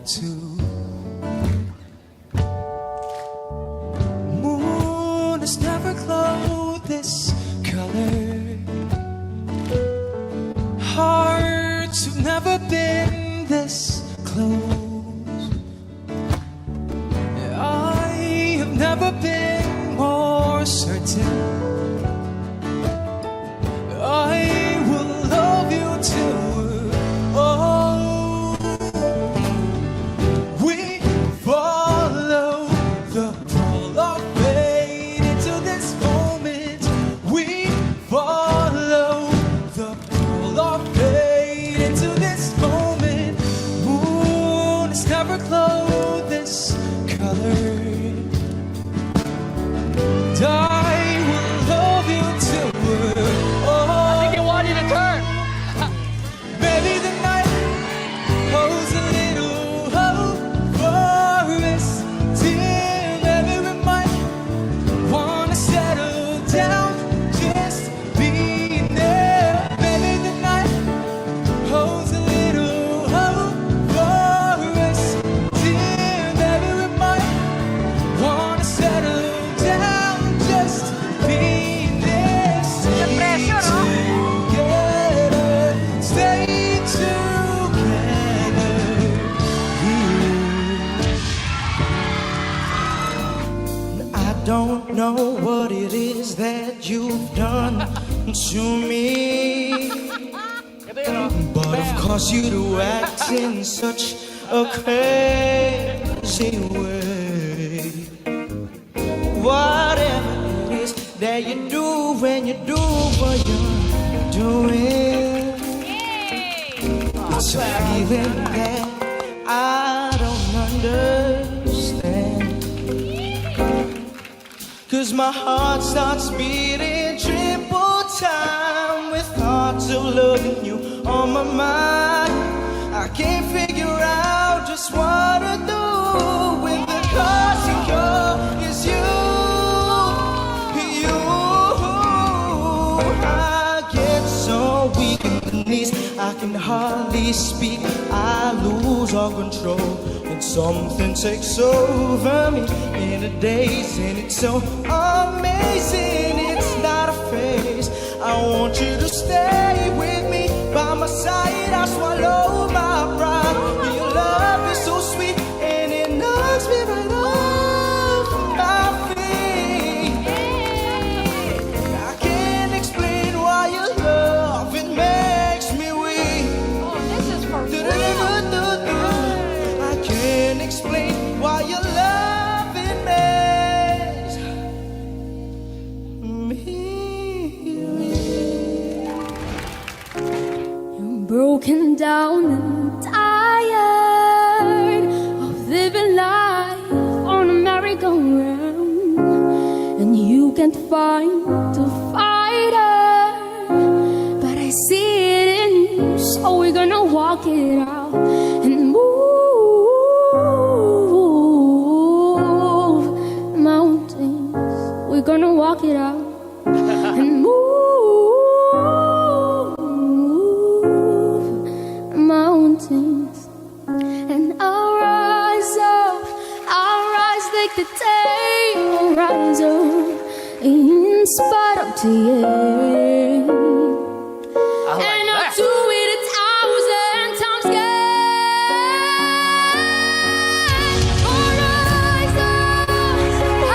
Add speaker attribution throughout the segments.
Speaker 1: too. Moon has never glowed this color. Hearts have never been this close. I have never been more certain. I will love you too. Oh, we follow the pull of fate into this moment. We follow the pull of fate into this moment. Moon has never glowed this color. And I will love you too.
Speaker 2: I think they want you to turn.
Speaker 1: Maybe the night holds a little hope for us. Dear, maybe we might wanna settle down, just be there. Maybe the night holds a little hope for us. Dear, maybe we might wanna settle down, just be there. Stay together, stay together. I don't know what it is that you've done to me, but of course you do act in such a crazy way. Whatever it is that you do when you do what you're doing, it's a feeling that I don't understand. 'Cause my heart starts beating triple time with thoughts of loving you on my mind. I can't figure out just what to do when the cause of you is you. I get so weak in the knees, I can hardly speak. I lose all control when something takes over me in a daze, and it's so amazing. It's not a phase. I want you to stay with me by my side. I swallow my pride. Your love is so sweet and it knocks me right off my feet. I can't explain why your love, it makes me weak.
Speaker 2: Oh, this is for real.
Speaker 1: I can't explain why your love, it makes me weak.
Speaker 3: I'm broken down and tired of living life on a merry-go-round, and you can't find a fighter, but I see it in you, so we're gonna walk it out and move mountains. We're gonna walk it out and move mountains. And I'll rise up, I'll rise like the day, I'll rise up in spite of tears. And I'll do it 1,000 times again. I'll rise up,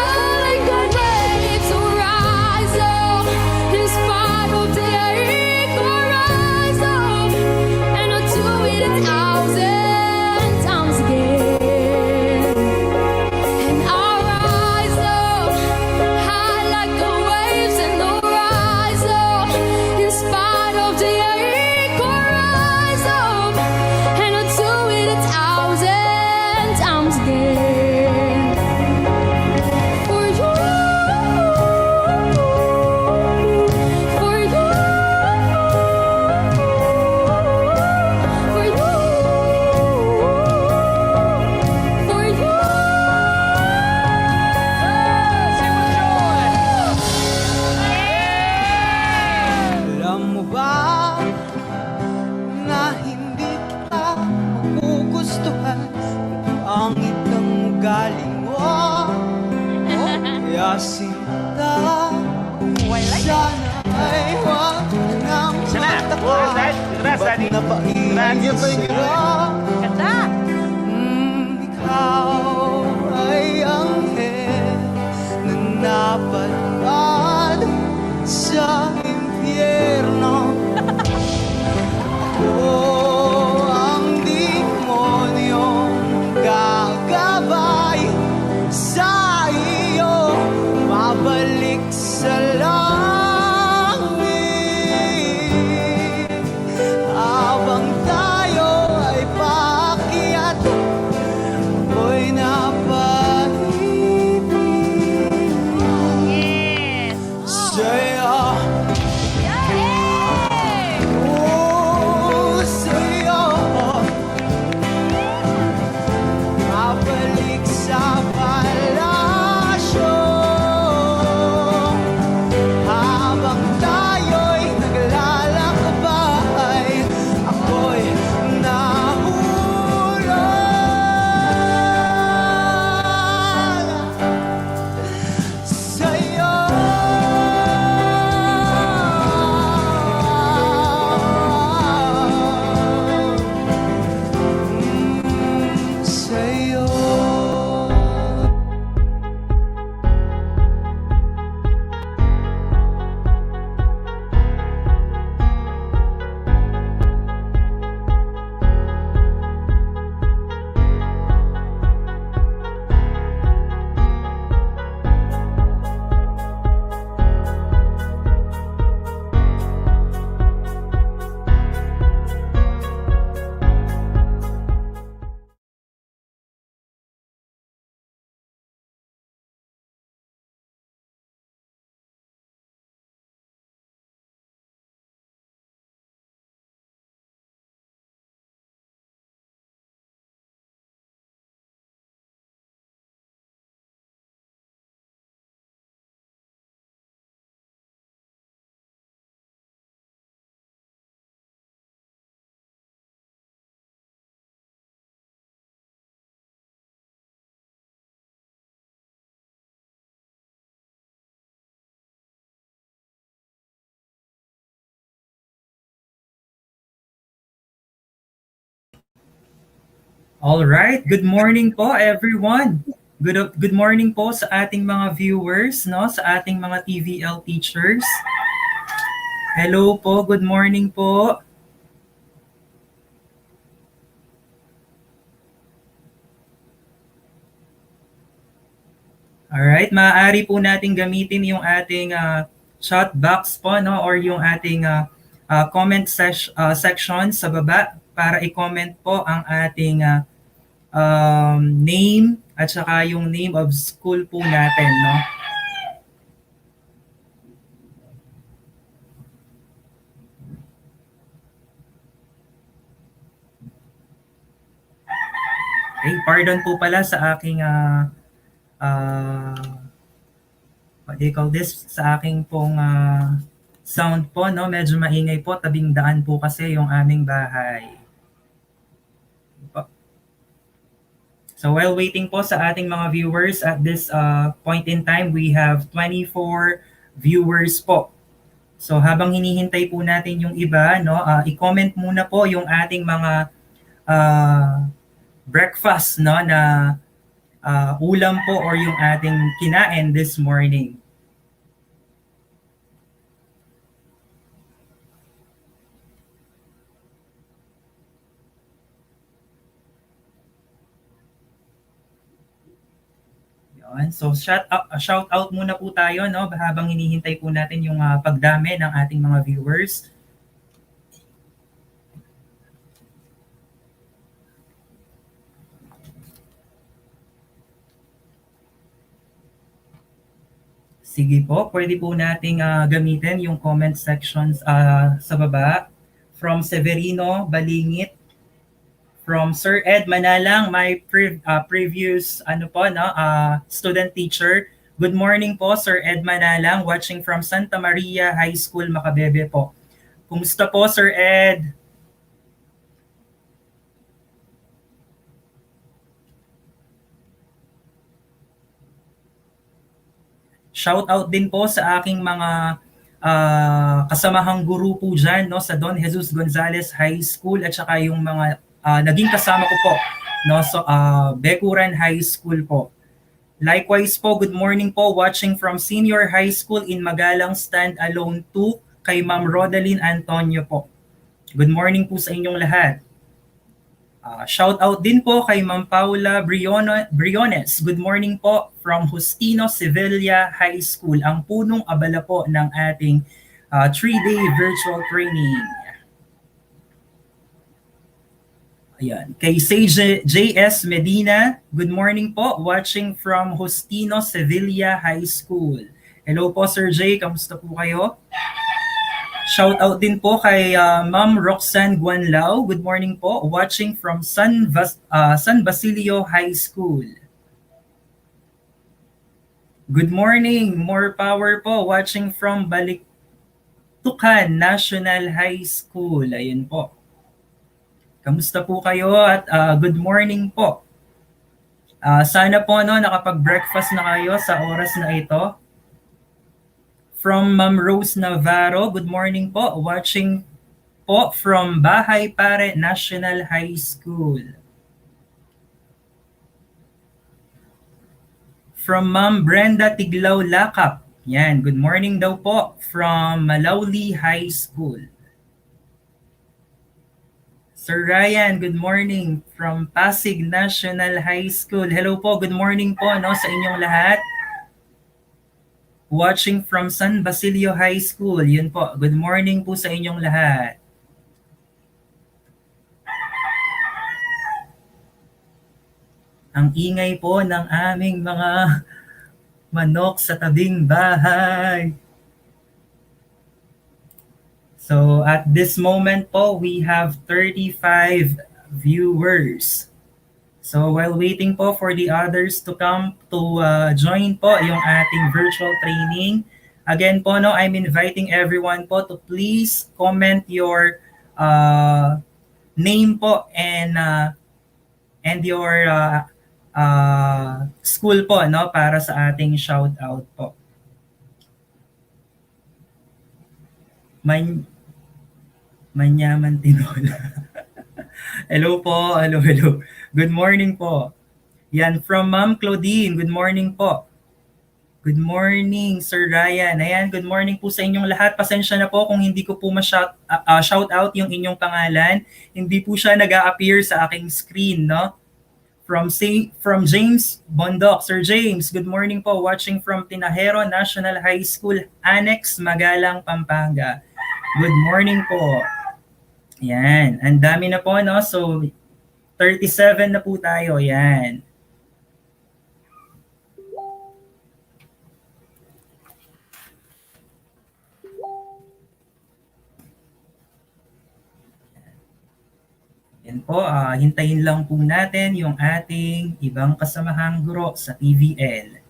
Speaker 3: I'll like the waves. I'll rise up in spite of the ache. I'll rise up and I'll do it 1,000 times again. And I'll rise up high like the waves, and I'll rise up in
Speaker 1: Kaya sinta,
Speaker 2: I like it.
Speaker 1: sana ay huwag nang magtaka. Ba't napahiya sa'yo?
Speaker 2: Ganda.
Speaker 1: Ikaw ay anghel na napadpad sa impyerno. Ako ang demonyong gagabay sa iyo, babalik sa langit. Habang tayo ay paakyat, ako'y napaibig
Speaker 2: Yes.
Speaker 1: sa'yo.
Speaker 2: Yay!
Speaker 1: Oh, sa'yo. Babalik sa palasyo. Habang tayo'y naglalakbay, ako'y nahulog sa'yo. Sa'yo.
Speaker 4: All right. Good morning po everyone. Good morning po sa ating mga viewers, no, sa ating mga TVL teachers. Hello po, good morning po. All right, maaari po nating gamitin yung ating chat box po, no, or yung ating comment section sa baba para i-comment po ang ating name at saka yung name of school po natin, no? Okay, pardon po pala sa aking what do you call this? Sa aking pong sound po, no? Medyo maingay po, tabing daan po kasi yung aming bahay. So while waiting po sa ating mga viewers at this point in time, we have 24 viewers po. So habang hinihintay po natin yung iba, no, i-comment muna po yung ating mga breakfast, no, na ulam po or yung ating kinain this morning. Yun. So shout out muna po tayo, no, habang hinihintay po natin yung pagdami ng ating mga viewers. Sige po, pwede po nating gamitin yung comment sections sa baba. From Severino Balingit, from Sir Ed Manalang, my previous student teacher. Good morning po, Sir Ed Manalang, watching from Santa Maria High School, Macabebe po. Kumusta po, Sir Ed? Shout out din po sa aking mga kasamahang guru po dyan, no, sa Don Jesus Gonzalez High School at saka yung mga naging kasama ko po, no, so Bekuran High School po. Likewise po, good morning po, watching from Senior High School in Magalang Stand-Alone 2 kay Ma'am Rodaline Antonio po. Good morning po sa inyong lahat. Shout out din po kay Ma'am Paula Briones. Good morning po from Justino Sevilla High School, ang punong abala po ng ating 3-day virtual training. Ayan. Kay Sage JS Medina, good morning po, watching from Justino Sevilla High School. Hello po Sir Jay, kamusta po kayo? Shout out din po kay Ma'am Roxanne Guanlao, good morning po, watching from San Basilio High School. Good morning, more power po, watching from Baliktukan National High School. Ayun po. Kamusta po kayo at good morning po. Sana po no, nakapag-breakfast na kayo sa oras na ito. From Ma'am Rose Navarro, good morning po. Watching po from Bahay Pare National High School. From Ma'am Brenda Tiglaw Lakap. Yan, good morning daw po from Malauli High School. Sir Ryan, good morning from Pasig National High School. Hello po, good morning po no, sa inyong lahat. Watching from San Basilio High School. Yun po, good morning po sa inyong lahat. Ang ingay po ng aming mga manok sa tabing bahay. So at this moment po, we have 35 viewers. So while waiting po for the others to come to join po yung ating virtual training, again po, no, I'm inviting everyone po to please comment your name po and your school po, no, para sa ating shout out po. Manyaman Tinola. Hello po, hello. Good morning po. Yan, from Ma'am Claudine, good morning po. Good morning, Sir Ryan. Ayan, good morning po sa inyong lahat. Pasensya na po kung hindi ko po shout out yung inyong pangalan. Hindi po siya nag-a-appear sa aking screen, no? From James Bondok. Sir James, good morning po. Watching from Tinajero National High School, Annex, Magalang, Pampanga. Good morning po. Yan, ang dami na po, no? So, 37 na po tayo, yan. Yan po, hintayin lang po natin yung ating ibang kasamahang guro sa TVL.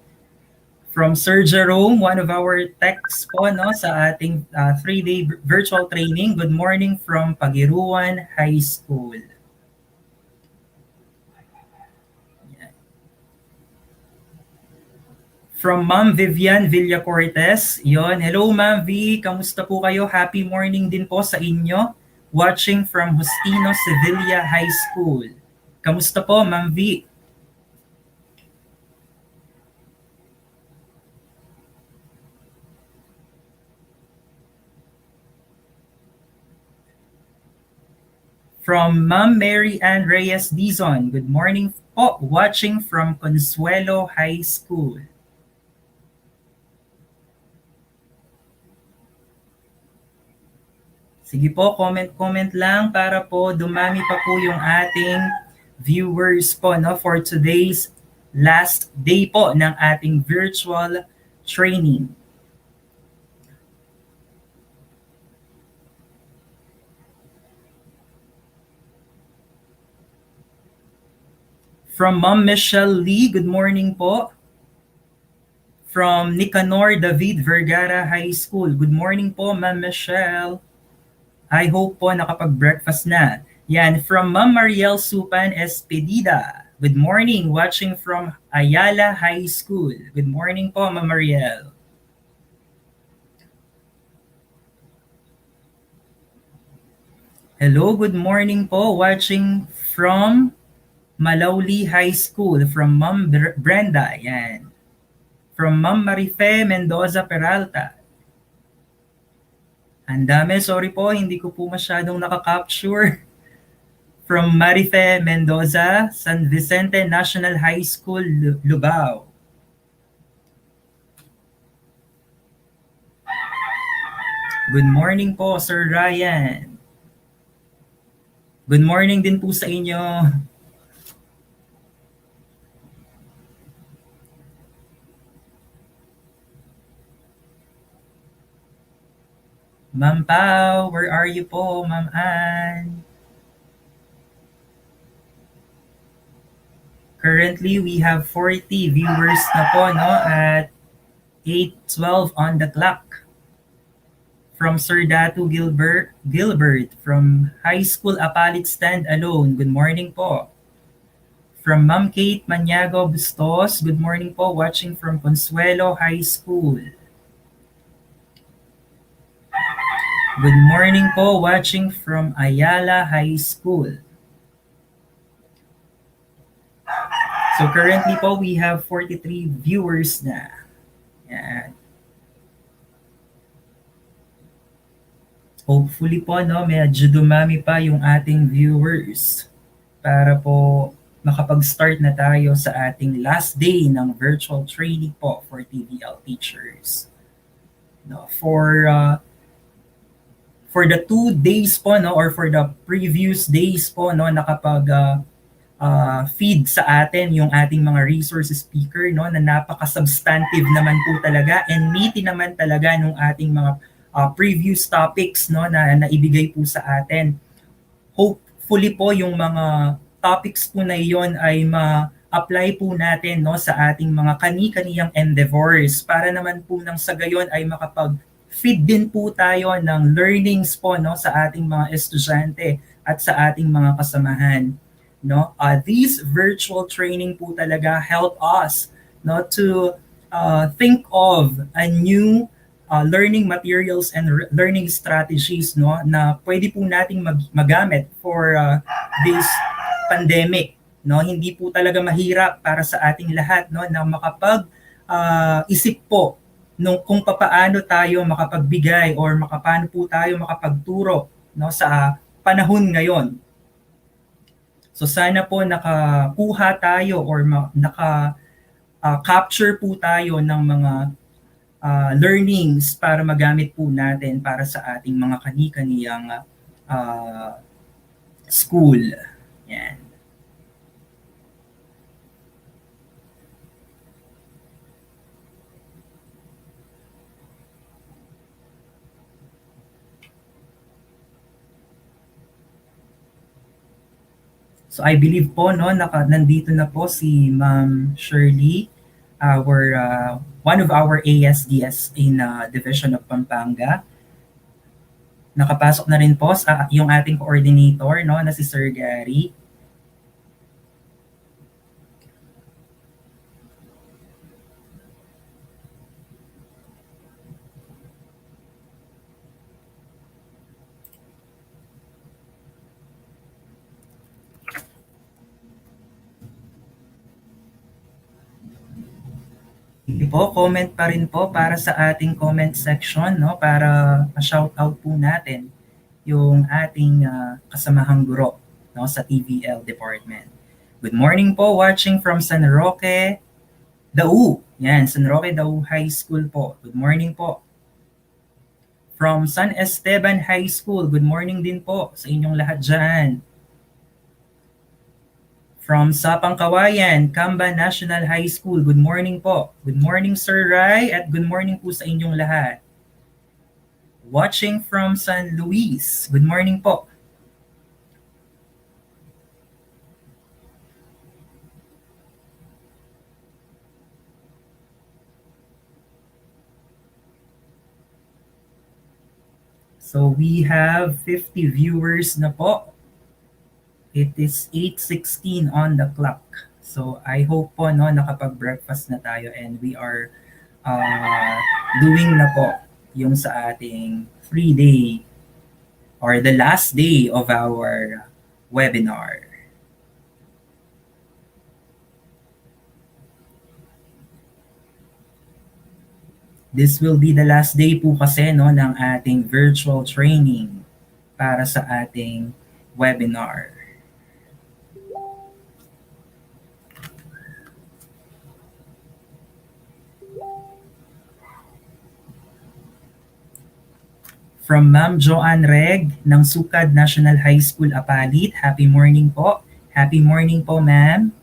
Speaker 4: From Sir Jerome, one of our techs po, no, sa ating 3-day virtual training. Good morning from Pagiruan High School. Yan. From Ma'am Vivian Villacortes. Yon, hello Ma'am V, kamusta po kayo? Happy morning din po sa inyo. Watching from Justino Sevilla High School. Kamusta po Ma'am V? From Ma'am Mary Ann Reyes Dizon, good morning po, watching from Consuelo High School. Sige po, comment lang para po dumami pa po yung ating viewers po, no, for today's last day po ng ating virtual training. From Ma'am Michelle Lee, good morning po. From Nicanor David Vergara High School, good morning po Ma'am Michelle. I hope po nakapag-breakfast na. Yan, from Ma'am Mariel Supan Espedida, good morning, watching from Ayala High School. Good morning po Ma'am Mariel. Hello, good morning po. Watching from Malauli High School, from Ma'am Brenda. Yan. From Ma'am Marife Mendoza Peralta. Ang dami, sorry po, hindi ko po masyadong nakaka-capture. From Marife Mendoza, San Vicente National High School, Lubao. Good morning po, Sir Ryan. Good morning din po sa inyo. Ma'am Pao, where are you po, Ma'am Ann? Currently, we have 40 viewers na po, no, at 8:12 on the clock. From Sir Datu Gilbert from High School Apalit Stand Alone. Good morning po. From Ma'am Kate Maniago Bustos. Good morning po. Watching from Consuelo High School. Good morning po. Watching from Ayala High School. So currently po, we have 43 viewers na. Yan. Hopefully po, no, medyo dumami pa yung ating viewers para po makapag-start na tayo sa ating last day ng virtual training po for TVL teachers. No, for the 2 days po, no, or for the previous days po, no, nakapag feed sa atin yung ating mga resource speaker, no, na napaka-substantive naman po talaga and meaty naman talaga nung ating mga previous topics, no, na naibigay po sa atin. Hopefully po yung mga topics po na iyon ay ma-apply po natin, no, sa ating mga kani-kaniyang endeavors para naman po nang sa gayon ay makapag-feed din po tayo ng learnings po, no, sa ating mga estudyante at sa ating mga kasamahan. No, these virtual training po talaga help us, no, to think of a new learning materials and learning strategies, no, na pwede po nating magamit for this pandemic, no. Hindi po talaga mahirap para sa ating lahat, no, na makapag isip po nung kung papaano tayo makapagbigay or paano po tayo makapagturo, no, sa panahon ngayon. So sana po nakakuha tayo or naka-capture po tayo ng mga learnings para magamit po natin para sa ating mga kani-kaniyang school. Yan. So I believe po, no, nandito na po si Ma'am Shirley, our one of our ASDS in Division of Pampanga. Nakapasok na rin po sa yung ating coordinator, no, na si Sir Gary. Sige po, comment pa rin po para sa ating comment section, no, para ma-shout out po natin yung ating kasamahang guro, no, sa TVL department. Good morning po, watching from San Roque, Dau. Yan, San Roque Dau High School po. Good morning po. From San Esteban High School, good morning din po sa inyong lahat dyan. From Sapang Kawayan, Kamba National High School, good morning po. Good morning, Sir Rai, at good morning po sa inyong lahat. Watching from San Luis, good morning po. So we have 50 viewers na po. It is 8:16 on the clock. So I hope po, no, nakapag-breakfast na tayo and we are doing na po yung sa ating 3-day or the last day of our webinar. This will be the last day po kasi no, ng ating virtual training para sa ating webinar. From Ma'am Joanne Reg ng Sukad National High School, Apalit. Happy morning po. Happy morning po, ma'am.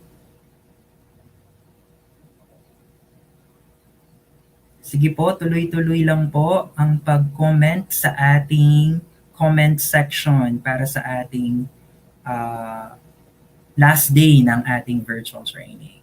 Speaker 4: Sige po, tuloy-tuloy lang po ang pag-comment sa ating comment section para sa ating last day ng ating virtual training.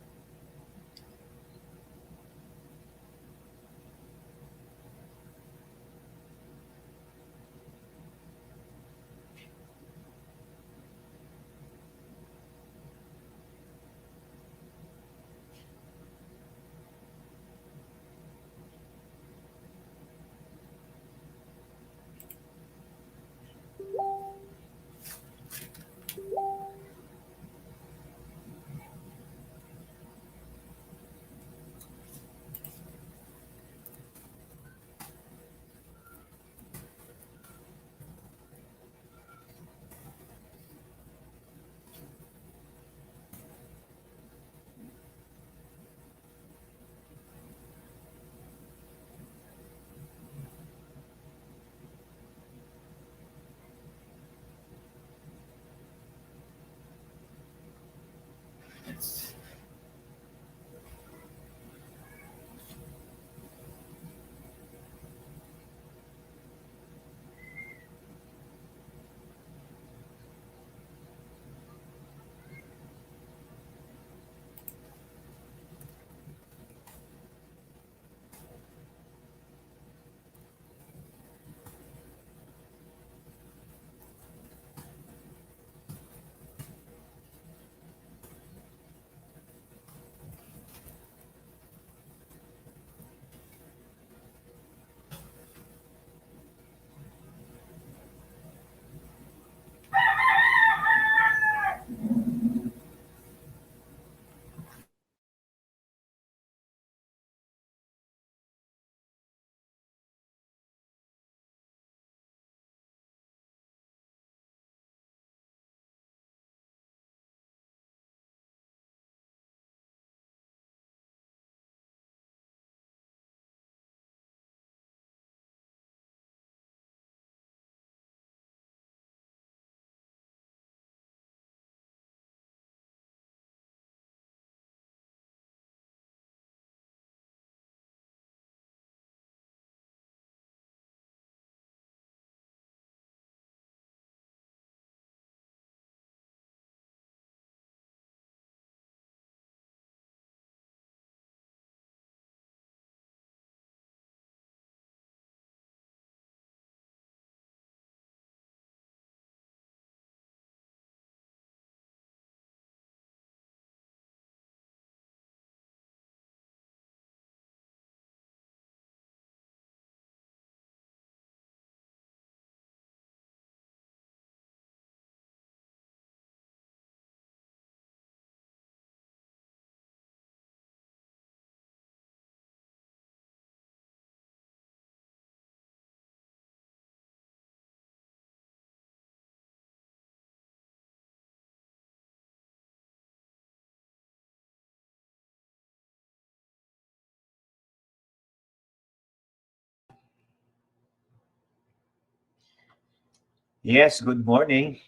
Speaker 5: Yes, good morning.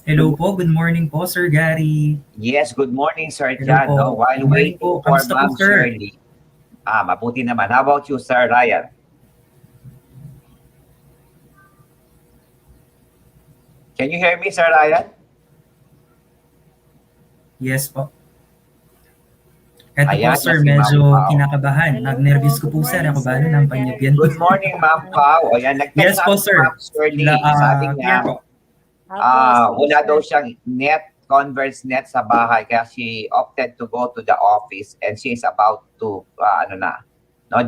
Speaker 4: Hello po, good morning po, Sir Gary.
Speaker 5: Yes, good morning, Sir
Speaker 4: Hello
Speaker 5: Jan.
Speaker 4: po.
Speaker 5: No? While
Speaker 4: Good morning
Speaker 5: waiting
Speaker 4: po.
Speaker 5: for
Speaker 4: Kamusta po,
Speaker 5: Ma'am
Speaker 4: sir?
Speaker 5: Shirley. Mabuti naman. How about you, Sir Ryan? Can you hear me, Sir Ryan?
Speaker 4: Yes po. Eto po,
Speaker 5: Ayan,
Speaker 4: sir,
Speaker 5: si Ma'am
Speaker 4: medyo
Speaker 5: Pao.
Speaker 4: kinakabahan.
Speaker 2: Hello
Speaker 4: Nag-nervous
Speaker 2: po.
Speaker 4: ko po,
Speaker 2: Good
Speaker 4: sir.
Speaker 2: morning,
Speaker 4: Ako ba
Speaker 2: sir
Speaker 4: ng
Speaker 2: Gary.
Speaker 4: panyabyan?
Speaker 5: Good morning, Ma'am Pao. Ayan, nag-text
Speaker 4: Yes
Speaker 5: sa
Speaker 4: po,
Speaker 5: akin si
Speaker 4: sir.
Speaker 5: Ma'am Shirley. Sabi
Speaker 4: Clear
Speaker 5: niya,
Speaker 4: po.
Speaker 2: Apo, sige,
Speaker 5: wala
Speaker 2: sir.
Speaker 5: daw siyang net converse net sa bahay kaya she opted to go to the office and she is about to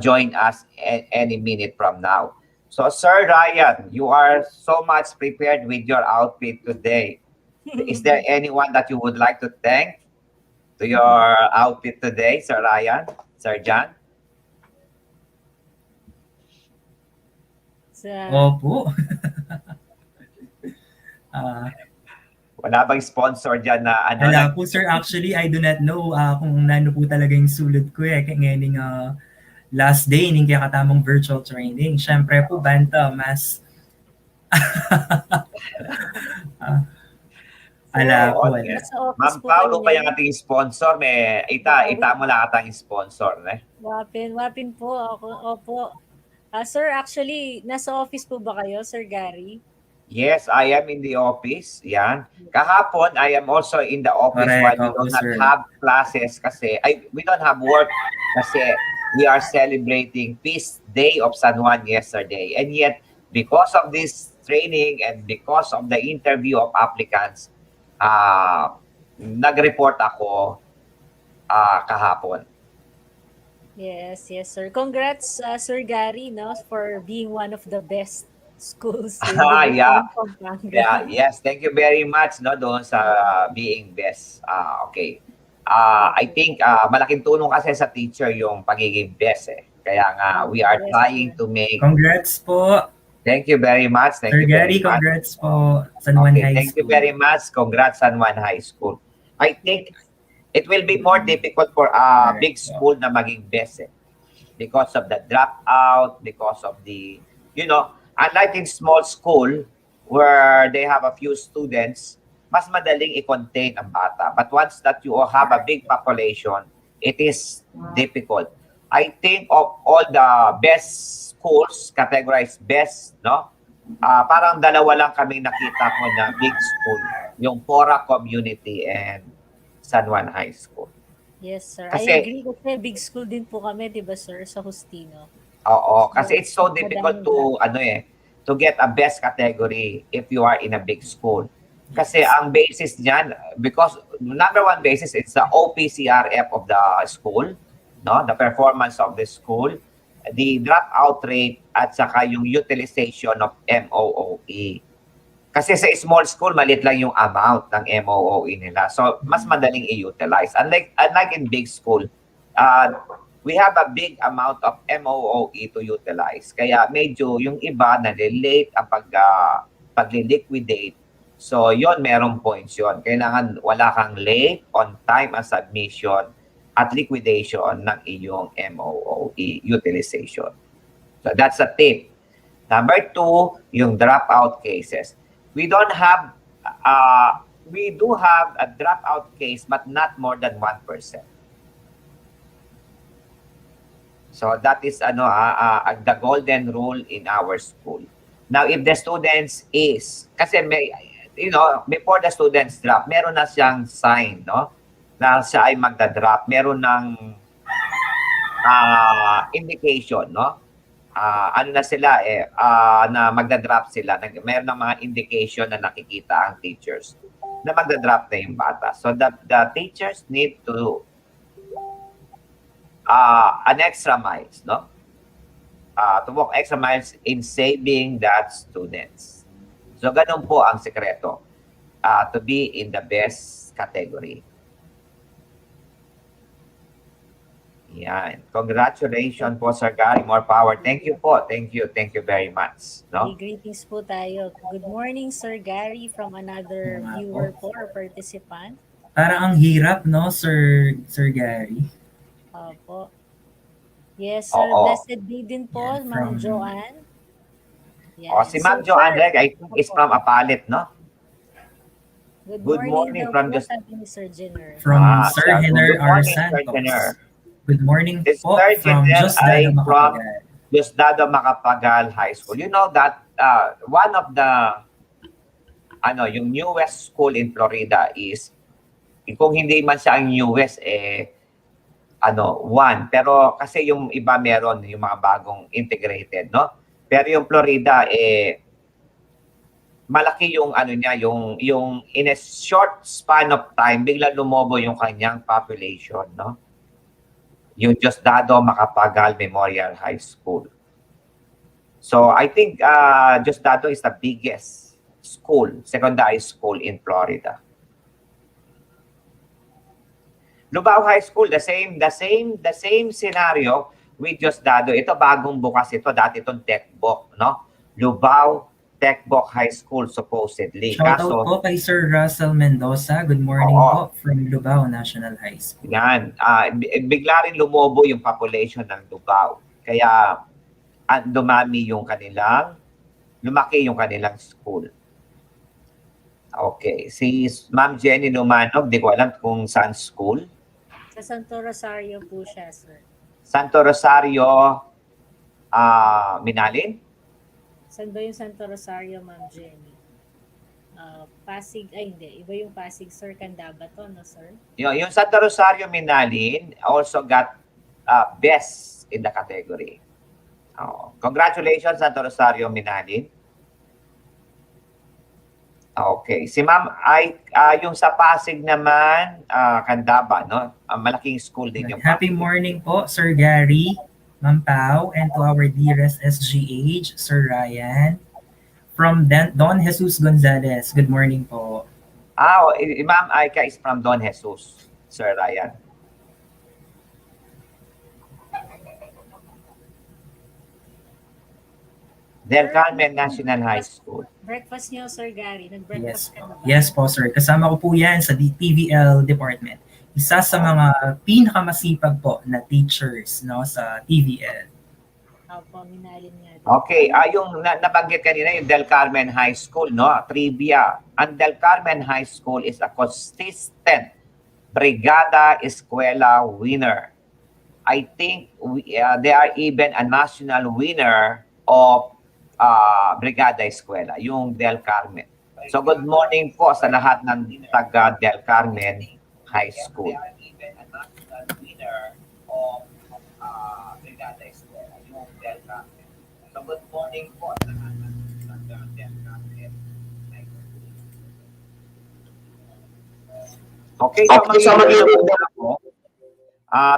Speaker 5: join us any minute from now. So Sir Ryan, you are so much prepared with your outfit today. Is there anyone that you would like to thank to your outfit today, Sir Ryan, Sir John?
Speaker 4: Opo. Ah,
Speaker 5: Wala bang sponsor dyan na
Speaker 4: wala po sir, actually I do not know kung nano po talaga yung sulod ko kaya ngayon last day ning kaya katamang virtual training. Syempre po banta mas ala po
Speaker 5: okay.
Speaker 4: wala.
Speaker 2: Sa office
Speaker 5: Ma'am
Speaker 2: po
Speaker 5: Paolo pa
Speaker 2: kayo
Speaker 5: yung ating sponsor. May ita mo lang atang sponsor.
Speaker 2: Wapin po ako. Opo. Sir, actually, nasa office po ba kayo, Sir Gary?
Speaker 5: Yes, I am in the office. Yan. Kahapon, I am also in the office
Speaker 4: Correct,
Speaker 5: while we
Speaker 4: opo,
Speaker 5: do not
Speaker 4: sir.
Speaker 5: have classes kasi we don't have work kasi we are celebrating Feast Day of San Juan yesterday. And yet, because of this training and because of the interview of applicants, nag-report ako kahapon.
Speaker 2: Yes, sir. Congrats, Sir Gary, no, for being one of the best schools in
Speaker 5: Yeah.
Speaker 2: Pampanga.
Speaker 5: Yeah, yes, thank you very much doon sa being best. Okay. I think malaking tulong kasi sa teacher yung pagiging best eh. Kaya nga we are
Speaker 2: Yes,
Speaker 5: trying
Speaker 2: sir.
Speaker 5: to make.
Speaker 4: Congrats po.
Speaker 5: Thank you very much. Thank
Speaker 4: Sir
Speaker 5: you very
Speaker 4: Gary,
Speaker 5: much.
Speaker 4: congrats po San Juan
Speaker 5: Okay,
Speaker 4: High
Speaker 5: thank you
Speaker 4: School.
Speaker 5: very much. Congrats San Juan High School. I think it will be more difficult for big school na maging best eh. Because of the dropout, because of the, unlike in small school where they have a few students, mas madaling i-contain ang bata. But once that you have a big population, it is difficult. I think of all the best schools, categorized best, parang dalawa lang kaming nakita ko na big school. Yung Pora Community and San Juan High School.
Speaker 2: Yes, sir.
Speaker 5: Kasi-
Speaker 2: I agree kasi big school din po kami, di ba, sir, sa Justino.
Speaker 5: Oo, kasi it's so difficult to get a best category if you are in a big school. Kasi ang basis niyan, because number one basis is the OPCRF of the school, the performance of the school, the dropout rate, at saka yung utilization of MOOE. Kasi sa small school, maliit lang yung amount ng MOOE nila. So, mas madaling i-utilize. Unlike in big school, we have a big amount of MOOE to utilize. Kaya medyo yung iba na-late ang pag-liquidate. So, yon merong points yon. Kailangan wala kang late, on time ang submission at liquidation ng iyong MOOE utilization. So, that's a tip. Number two, yung dropout cases. We do have a dropout case but not more than 1%. So that is the golden rule in our school. Now if the students kasi before the students drop, meron na siyang sign, na siya ay magda-drop. Meron ng indication, na sila na magda-drop sila. Mayroon ng mga indication na nakikita ang teachers na magda-drop na yung bata. So the teachers need to an extra miles, to walk extra miles in saving that students. So ganun po ang sekreto to be in the best category. Yan. Congratulations po, Sir Gary. More power. Thank you po. Thank you. Thank you very much.
Speaker 2: Greetings po tayo. Good morning, Sir Gary, from another viewer po or participant.
Speaker 4: Parang ang hirap, Sir Gary?
Speaker 2: Opo. Yes, sir.
Speaker 5: Oo.
Speaker 2: Blessed day din po,
Speaker 4: Yeah,
Speaker 2: Ma'am
Speaker 4: from-
Speaker 2: Joanne.
Speaker 5: Si Ma'am
Speaker 2: So,
Speaker 5: Joanne,
Speaker 2: sir,
Speaker 5: I think is from Apalit,
Speaker 2: Good
Speaker 5: Good morning
Speaker 2: daw
Speaker 5: from
Speaker 2: po,
Speaker 5: Just-
Speaker 2: sabi ni Sir Jenner.
Speaker 4: From
Speaker 5: siya.
Speaker 4: Sir Henner
Speaker 5: Good morning,
Speaker 4: R.
Speaker 5: Sir
Speaker 4: Santos.
Speaker 5: Jenner.
Speaker 4: Good morning
Speaker 5: This
Speaker 4: po
Speaker 5: Sir
Speaker 4: from
Speaker 5: Jenner
Speaker 4: Just
Speaker 5: ay
Speaker 4: Dada Macapagal.
Speaker 5: Diosdado Macapagal High School. You know that one of the yung newest school in Florida is kung hindi man siya ang newest one. Pero kasi yung iba meron yung mga bagong integrated, Pero yung Florida malaki yung ano niya, yung in a short span of time, biglang lumobo yung kanyang population, no? Yung Diosdado Macapagal Memorial High School. So I think Diosdado is the biggest school, secondary school in Florida. Lubao High School, the same scenario with Diosdado. Ito bagong bukas ito, dati itong Techboc, no? Lubao Techboc High School supposedly.
Speaker 4: Shoutout po kay Sir Russell Mendoza. Good morning po from Lubao National High School.
Speaker 5: Yan, bigla rin lumobo yung population ng Lubao. Kaya lumaki yung kanilang school. Okay, si Ma'am Jenny Numanog, di ko alam kung saan school.
Speaker 2: Sa Santo Rosario po siya, sir.
Speaker 5: Santo Rosario, Minalin?
Speaker 2: Saan ba yung Santo Rosario, Ma'am Jenny? Pasig, ay hindi. Iba yung Pasig, sir. Candaba to, no, sir?
Speaker 5: Yung Santo Rosario, Minalin also got best in the category. Congratulations, Santo Rosario, Minalin. Okay. Si Ma'am, yung sa Pasig naman, Candaba, no? Malaking school din yung
Speaker 4: Happy morning po, Sir Gary, Ma'am Pao, and to our dearest SGH, Sir Ryan. From Don Jesus Gonzalez. Good morning po.
Speaker 5: Ma'am Aika is from Don Jesus, Sir Ryan. Del Carmen National High School.
Speaker 2: Breakfast niyo, Sir Gary. Nag-breakfast ka na ba?
Speaker 4: Yes po, sir. Kasama ko po yan sa TVL department. Isa sa mga pinakamasipag po na teachers, no, sa TVL.
Speaker 2: Opo, minalin nga.
Speaker 5: Okay, yung nabanggit kanina, yung Del Carmen High School, no? Trivia. Ang Del Carmen High School is a consistent Brigada Escuela winner. I think they are even a national winner of Brigada Escuela, yung Del Carmen. So good morning po sa lahat ng taga Del Carmen High School. Brigada Escuela, yung Del Carmen. So good morning po sa lahat ng taga Del Carmen High School. Okay, so mag-iwan po.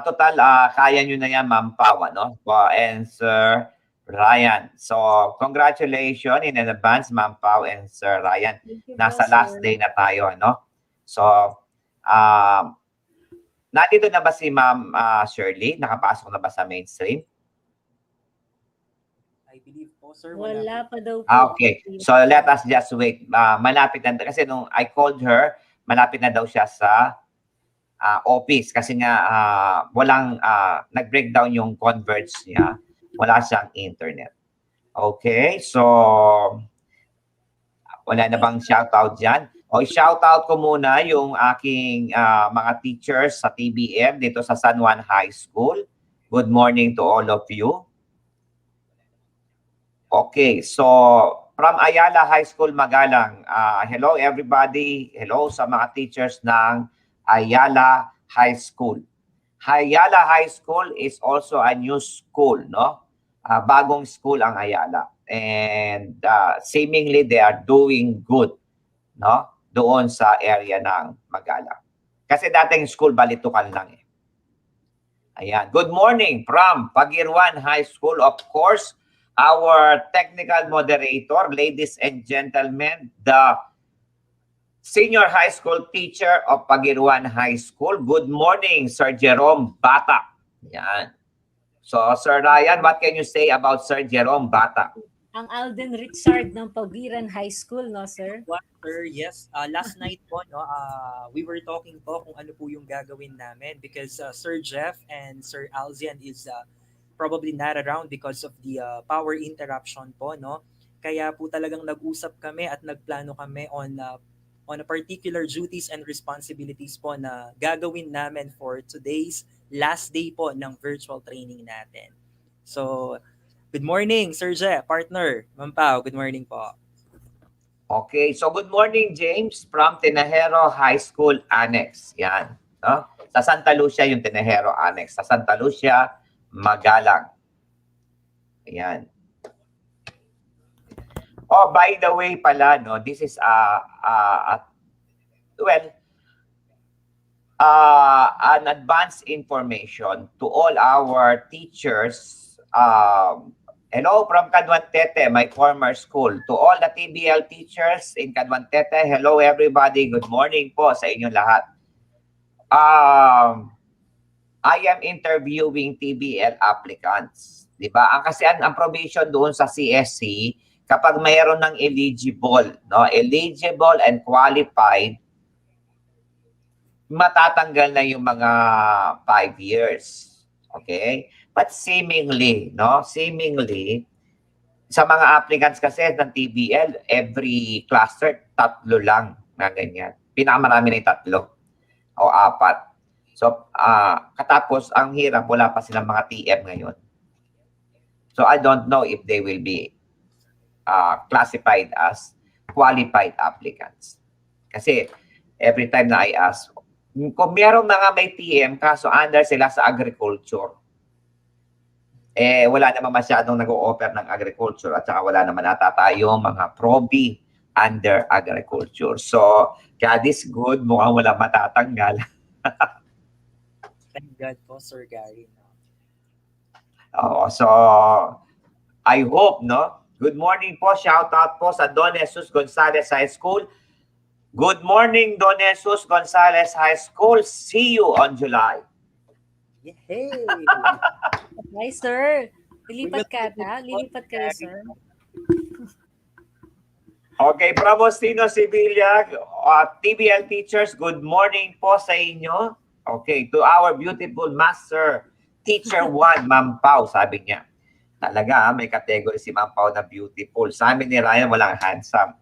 Speaker 5: Total, kaya nyo na yan, Ma'am Pao, no? And Sir Ryan. So, congratulations in advance, Ma'am Pao and Sir Ryan. Nasa last day na tayo, no? So, nandito na ba si Ma'am Shirley? Nakapasok na ba sa mainstream?
Speaker 4: I believe po, sir.
Speaker 2: Wala pa daw po.
Speaker 5: Okay. So, let us just wait. Malapit na. Kasi nung I called her, malapit na daw siya sa office. Kasi nga, walang nag-breakdown yung converge niya. Wala siyang internet. Okay, so wala na bang shoutout dyan? O shoutout ko muna yung aking mga teachers sa TBM dito sa San Juan High School. Good morning to all of you. Okay, so from Ayala High School, Magalang. Hello everybody. Hello sa mga teachers ng Ayala High School. Ayala High School is also a new school, no? Bagong school ang Ayala. And seemingly they are doing good, no? Doon sa area ng Magalang. Kasi dating school balitukan lang eh. Ayan. Good morning from Pagirwan High School. Of course, our technical moderator, ladies and gentlemen, the senior high school teacher of Pagirwan High School. Good morning, Sir Jerome Bata. Yan. So, Sir Ryan, what can you say about Sir Jerome Bata?
Speaker 2: Ang Alden Richard ng Pagiran High School, no, sir?
Speaker 4: Sir, yes. Last night po, no, we were talking po kung ano po yung gagawin namin because Sir Jeff and Sir Alzian is probably not around because of the power interruption po, no? Kaya po talagang nag-usap kami at nagplano kami on a particular duties and responsibilities po na gagawin namin for today's last day po ng virtual training natin. So, good morning, Sir Je, partner. Ma'am Pao, good morning po.
Speaker 5: Okay, so good morning, James, from Tinajero High School Annex. Yan. No? Sa Santa Lucia yung Tinajero Annex. Sa Santa Lucia, Magalang. Ayan. Oh, by the way pala, no, this is well, an advanced information to all our teachers. Hello from Cadwantete, my former school. To all the TBL teachers in Cadwantete, hello everybody. Good morning po sa inyong lahat. Um, I am interviewing TBL applicants. Di ba? Ang probation doon sa CSC, kapag mayroon ng eligible, no? Eligible and qualified, matatanggal na yung mga 5 years. Okay? But seemingly, no? Seemingly, sa mga applicants kasi ng TBL, every cluster, 3 lang na ganyan. Pinakamarami na yung 3 o 4. So, katapos, ang hirap, wala pa silang mga TM ngayon. So, I don't know if they will be classified as qualified applicants. Kasi, every time na I ask, kung merong mga may TM, kaso under sila sa agriculture, wala naman masyadong nag-o-offer ng agriculture at saka wala naman ata tayong mga probi under agriculture. So, God is good, mukhang wala matatanggal.
Speaker 4: Thank God po, Sir Gary. No?
Speaker 5: So, I hope, no? Good morning po, shout out po sa Don Jesus Gonzalez High School. Good morning, Don Jesus Gonzalez High School. See you on July.
Speaker 4: Yay!
Speaker 2: Hi, sir. Lilipat ka ata? Lilipat kayo, sir?
Speaker 5: Okay, Pramostino Sibilia, TBL teachers, good morning po sa inyo. Okay, to our beautiful master, Teacher 1, Ma'am Pau, sabi niya. Talaga, may category si Ma'am Pau na beautiful. Sa amin ni Ryan, walang handsome.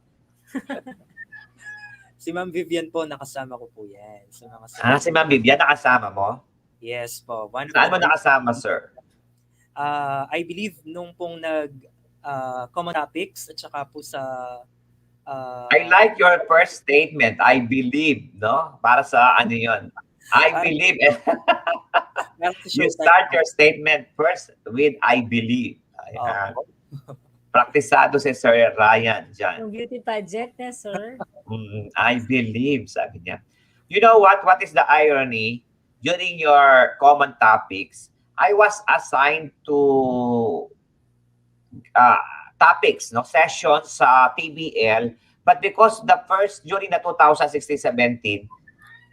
Speaker 4: Si Ma'am Vivian po, nakasama ko po yan. Sa mga
Speaker 5: Si Ma'am Vivian, nakasama mo?
Speaker 4: Yes po.
Speaker 5: Saan mo nakasama, sir?
Speaker 4: I believe nung pong common topics at saka po sa
Speaker 5: I like your first statement. I believe, no? Para sa ano yun. I believe. You start your statement first with I believe. Praktisado si Sir Ryan dyan.
Speaker 2: Yung beauty pageant na, sir.
Speaker 5: I believe, sabi niya. You know what? What is the irony? During your common topics, I was assigned to topics, no, sessions sa TBL, but because during the 2016-17,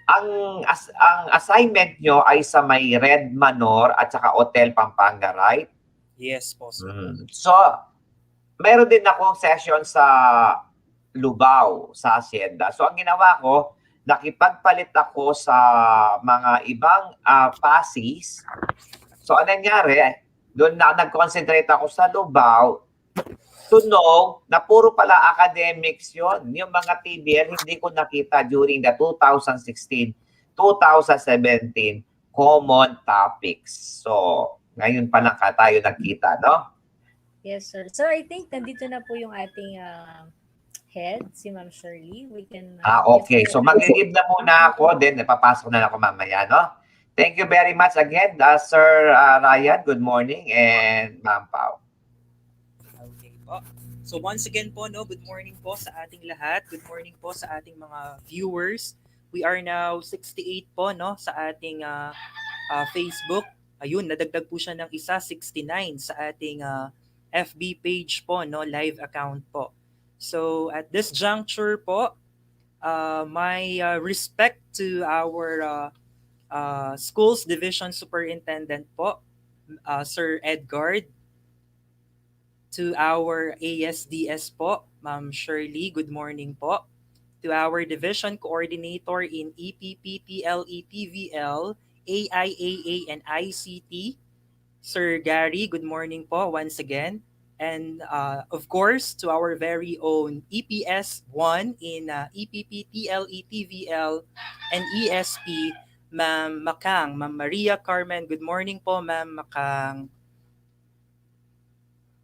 Speaker 5: ang assignment nyo ay sa may Red Manor at saka Hotel Pampanga, right?
Speaker 4: Yes po.
Speaker 5: So, meron din akong session sa Lubao, sa Hacienda. So, ang ginawa ko, nakipagpalit ako sa mga ibang pasis. So, anong nangyari? Doon nag-concentrate ako sa Lubao to know na puro pala academics yon. Yung mga TBL, hindi ko nakita during the 2016-2017 common topics. So, ngayon pa lang tayo nagkita, no?
Speaker 2: Yes, sir. Sir, I think nandito na po yung ating head, si Ma'am Shirley. We can...
Speaker 5: Okay. So, mag-leave na muna ako, then napapasok na ako mamaya, no? Thank you very much again, Sir Ryan. Good morning, and Ma'am Pao.
Speaker 4: Okay po. So once again po, no, good morning po sa ating lahat. Good morning po sa ating mga viewers. We are now 68 po, no, sa ating Facebook. Ayun, nadagdag po siya ng isa, 69 sa ating FB page po, no, live account po. So at this juncture po, my respect to our Schools Division Superintendent po, Sir Edgard. To our ASDS po, Ma'am Shirley, good morning po. To our Division Coordinator in EPP, TLE, TVL, AIAA, and ICT, Sir Gary, good morning po once again. And of course, to our very own EPS 1 in EPP, TLE, TVL, and ESP, Ma'am Makang, Ma'am Maria Carmen, good morning po, Ma'am Makang.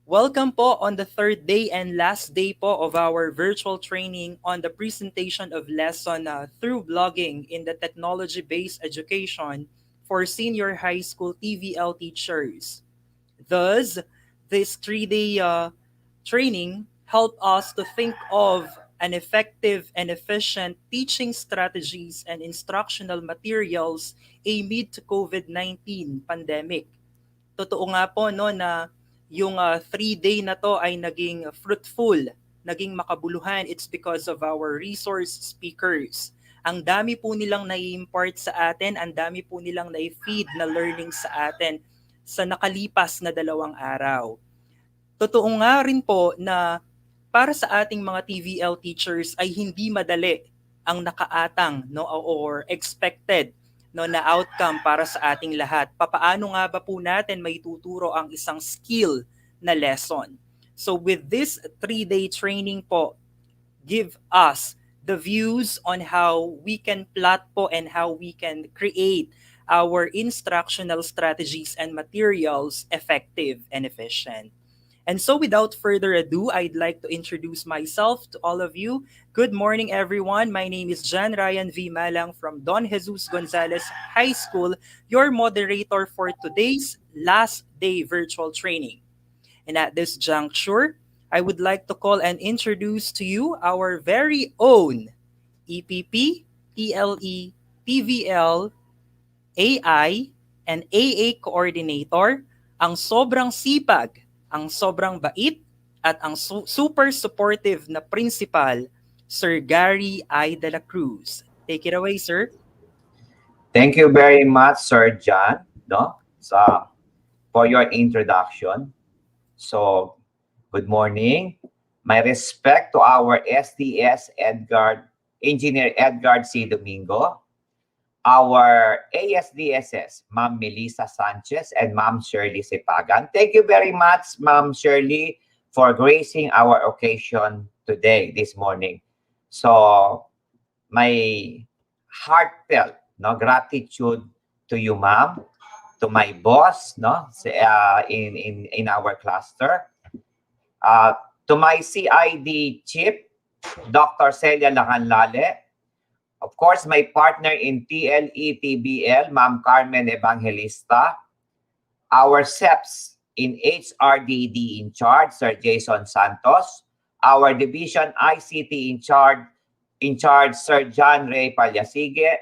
Speaker 4: Welcome po on the third day and last day po of our virtual training on the presentation of lesson through blogging in the technology-based education for senior high school TVL teachers. Thus, this 3-day training help us to think of an effective and efficient teaching strategies and instructional materials amid to COVID-19 pandemic. Totoo nga po no na yung 3-day na to ay naging fruitful, naging makabuluhan. It's because of our resource speakers. Ang dami po nilang nai-impart sa atin, ang dami po nilang nai-feed na learning sa atin sa nakalipas na 2 araw. Totoo nga rin po na para sa ating mga TVL teachers ay hindi madali ang nakaatang no or expected no na outcome para sa ating lahat. Papaano nga ba po natin maituturo ang isang skill na lesson? So with this 3-day training po, give us the views on how we can plot po and how we can create our instructional strategies and materials effective and efficient. And so, without further ado, I'd like to introduce myself to all of you. Good morning, everyone. My name is John Ryan V. Malang from Don Jesus Gonzalez High School, your moderator for today's last day virtual training. And at this juncture, I would like to call and introduce to you our very own EPP, TLE, TVL, AI, and AA coordinator, ang sobrang sipag, ang sobrang bait, at ang super supportive na principal, Sir Gary I. De La Cruz. Take it away, sir.
Speaker 5: Thank you very much, Sir John, no, for your introduction. So, good morning. My respect to our SDS Engineer Edgar C. Domingo, our ASDSS, Ma'am Melissa Sanchez and Ma'am Shirley Sipagan. Thank you very much, Ma'am Shirley, for gracing our occasion today, this morning. So, my heartfelt gratitude to you, ma'am, to my boss, in our cluster, to my CID chief, Dr. Celia Lacanlale, of course, my partner in TLE-TBL, Ma'am Carmen Evangelista, our SEPs in HRDD in charge, Sir Jason Santos, our division ICT in charge, Sir John Ray Palyasige,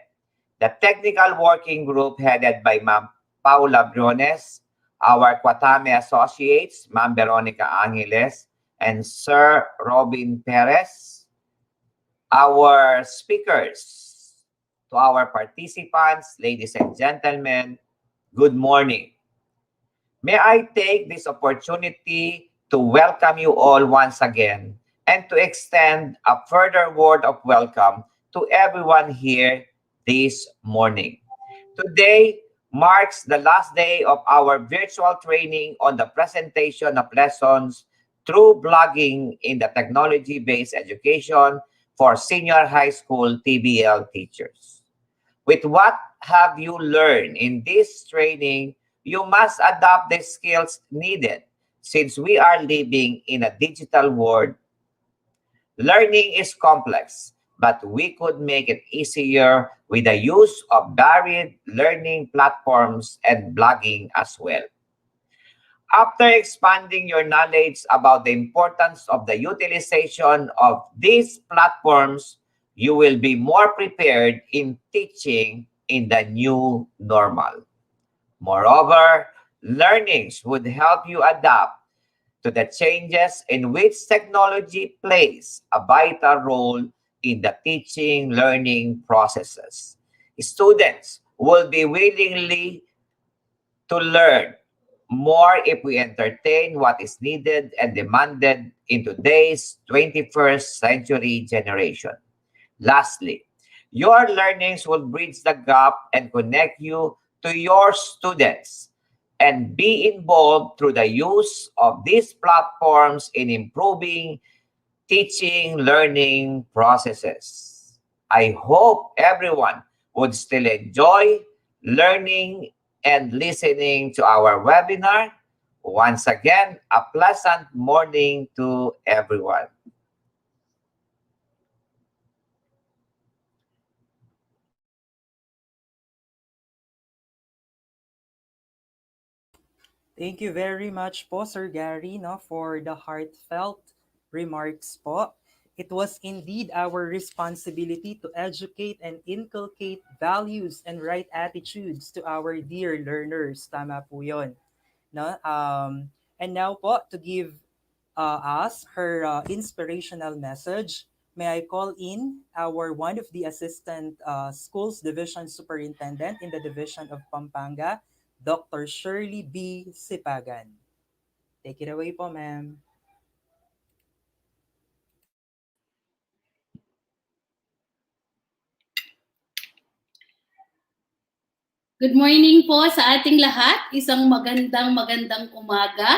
Speaker 5: the technical working group headed by Ma'am Paula Briones, our Kwatame associates, Ma'am Veronica Angeles, and Sir Robin Perez, our speakers, to our participants, ladies and gentlemen, good morning. May I take this opportunity to welcome you all once again and to extend a further word of welcome to everyone here this morning. Today marks the last day of our virtual training on the presentation of lessons through blogging in the technology-based education for senior high school TVL teachers. With what have you learned in this training, you must adopt the skills needed since we are living in a digital world. Learning is complex, but we could make it easier with the use of varied learning platforms and blogging as well. After expanding your knowledge about the importance of the utilization of these platforms, you will be more prepared in teaching in the new normal. Moreover, learnings would help you adapt to the changes in which technology plays a vital role in the teaching learning processes. Students will be willingly to learn more if we entertain what is needed and demanded in today's 21st century generation. Lastly, your learnings will bridge the gap and connect you to your students and be involved through the use of these platforms in improving teaching learning processes. I hope everyone would still enjoy learning and listening to our webinar. Once again, a pleasant morning to everyone.
Speaker 4: Thank you very much po, Sir Gary, no, for the heartfelt remarks po. It was indeed our responsibility to educate and inculcate values and right attitudes to our dear learners. Tama po yun. No? And now po, to give us her inspirational message, may I call in our one of the assistant schools division superintendent in the division of Pampanga, Dr. Shirley B. Sipagan. Take it away po, ma'am.
Speaker 6: Good morning po sa ating lahat. Isang magandang umaga.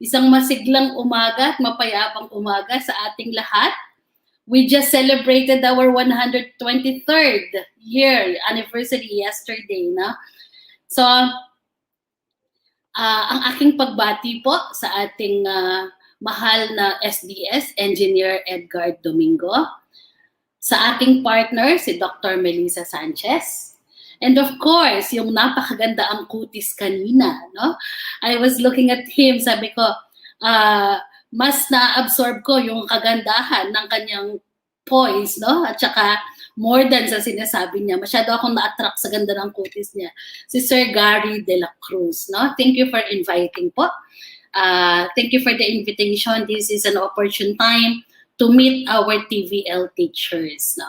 Speaker 6: Isang masiglang umaga at mapayapang umaga sa ating lahat. We just celebrated our 123rd year anniversary yesterday, no? So, ang aking pagbati po sa ating mahal na SDS, Engineer Edgar Domingo, sa aking partner, si Dr. Melissa Sanchez, and of course, yung napakaganda ang kutis kanina, no? I was looking at him, sabi ko, mas na-absorb ko yung kagandahan ng kanyang poise, no? At saka, more than sa sinasabi niya, masyado akong na-attract sa ganda ng kutis niya. Si Sir Gary de la Cruz, no? Thank you for inviting po. Thank you for the invitation. This is an opportune time to meet our TVL teachers, no?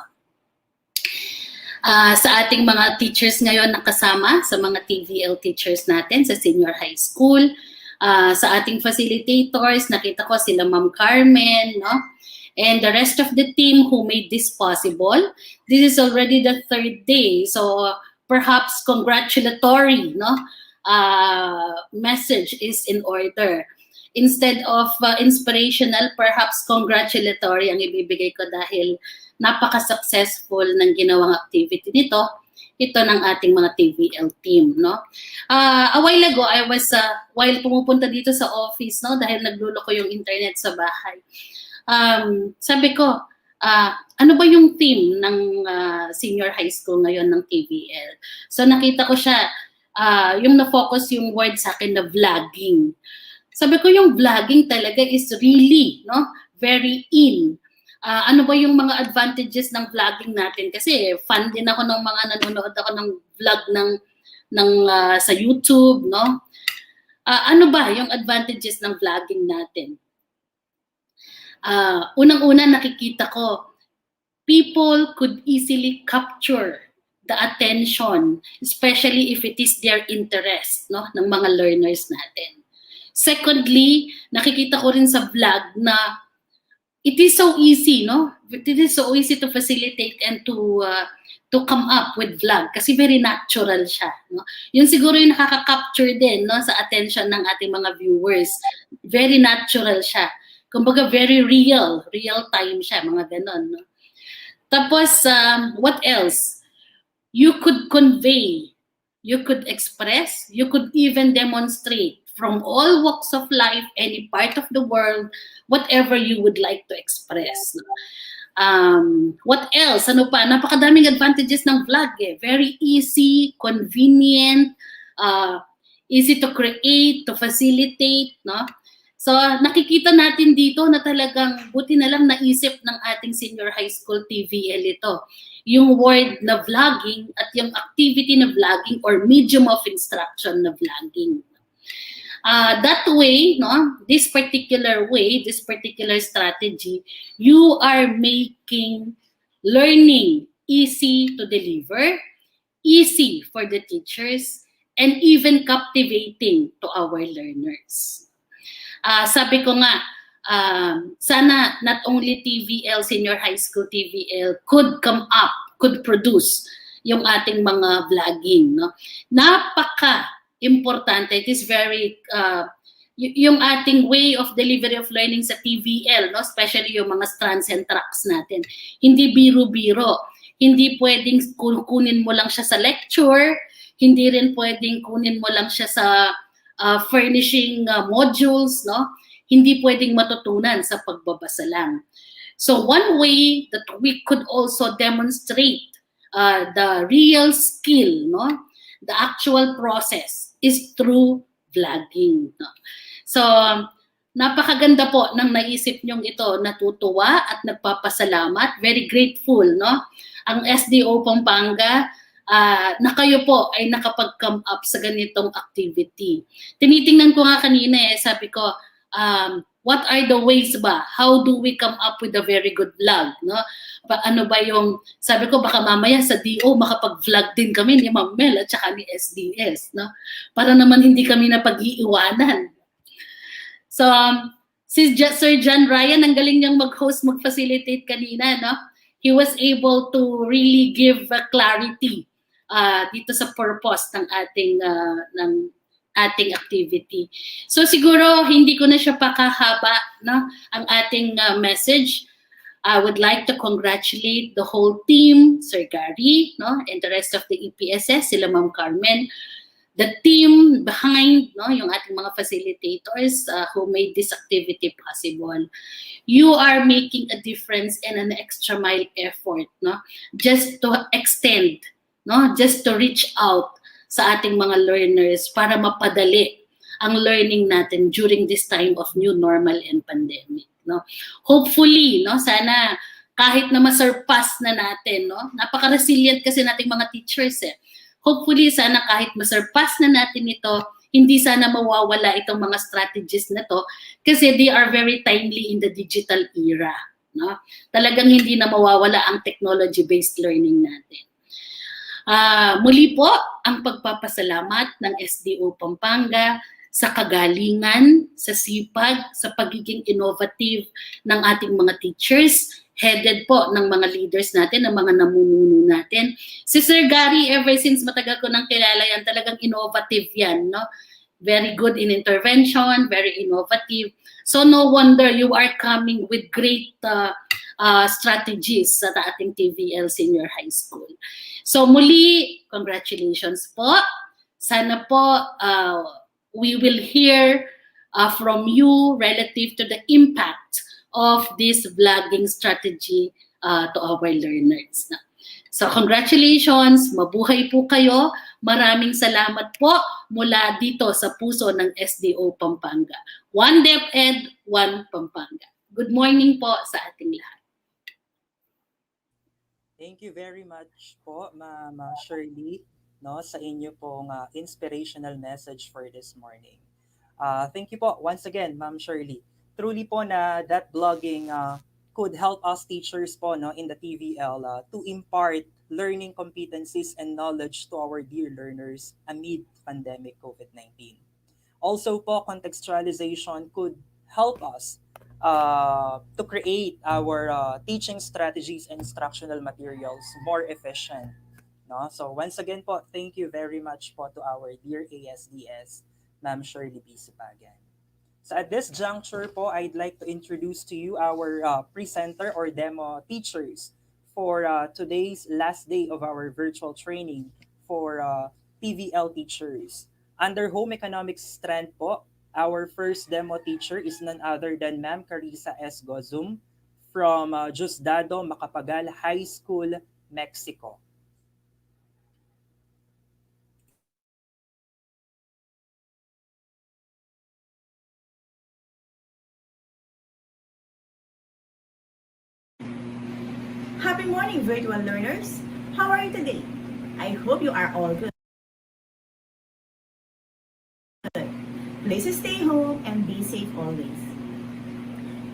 Speaker 6: Sa ating mga teachers ngayon nakasama, sa mga TVL teachers natin sa senior high school, sa ating facilitators, nakita ko sila Ma'am Carmen, no? And the rest of the team who made this possible. This is already the third day, so perhaps congratulatory, no? Message is in order. Instead of inspirational, perhaps congratulatory ang ibibigay ko dahil napaka-successful ng ginawang activity nito, ito ng ating mga TVL team, no? A while ago, I was, while pumupunta dito sa office, no, dahil naglulo ko yung internet sa bahay, sabi ko, ano ba yung theme ng senior high school ngayon ng TVL? So nakita ko siya, yung na-focus yung word sa akin na vlogging. Sabi ko yung vlogging talaga is really, no, very in. Ano ba yung mga advantages ng vlogging natin? Kasi fan din ako ng mga nanonood ako ng vlog ng sa YouTube, no? Ano ba yung advantages ng vlogging natin? Unang-una nakikita ko, people could easily capture the attention, especially if it is their interest, no, ng mga learners natin. Secondly, nakikita ko rin sa vlog na it is so easy, no? It is so easy to facilitate and to come up with vlog kasi very natural siya, no? Yun siguro yung nakaka-capture din, no, sa attention ng ating mga viewers. Very natural siya. Kumbaga very real time siya, mga ganon, no? Tapos what else? You could convey, you could express, you could even demonstrate from all walks of life, any part of the world, whatever you would like to express. What else? Ano pa? Napakadaming advantages ng vlog eh. Very easy, convenient, easy to create, to facilitate, no? So nakikita natin dito na talagang buti na lang naisip ng ating senior high school TVL ito. Yung word na vlogging at yung activity na vlogging or medium of instruction na vlogging. That way, no, this particular way, this particular strategy, you are making learning easy to deliver, easy for the teachers, and even captivating to our learners. Sabi ko nga, sana not only TVL, senior high school TVL, could come up, could produce yung ating mga vlogging, no? Importante. It is very yung ating way of delivery of learning sa TVL, no, especially yung mga strands and tracks natin. Hindi biro-biro. Hindi pwedeng kunin mo lang siya sa lecture, hindi rin pwedeng kunin mo lang siya sa furnishing modules, no? Hindi pwedeng matutunan sa pagbabasa lang. So one way that we could also demonstrate the real skill, no, the actual process is through vlogging. No? So napakaganda po ng naisip nyong ito, natutuwa at nagpapasalamat, very grateful, no? Ang SDO Pampanga, na kayo po ay nakapag-come up sa ganitong activity. Tinitingnan ko nga kanina sabi ko, what are the ways ba? How do we come up with a very good vlog, no? Ano ba yung, sabi ko baka mamaya sa DO makapag-vlog din kami ni Ma'am Mel at saka ni SDS, no? Para naman hindi kami napag-iiwanan. So, si Sir John Ryan, ang galing niyang mag-host, mag-facilitate kanina, no? He was able to really give clarity dito sa purpose ng ating activity. So siguro hindi ko na siya pakahaba, no? Ang ating message. I would like to congratulate the whole team, Sir Gary, no, and the rest of the EPSS, sila Ma'am Carmen, the team behind, no, yung ating mga facilitators who made this activity possible. You are making a difference and an extra mile effort, no, just to extend, no, just to reach out sa ating mga learners para mapadali ang learning natin during this time of new normal and pandemic, no. Hopefully, no, sana kahit na masurpass na natin, no, napaka-resilient kasi nating mga teachers Hopefully, sana kahit masurpass na natin ito, hindi sana mawawala itong mga strategies na to kasi they are very timely in the digital era. No? Talagang hindi na mawawala ang technology-based learning natin. Muli po, ang pagpapasalamat ng SDO Pampanga sa kagalingan, sa sipag, sa pagiging innovative ng ating mga teachers, headed po ng mga leaders natin, ng mga namumuno natin. Si Sir Gary, ever since matagal ko nang kilala yan, talagang innovative yan, no? Very good in intervention, very innovative. So no wonder you are coming with great strategies sa ating TVL Senior High School. So muli, congratulations po. Sana po we will hear from you relative to the impact of this vlogging strategy to our learners. So congratulations, mabuhay po kayo. Maraming salamat po mula dito sa puso ng SDO Pampanga. One DepEd, one Pampanga. Good morning po sa ating lahat.
Speaker 4: Thank you very much po, Ma'am Shirley, no, sa inyo pong inspirational message for this morning. Thank you po once again, Ma'am Shirley. Truly po na that blogging could help us teachers po, no, in the TVL to impart learning competencies and knowledge to our dear learners amid pandemic COVID-19. Also po, contextualization could help us to create our teaching strategies and instructional materials more efficient. No? So once again po, thank you very much po to our dear ASDS, Ma'am Shirley B. Sipagan. So at this juncture po, I'd like to introduce to you our presenter or demo teachers for today's last day of our virtual training for TVL teachers. Under Home Economics strand po, our first demo teacher is none other than Ma'am Carissa S. Gozum from Diosdado Macapagal High School, Mexico.
Speaker 7: Happy morning, virtual learners! How are you today? I hope you are all good. Please stay home and be safe always.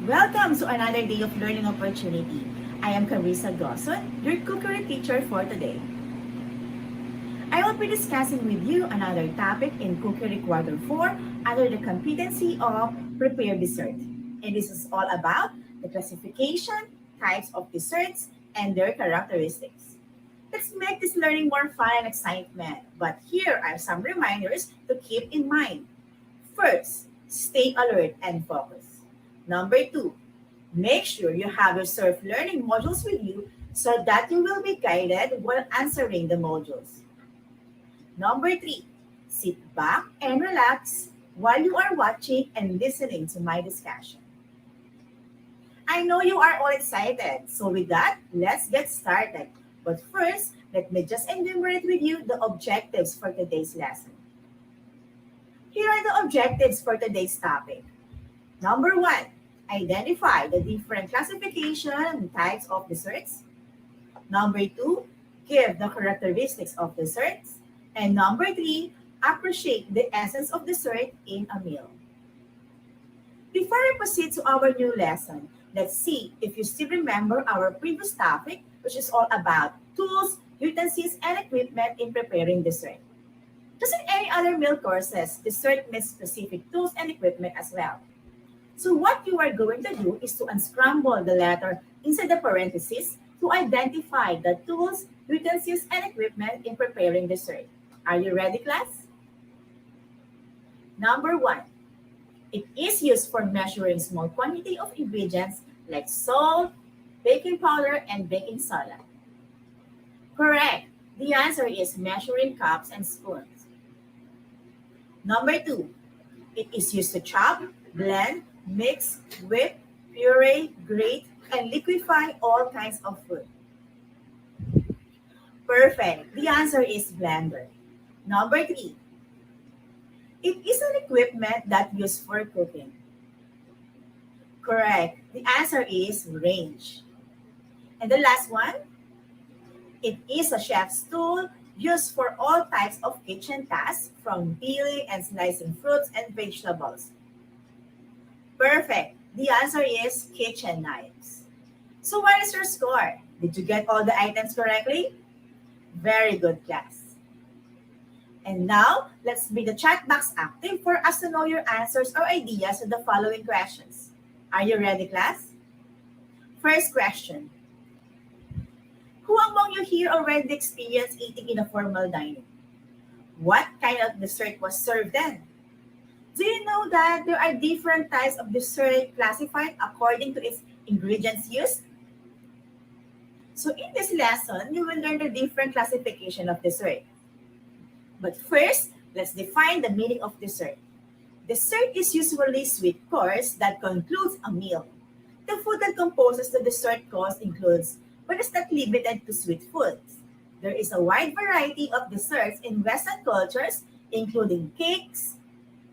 Speaker 7: Welcome to another day of learning opportunity. I am Carissa Gosson, your cookery teacher for today. I will be discussing with you another topic in Cookery Quarter 4 under the competency of Prepare Dessert. And this is all about the classification, types of desserts, and their characteristics. Let's make this learning more fun and excitement, but here are some reminders to keep in mind. First, stay alert and focus. Number 2, make sure you have your self-learning modules with you so that you will be guided while answering the modules. Number 3, sit back and relax while you are watching and listening to my discussion. I know you are all excited, so with that, let's get started. But first, let me just enumerate with you the objectives for today's lesson. Here are the objectives for today's topic. Number 1, identify the different classification and types of desserts. Number 2, give the characteristics of desserts. And number 3, appreciate the essence of dessert in a meal. Before we proceed to our new lesson, let's see if you still remember our previous topic, which is all about tools, utensils, and equipment in preparing dessert. Just in any other meal courses, dessert needs specific tools and equipment as well. So what you are going to do is to unscramble the letter inside the parentheses to identify the tools, utensils, and equipment in preparing dessert. Are you ready, class? Number 1, it is used for measuring small quantity of ingredients like salt, baking powder, and baking soda. Correct. The answer is measuring cups and spoons. Number 2, it is used to chop, blend, mix, whip, puree, grate, and liquefy all kinds of food. Perfect. The answer is blender. Number 3, it is an equipment that used for cooking. Correct. The answer is range. And the last one, it is a chef's tool used for all types of kitchen tasks from peeling and slicing fruits and vegetables. Perfect. The answer is kitchen knives. So what is your score? Did you get all the items correctly? Very good, class. And now, let's make the chat box active for us to know your answers or ideas to the following questions. Are you ready, class? First question. Who among you here already experienced eating in a formal dining? What kind of dessert was served then? Do you know that there are different types of dessert classified according to its ingredients used? So in this lesson, you will learn the different classification of dessert. But first, let's define the meaning of dessert. Dessert is usually sweet course that concludes a meal. The food that composes the dessert course includes, but is not limited to sweet foods. There is a wide variety of desserts in Western cultures, including cakes,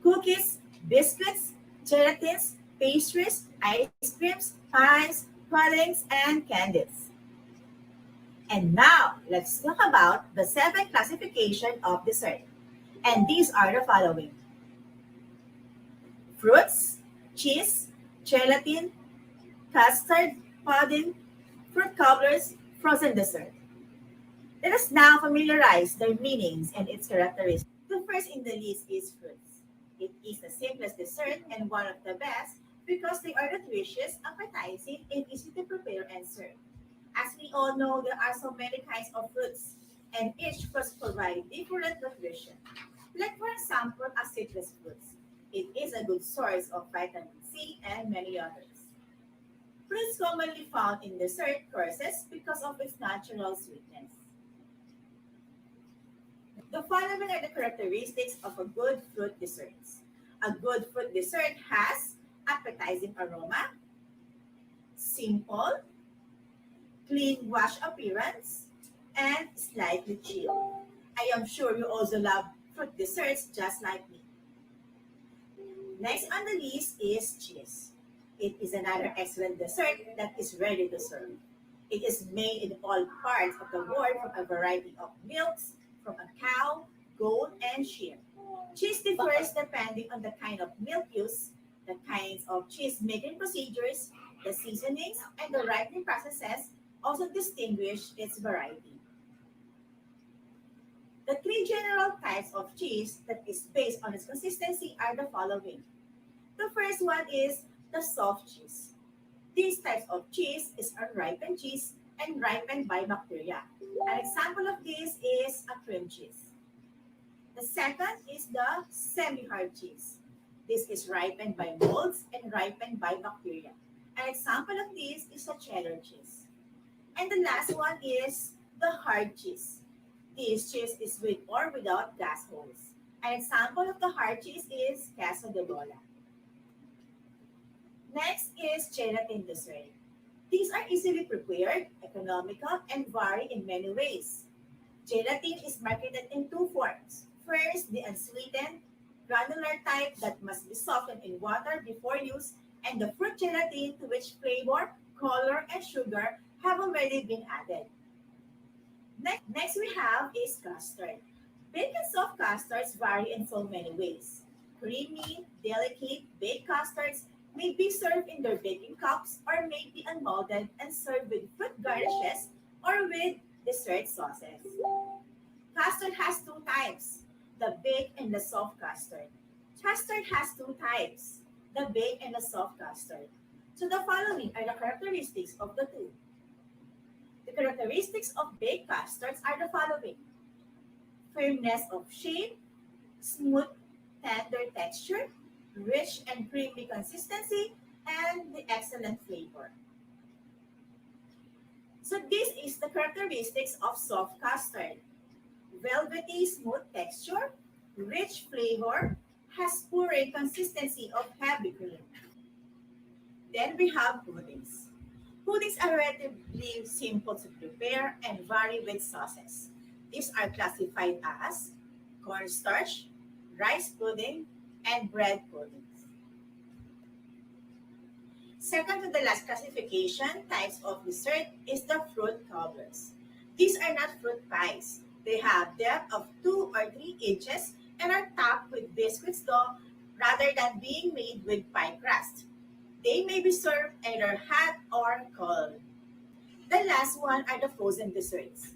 Speaker 7: cookies, biscuits, gelatines, pastries, ice creams, pies, puddings, and candies. And now, let's talk about the 7 classification of dessert. And these are the following: fruits, cheese, gelatin, custard, pudding, fruit cobblers, frozen dessert. Let us now familiarize their meanings and its characteristics. The first in the list is fruits. It is the simplest dessert and one of the best because they are nutritious, appetizing, and easy to prepare and serve. As we all know, there are so many kinds of fruits, and each fruit provides different nutrition. Like for example, as citrus fruits. It is a good source of vitamin C and many others. Fruits commonly found in dessert courses because of its natural sweetness. The following are the characteristics of a good fruit dessert. A good fruit dessert has appetizing aroma, simple, clean wash appearance, and slightly chill. I am sure you also love fruit desserts just like me. Next on the list is cheese. It is another excellent dessert that is ready to serve. It is made in all parts of the world from a variety of milks, from a cow, goat, and sheep. Cheese differs depending on the kind of milk used, the kinds of cheese making procedures, the seasonings, and the ripening processes also distinguish its variety. The 3 general types of cheese that is based on its consistency are the following. The first one is the soft cheese. These types of cheese is unripened cheese and ripened by bacteria. An example of this is a cream cheese. The second is the semi-hard cheese. This is ripened by molds and ripened by bacteria. An example of this is a cheddar cheese. And the last one is the hard cheese. This cheese is with or without gas holes. An example of the hard cheese is queso de bola. Next is gelatin dessert. These are easily prepared, economical, and vary in many ways. Gelatin is marketed in 2 forms. First, the unsweetened, granular type that must be softened in water before use, and the fruit gelatin to which flavor, color, and sugar have already been added. Next we have is custard. Baked and soft custards vary in so many ways. Creamy, delicate, baked custards may be served in their baking cups or may be unmolded and served with fruit garnishes or with dessert sauces. Custard has two types, the baked and the soft custard. Custard has two types, the baked and the soft custard. So the following are the characteristics of the two. The characteristics of baked custards are the following: firmness of shape, smooth, tender texture, rich and creamy consistency, and the excellent flavor. So this is the characteristics of soft custard. Velvety smooth texture, rich flavor, has puree consistency of heavy cream. Then we have puddings. Puddings are relatively simple to prepare and vary with sauces. These are classified as cornstarch, rice pudding, and bread puddings. Second to the last classification types of dessert is the fruit cobblers. These are not fruit pies. They have depth of 2 or 3 inches and are topped with biscuits dough rather than being made with pie crust. They may be served either hot or cold. The last one are the frozen desserts.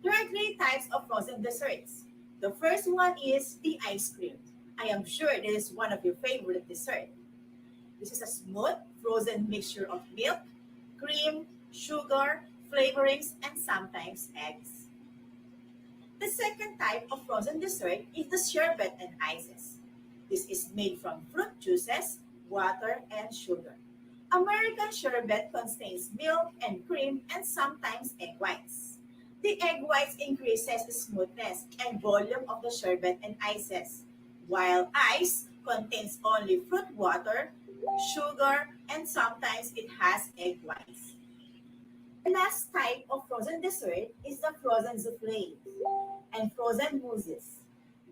Speaker 7: There are 3 types of frozen desserts. The first one is the ice cream. I am sure this is one of your favorite desserts. This is a smooth, frozen mixture of milk, cream, sugar, flavorings, and sometimes eggs. The second type of frozen dessert is the sherbet and ices. This is made from fruit juices, water, and sugar. American sherbet contains milk and cream and sometimes egg whites. The egg whites increases the smoothness and volume of the sherbet and ices, while ice contains only fruit water, sugar, and sometimes it has egg whites. The last type of frozen dessert is the frozen soufflés and frozen mousses.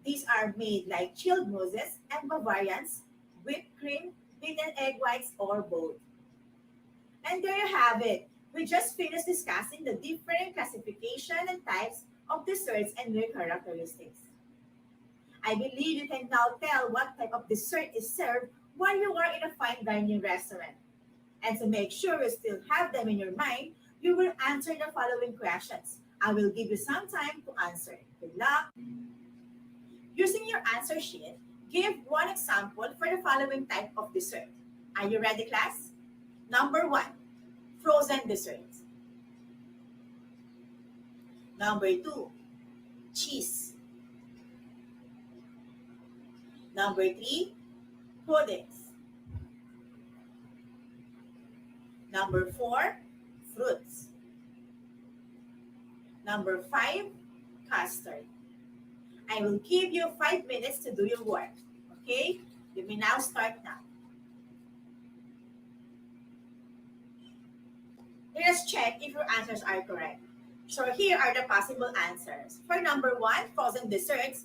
Speaker 7: These are made like chilled mousses and Bavarians, whipped cream, beaten egg whites, or both. And there you have it. We just finished discussing the different classification and types of desserts and their characteristics. I believe you can now tell what type of dessert is served while you are in a fine dining restaurant. And to make sure you still have them in your mind, you will answer the following questions. I will give you some time to answer. Good luck. Using your answer sheet, give one example for the following type of dessert. Are you ready, class? Number 1, frozen desserts. Number 2, cheese. Number 3, puddings. Number 4, fruits. Number 5, custard. I will give you 5 minutes to do your work. Okay? You may now start now. Let us check if your answers are correct. So here are the possible answers. For number 1, frozen desserts,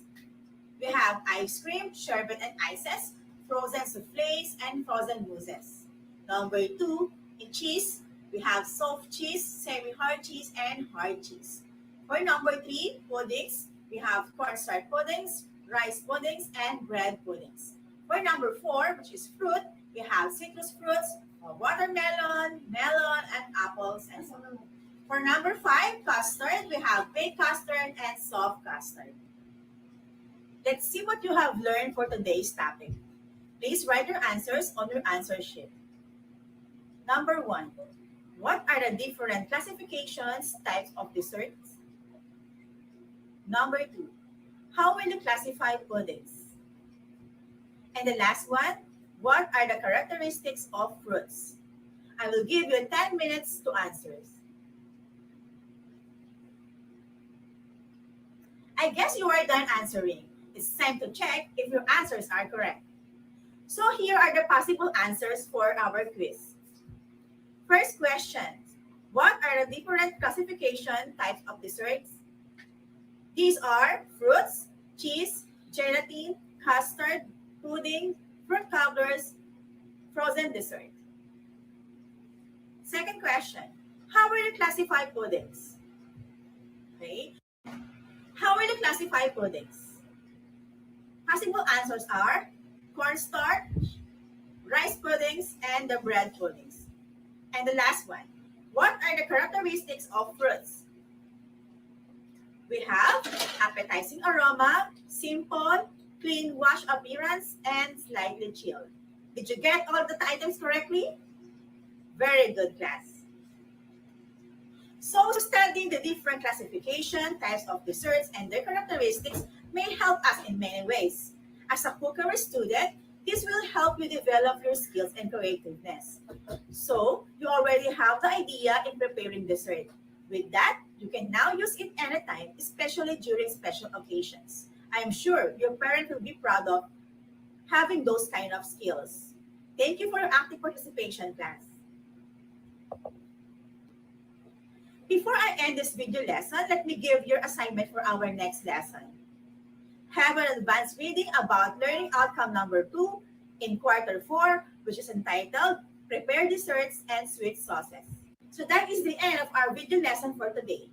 Speaker 7: we have ice cream, sherbet and ices, frozen soufflés, and frozen mousses. Number 2, in cheese, we have soft cheese, semi-hard cheese, and hard cheese. For number 3, puddings, we have cornstarch puddings, rice puddings, and bread puddings. For number 4, which is fruit, we have citrus fruits, watermelon, melon, and apples, and so on. For number 5, custard, we have baked custard and soft custard. Let's see what you have learned for today's topic. Please write your answers on your answer sheet. Number 1, what are the different classifications, types of desserts? Number 2, how will you classify puddings? And the last one, what are the characteristics of fruits? I will give you 10 minutes to answer. I guess you are done answering. It's time to check if your answers are correct. So here are the possible answers for our quiz. First question, what are the different classification types of desserts? These are fruits, cheese, gelatin, custard, pudding, fruit cobblers, frozen dessert. Second question, how will you classify puddings? Okay, how will you classify puddings? Possible answers are cornstarch, rice puddings, and the bread puddings. And the last one, what are the characteristics of fruits? We have appetizing aroma, simple, clean wash appearance, and slightly chilled. Did you get all of the items correctly? Very good, class. So studying the different classification, types of desserts, and their characteristics may help us in many ways. As a cookery student, this will help you develop your skills and creativeness. So you already have the idea in preparing dessert. With that, you can now use it anytime, especially during special occasions. I am sure your parent will be proud of having those kind of skills. Thank you for your active participation, class. Before I end this video lesson, let me give your assignment for our next lesson. Have an advanced reading about learning outcome number 2 in quarter 4, which is entitled Prepare Desserts and Sweet Sauces. So that is the end of our video lesson for today.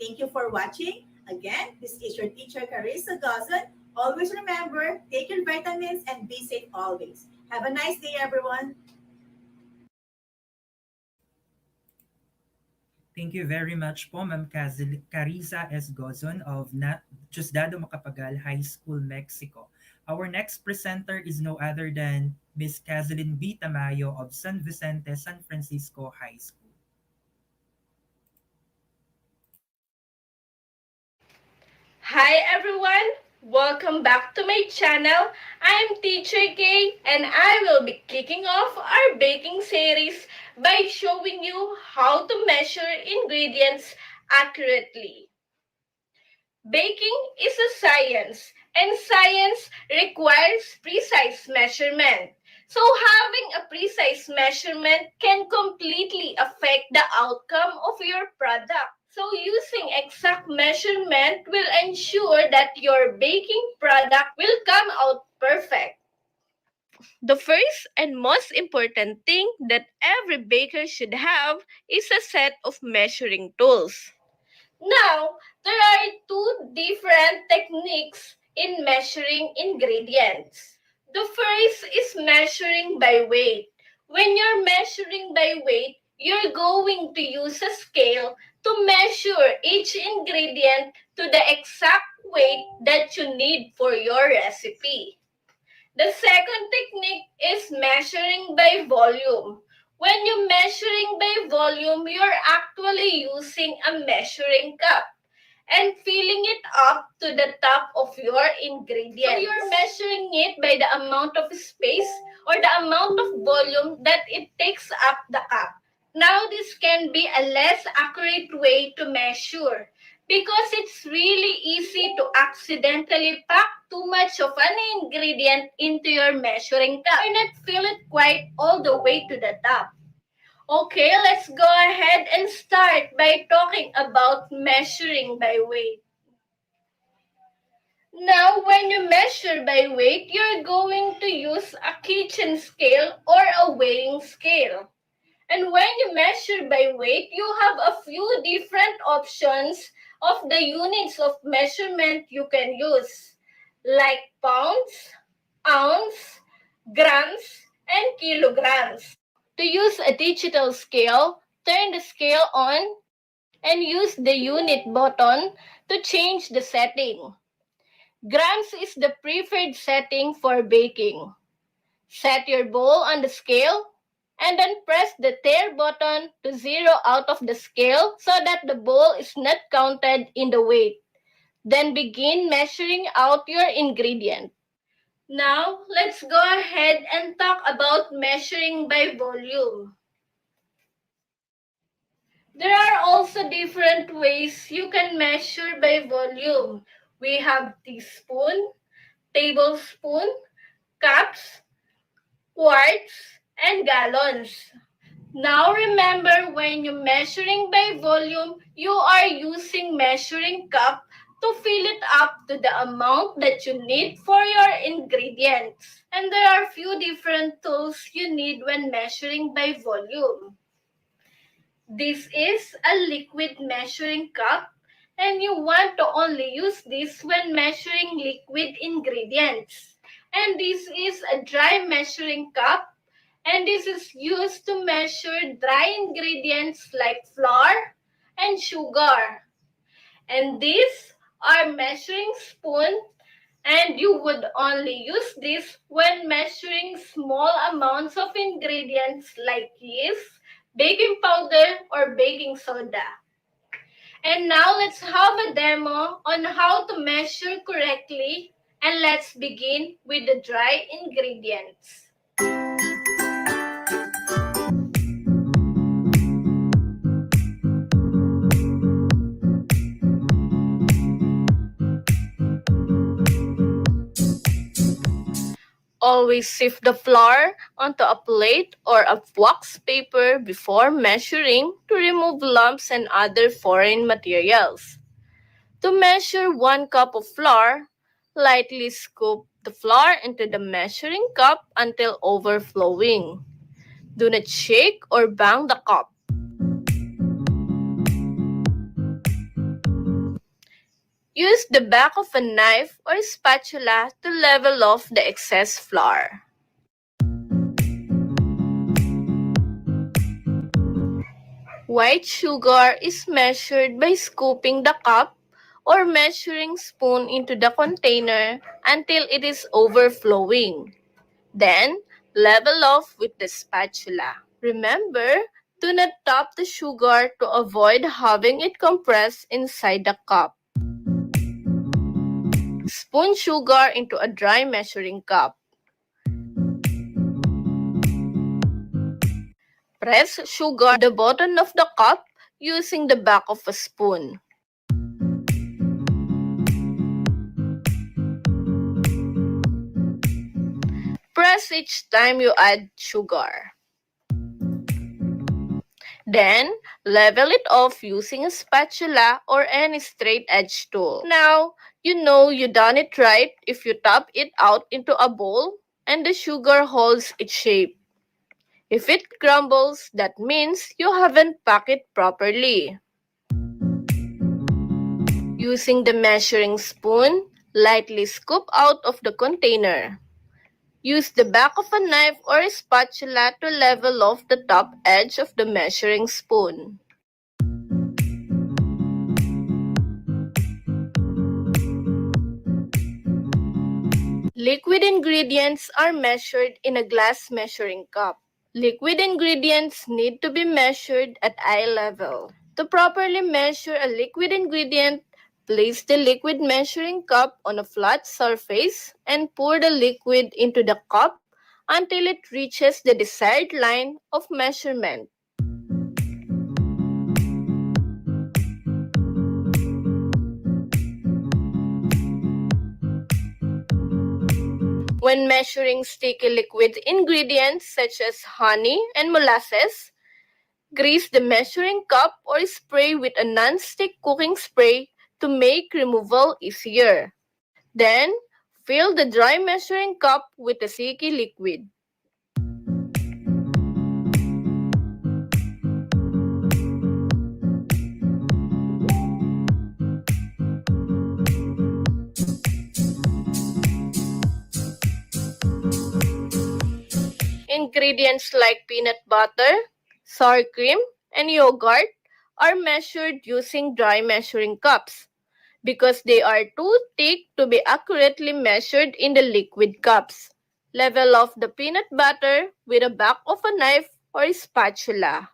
Speaker 7: Thank you for watching. Again, this is your teacher, Carissa Gozon. Always remember, take your vitamins and be safe always. Have a nice day, everyone.
Speaker 4: Thank you very much po, Ma'am Carissa S. Gozon of Diosdado Macapagal High School, Mexico. Our next presenter is no other than Miss Casalyn B. Tamayo of San Vicente, San Francisco High School.
Speaker 8: Hi everyone! Welcome back to my channel. I'm Teacher Kay and I will be kicking off our baking series by showing you how to measure ingredients accurately. Baking is a science and science requires precise measurement. So having a precise measurement can completely affect the outcome of your product. So using exact measurement will ensure that your baking product will come out perfect. The first and most important thing that every baker should have is a set of measuring tools. Now, there are two different techniques in measuring ingredients. The first is measuring by weight. When you're measuring by weight, you're going to use a scale to measure each ingredient to the exact weight that you need for your recipe. The second technique is measuring by volume. When you're measuring by volume, you're actually using a measuring cup and filling it up to the top of your ingredients. So you're measuring it by the amount of space or the amount of volume that it takes up the cup. Now this can be a less accurate way to measure because it's really easy to accidentally pack too much of an ingredient into your measuring cup and not fill it quite all the way to the top. Okay, let's go ahead and start by talking about measuring by weight. Now, when you measure by weight, you're going to use a kitchen scale or a weighing scale. And when you measure by weight, you have a few different options of the units of measurement you can use, like pounds, ounce, grams, and kilograms. To use a digital scale, turn the scale on and use the unit button to change the setting. Grams is the preferred setting for baking. Set your bowl on the scale and then press the tare button to zero out of the scale so that the bowl is not counted in the weight. Then begin measuring out your ingredient. Now, let's go ahead and talk about measuring by volume. There are also different ways you can measure by volume. We have teaspoon, tablespoon, cups, quarts, and gallons. Now remember, when you're measuring by volume, you are using measuring cup to fill it up to the amount that you need for your ingredients. And there are few different tools you need when measuring by volume. This is a liquid measuring cup, and you want to only use this when measuring liquid ingredients. And this is a dry measuring cup, and this is used to measure dry ingredients like flour and sugar. And these are measuring spoon, and you would only use this when measuring small amounts of ingredients like yeast, baking powder, or baking soda. And now let's have a demo on how to measure correctly, and let's begin with the dry ingredients. Always sift the flour onto a plate or a wax paper before measuring to remove lumps and other foreign materials. To measure 1 cup of flour, lightly scoop the flour into the measuring cup until overflowing. Do not shake or bang the cup. Use the back of a knife or spatula to level off the excess flour. White sugar is measured by scooping the cup or measuring spoon into the container until it is overflowing. Then, level off with the spatula. Remember, do not top the sugar to avoid having it compress inside the cup. Spoon sugar into a dry measuring cup. Press sugar to the bottom of the cup using the back of a spoon. Press each time you add sugar. Then, level it off using a spatula or any straight edge tool. Now, you know you done it right if you top it out into a bowl and the sugar holds its shape. If it crumbles, that means you haven't packed it properly. Using the measuring spoon, lightly scoop out of the container. Use the back of a knife or a spatula to level off the top edge of the measuring spoon. Liquid ingredients are measured in a glass measuring cup. Liquid ingredients need to be measured at eye level. To properly measure a liquid ingredient, place the liquid measuring cup on a flat surface and pour the liquid into the cup until it reaches the desired line of measurement. When measuring sticky liquid ingredients such as honey and molasses, grease the measuring cup or spray with a non-stick cooking spray to make removal easier. Then, fill the dry measuring cup with the sticky liquid. Ingredients like peanut butter, sour cream, and yogurt are measured using dry measuring cups because they are too thick to be accurately measured in the liquid cups. Level off the peanut butter with the back of a knife or a spatula.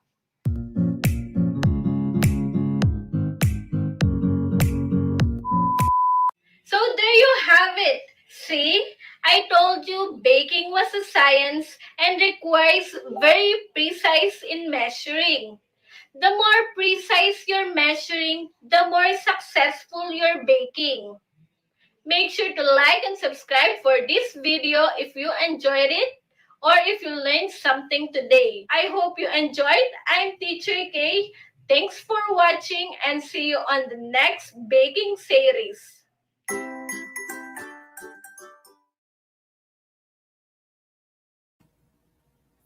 Speaker 8: So there you have it. See, I told you baking was a science and requires very precise in measuring. The more precise you're measuring, the more successful you're baking. Make sure to like and subscribe for this video if you enjoyed it or if you learned something today. I hope you enjoyed. I'm Teacher Kay. Thanks for watching and see you on the next baking series.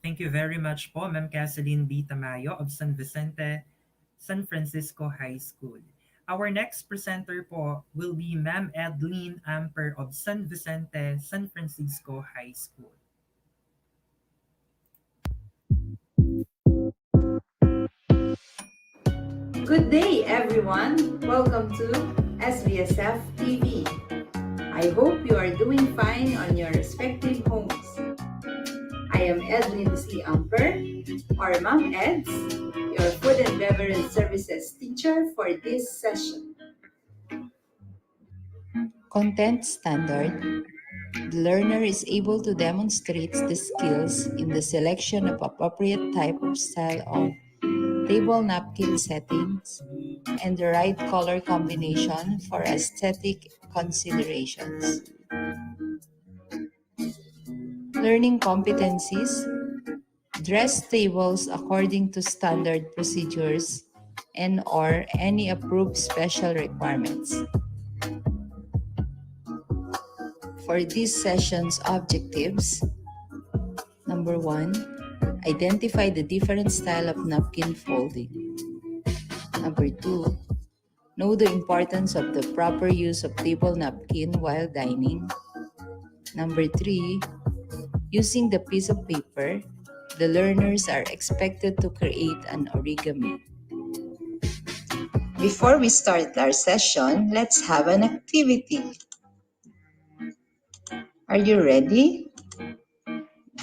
Speaker 4: Thank you very much po, Ma'am Casaline B. Tamayo of San Vicente, San Francisco High School. Our next presenter po will be Ma'am Edlene Amper of San Vicente, San Francisco High School.
Speaker 9: Good day, everyone. Welcome to SBSF-TV. I hope you are doing fine on your respective homes. I am Edlyn C. Amper, or Ma'am Eds, your Food and Beverage Services teacher for this session.
Speaker 10: Content standard. The learner is able to demonstrate the skills in the selection of appropriate type of style of table napkin settings and the right color combination for aesthetic considerations. Learning competencies. Dress tables according to standard procedures and or any approved special requirements. For this session's objectives, number 1, identify the different style of napkin folding. Number 2, know the importance of the proper use of table napkin while dining. Number 3, using the piece of paper, the learners are expected to create an origami. Before we start our session, let's have an activity. Are you ready?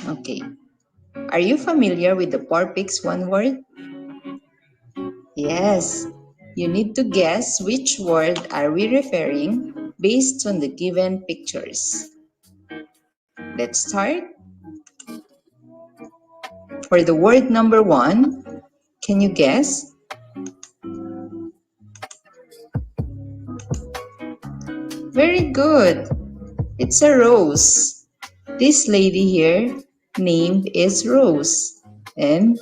Speaker 10: Okay. Are you familiar with the 4 picks 1 word? Yes. You need to guess which word are we referring based on the given pictures. Let's start. For the word number 1, can you guess? Very good. It's a rose. This lady here, name is Rose. And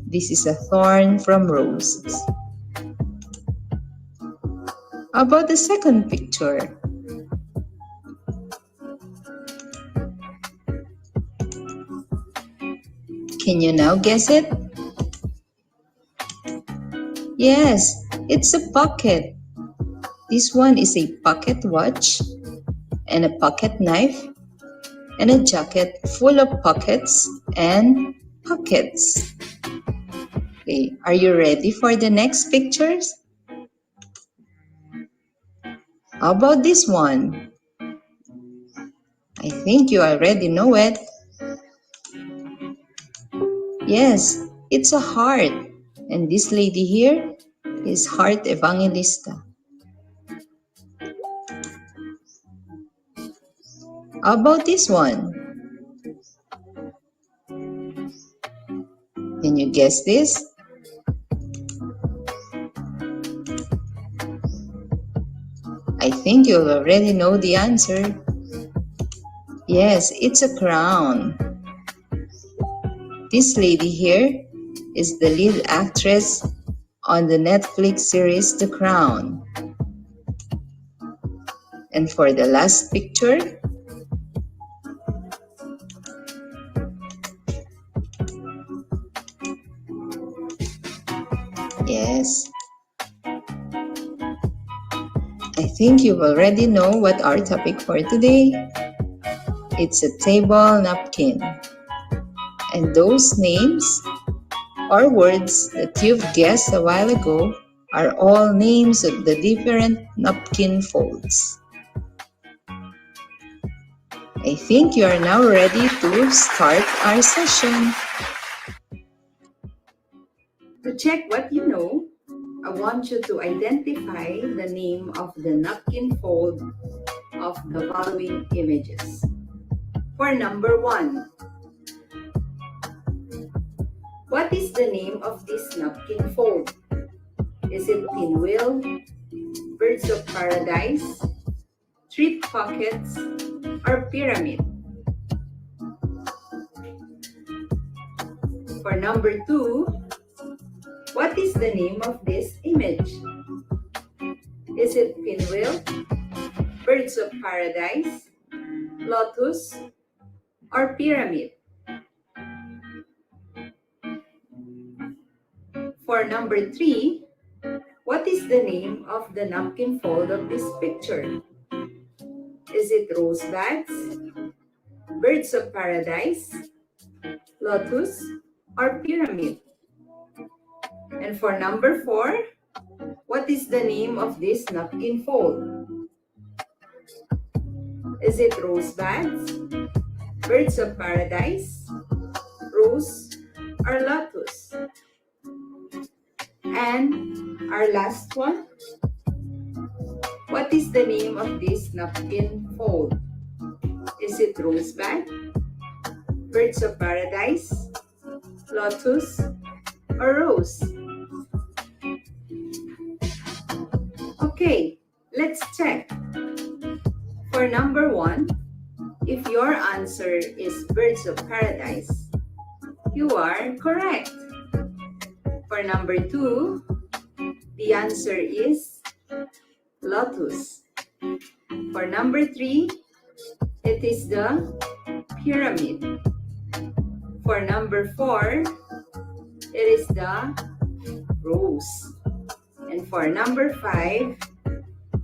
Speaker 10: this is a thorn from roses. How about the second picture? Can you now guess it? Yes, it's a pocket. This one is a pocket watch and a pocket knife and a jacket full of pockets and pockets. Okay, are you ready for the next pictures? How about this one? I think you already know it. Yes, it's a heart. And this lady here is Heart Evangelista. How about this one? Can you guess this? I think you already know the answer. Yes, it's a crown. This lady here is the lead actress on the Netflix series The Crown. And for the last picture, yes, I think you already know what our topic for today. It's a table napkin. And those names or words that you've guessed a while ago are all names of the different napkin folds. I think you are now ready to start our session. To check what you know, I want you to identify the name of the napkin fold of the following images. For number 1, what is the name of this napkin fold? Is it pinwheel, birds of paradise, treat pockets, or pyramid? For number 2,
Speaker 9: What is the name of this image? Is it pinwheel, birds of paradise, lotus, or pyramid? For number 3, what is the name of the napkin fold of this picture? Is it rosebuds, birds of paradise, lotus, or pyramid? And for number 4, what is the name of this napkin fold? Is it rosebuds, birds of paradise, rose, or lotus? And our last one, what is the name of this napkin fold? Is it rosebud, birds of paradise, lotus, or rose? Okay, let's check. For number 1, if your answer is birds of paradise, you are correct. For number 2, the answer is lotus. For number 3, it is the pyramid. For number 4, it is the rose. And for number 5,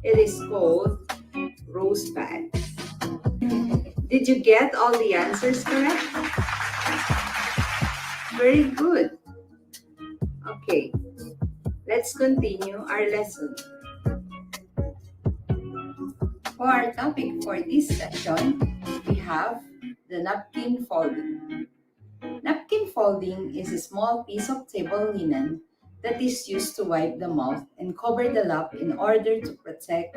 Speaker 9: it is called rosebud. Did you get all the answers correct? Very good. Okay, let's continue our lesson. For our topic for this session, we have the napkin folding. Napkin folding is a small piece of table linen that is used to wipe the mouth and cover the lap in order to protect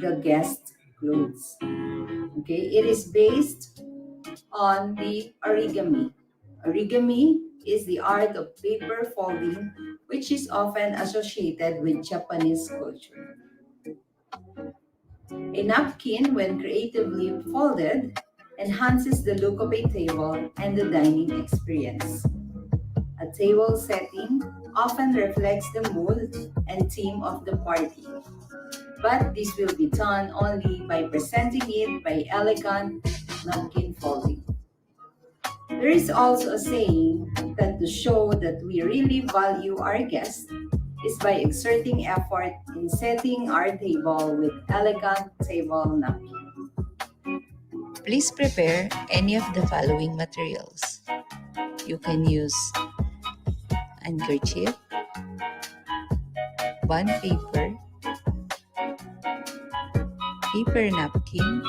Speaker 9: the guest's clothes. Okay, it is based on the origami. Origami is the art of paper folding, which is often associated with Japanese culture. A napkin, when creatively folded, enhances the look of a table and the dining experience. A table setting often reflects the mood and theme of the party, but this will be done only by presenting it by elegant napkin folding. There is also a saying that to show that we really value our guests is by exerting effort in setting our table with elegant table napkin.
Speaker 10: Please prepare any of the following materials. You can use handkerchief, bond paper, paper napkin,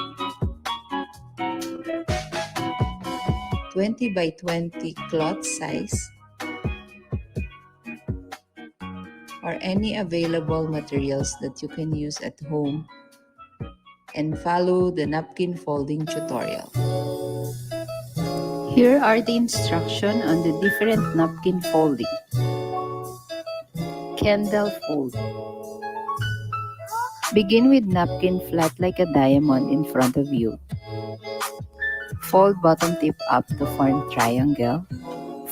Speaker 10: 20 by 20 cloth size, or any available materials that you can use at home, and follow the napkin folding tutorial. Here are the instructions on the different napkin folding. Candle fold. Begin with napkin flat like a diamond in front of you. Fold bottom tip up to form triangle.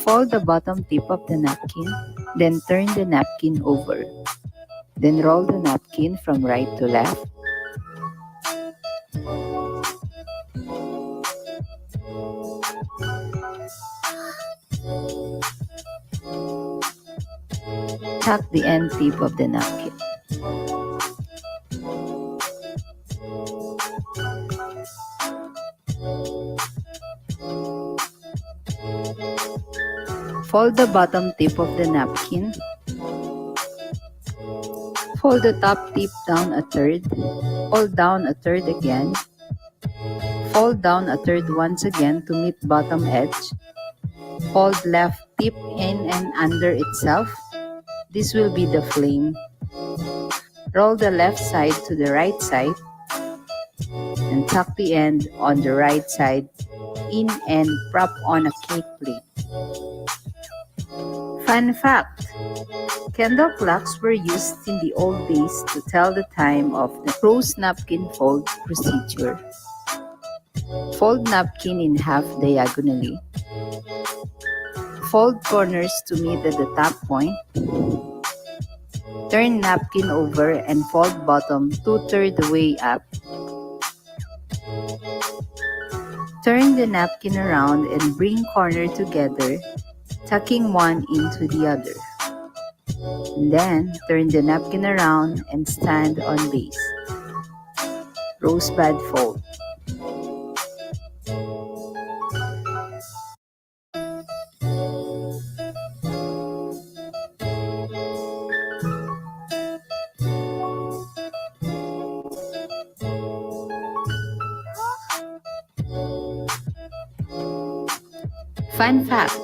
Speaker 10: Fold the bottom tip of the napkin, then turn the napkin over. Then roll the napkin from right to left. Tuck the end tip of the napkin. Fold the bottom tip of the napkin. Fold the top tip down a third. Fold down a third again. Fold down a third once again to meet bottom edge. Fold left tip in and under itself. This will be the flame. Roll the left side to the right side and tuck the end on the right side in and prop on a cake plate. Fun fact: candle clocks were used in the old days to tell the time of the rose napkin fold procedure. Fold napkin in half diagonally. Fold corners to meet at the top point. Turn napkin over and fold bottom 2/3 the way up. Turn the napkin around and bring corner together, tucking one into the other. And then turn the napkin around and stand on base. Rosebud fold. Fun fact: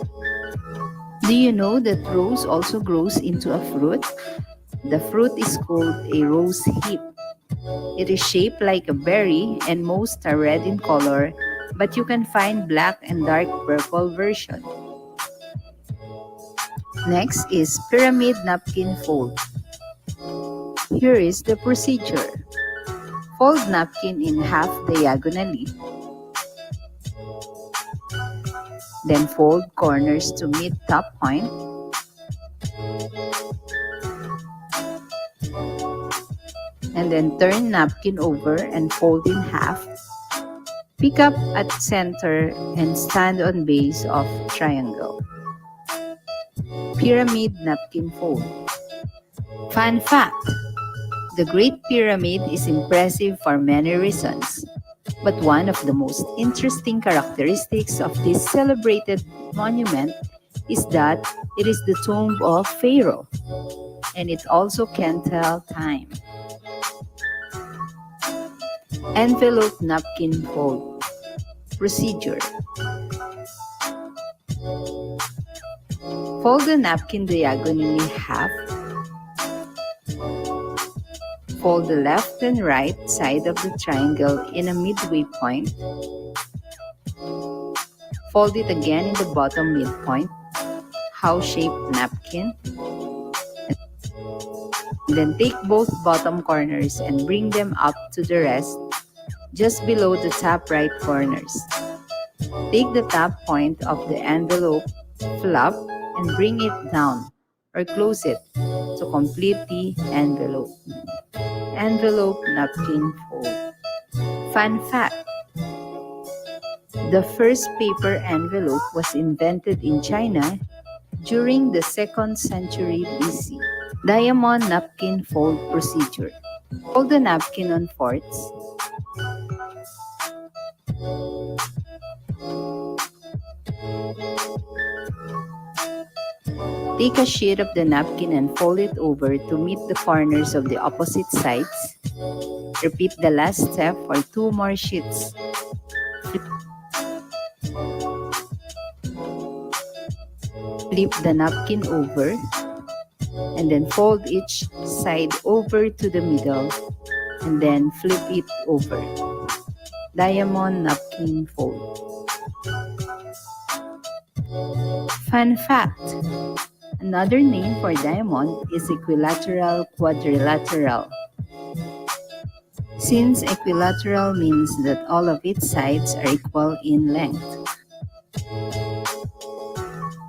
Speaker 10: do you know that rose also grows into a fruit? The fruit is called a rose hip. It is shaped like a berry and most are red in color, but you can find black and dark purple version. Next is pyramid napkin fold. Here is the procedure. Fold napkin in half diagonally. Then fold corners to meet top point. And then turn napkin over and fold in half. Pick up at center and stand on base of triangle. Pyramid napkin fold. Fun fact: the Great Pyramid is impressive for many reasons. But one of the most interesting characteristics of this celebrated monument is that it is the tomb of Pharaoh, and it also can tell time. Envelope napkin fold. Procedure. Fold the napkin diagonally half. Fold the left and right side of the triangle in a midway point. Fold it again in the bottom midpoint, house-shaped napkin. And then take both bottom corners and bring them up to the rest, just below the top right corners. Take the top point of the envelope flap and bring it down or close it to complete the envelope. Envelope napkin fold. Fun fact: the first paper envelope was invented in China during the 2nd century BC. Diamond napkin fold procedure. Fold the napkin on fourths. Take a sheet of the napkin and fold it over to meet the corners of the opposite sides. Repeat the last step for 2 more sheets. Flip the napkin over and then fold each side over to the middle and then flip it over. Diamond napkin fold. Fun fact: another name for diamond is equilateral quadrilateral. Since equilateral means that all of its sides are equal in length.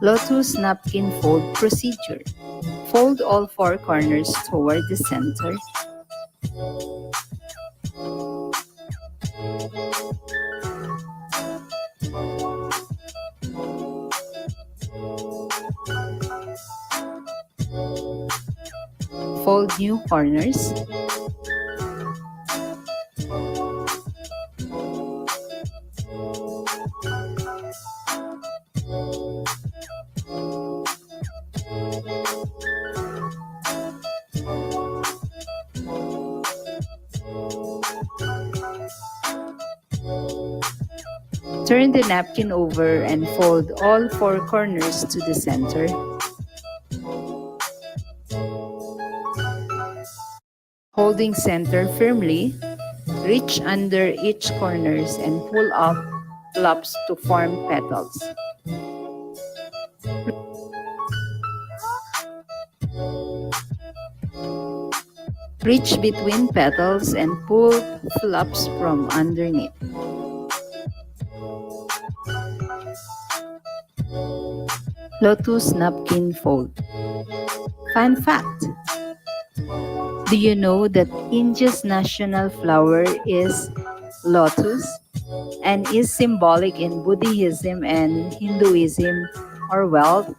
Speaker 10: Lotus napkin fold procedure. Fold all 4 corners toward the center. Fold new corners. Turn the napkin over and fold all 4 corners to the center. Holding center firmly, reach under each corners and pull up flaps to form petals. Reach between petals and pull flaps from underneath. Lotus napkin fold. Fun fact: do you know that India's national flower is lotus and is symbolic in Buddhism and Hinduism or wealth,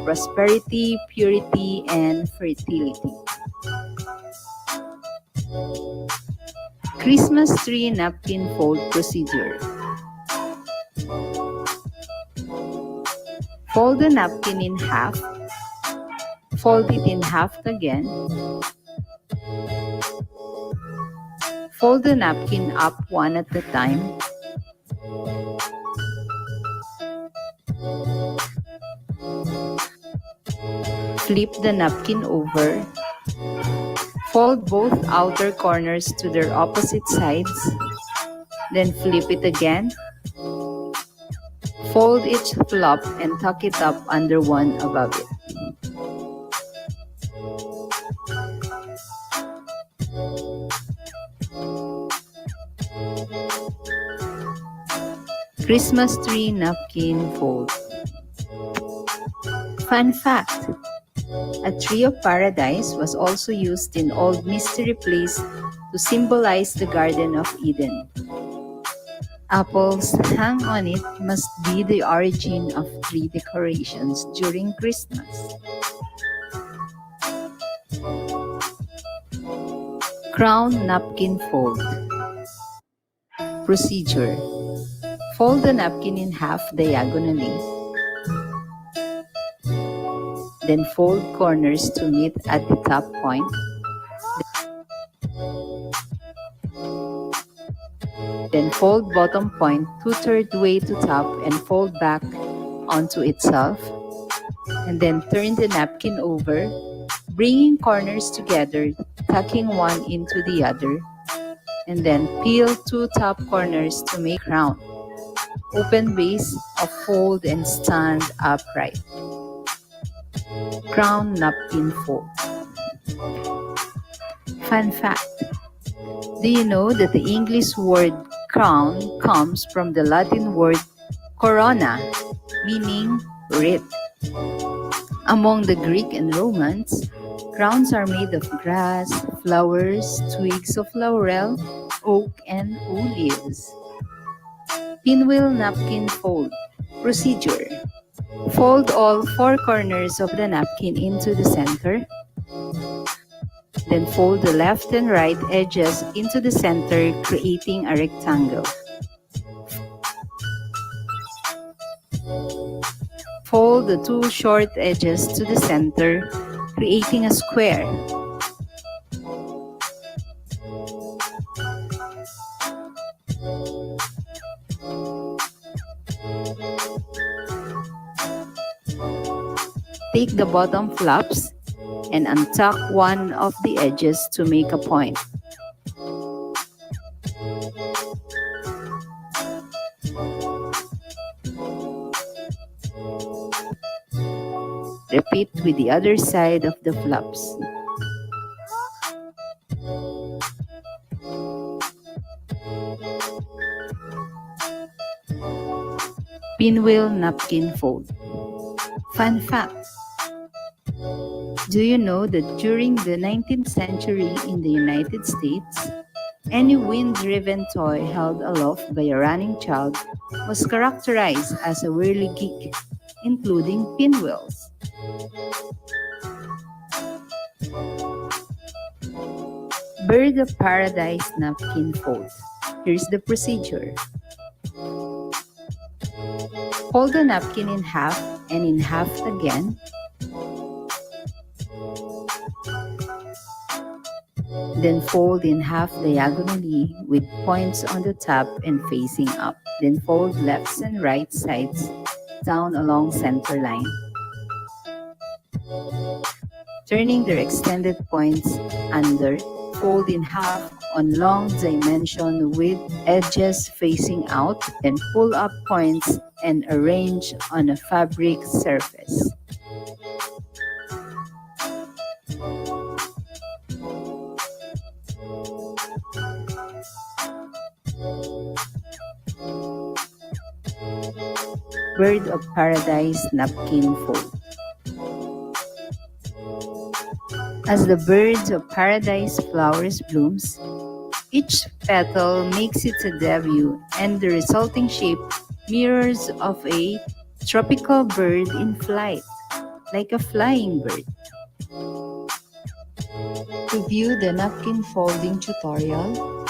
Speaker 10: prosperity, purity, and fertility? Christmas tree napkin fold procedure. Fold the napkin in half. Fold it in half again. Fold the napkin up one at a time. Flip the napkin over. Fold both outer corners to their opposite sides. Then flip it again. Fold each flap and tuck it up under one above it. Christmas tree napkin fold. Fun fact: a tree of paradise was also used in old mystery plays to symbolize the Garden of Eden. Apples hung on it must be the origin of tree decorations during Christmas. Crown napkin fold. Procedure: fold the napkin in half diagonally. Then fold corners to meet at the top point. Then fold bottom point 2/3 way to top and fold back onto itself. And then turn the napkin over, bringing corners together, tucking one into the other. And then peel 2 top corners to make crown. Open base of fold and stand upright. Crown napkin fold. Fun fact: do you know that the English word crown comes from the Latin word corona, meaning wreath? Among the Greek and Romans, crowns are made of grass, flowers, twigs of laurel, oak, and olives. Pinwheel napkin fold. Procedure: fold all 4 corners of the napkin into the center. Then fold the left and right edges into the center, creating a rectangle. Fold the 2 short edges to the center, creating a square. Take the bottom flaps and untuck one of the edges to make a point. Repeat with the other side of the flaps. Pinwheel napkin fold. Fun fact: do you know that during the 19th century in the United States, any wind-driven toy held aloft by a running child was characterized as a whirligig, including pinwheels? Bird of Paradise napkin fold. Here's the procedure. Fold the napkin in half and in half again. Then fold in half diagonally with points on the top and facing up. Then fold left and right sides down along center line, turning their extended points under. Fold in half on long dimension with edges facing out, then pull up points and arrange on a fabric surface. Bird of Paradise napkin fold. As the birds of paradise flowers blooms, each petal makes its debut and the resulting shape mirrors of a tropical bird in flight, like a flying bird. To view the napkin folding tutorial,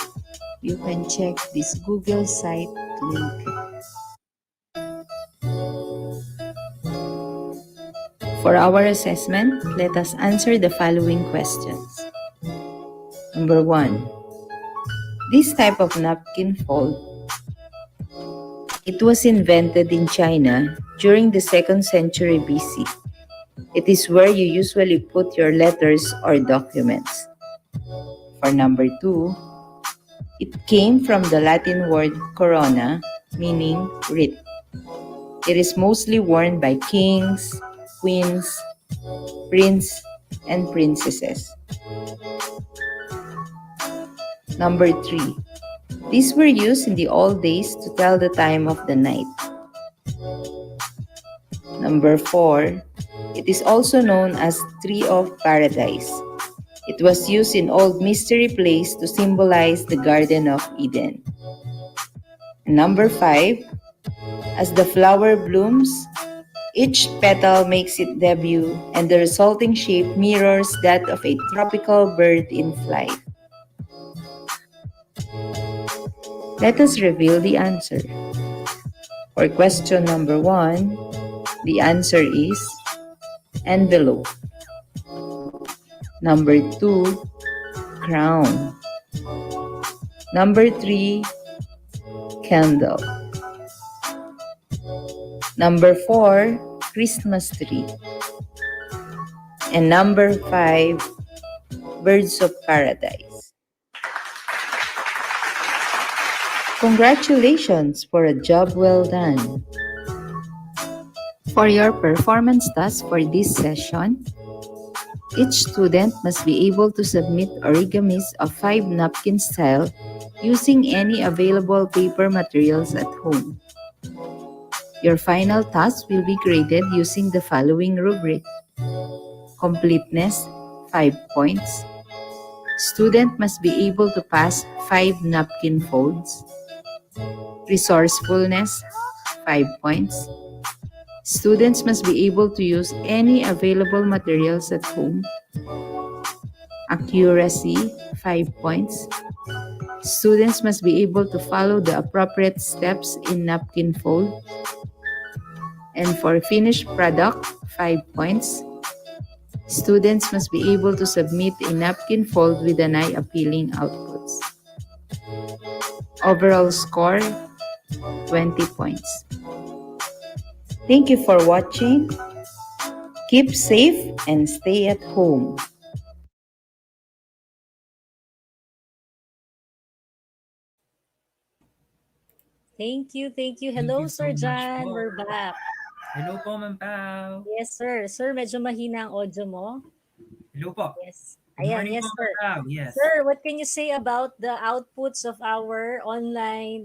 Speaker 10: you can check this Google site link. For our assessment, let us answer the following questions. Number 1. This type of napkin fold, it was invented in China during the 2nd century BC. It is where you usually put your letters or documents. For number 2, it came from the Latin word corona, meaning wreath. It is mostly worn by kings, queens, prince, and princesses. Number 3, these were used in the old days to tell the time of the night. Number 4, it is also known as Tree of Paradise. It was used in old mystery plays to symbolize the Garden of Eden. Number 5, as the flower blooms, each petal makes its debut and the resulting shape mirrors that of a tropical bird in flight. Let us reveal the answer. For question number 1, the answer is envelope. Number 2, crown. Number 3, candle. Number 4, Christmas tree. And number 5, birds of paradise. Congratulations for a job well done. For your performance task for this session, each student must be able to submit origamis of 5 napkin style using any available paper materials at home. Your final task will be graded using the following rubric. Completeness, 5 points. Student must be able to pass 5 napkin folds. Resourcefulness, 5 points. Students must be able to use any available materials at home. Accuracy, 5 points. Students must be able to follow the appropriate steps in napkin fold. And for finished product, 5 points. Students must be able to submit a napkin fold with an eye-appealing outputs. Overall score, 20 points. Thank you for watching. Keep safe and stay at home.
Speaker 2: Thank you, thank you.
Speaker 4: Thank
Speaker 2: Hello,
Speaker 4: you so
Speaker 2: Sir
Speaker 4: much
Speaker 2: John.
Speaker 4: po.
Speaker 2: We're back.
Speaker 4: Hello po, Ma'am Pao.
Speaker 2: Yes, sir. Sir, medyo mahina ang audio mo.
Speaker 4: Hello po.
Speaker 2: Yes.
Speaker 4: Good
Speaker 2: Ayan,
Speaker 4: morning po,
Speaker 2: yes,
Speaker 4: Ma'am
Speaker 2: sir.
Speaker 4: Pao. Yes.
Speaker 2: Sir, what can you say about the outputs of our online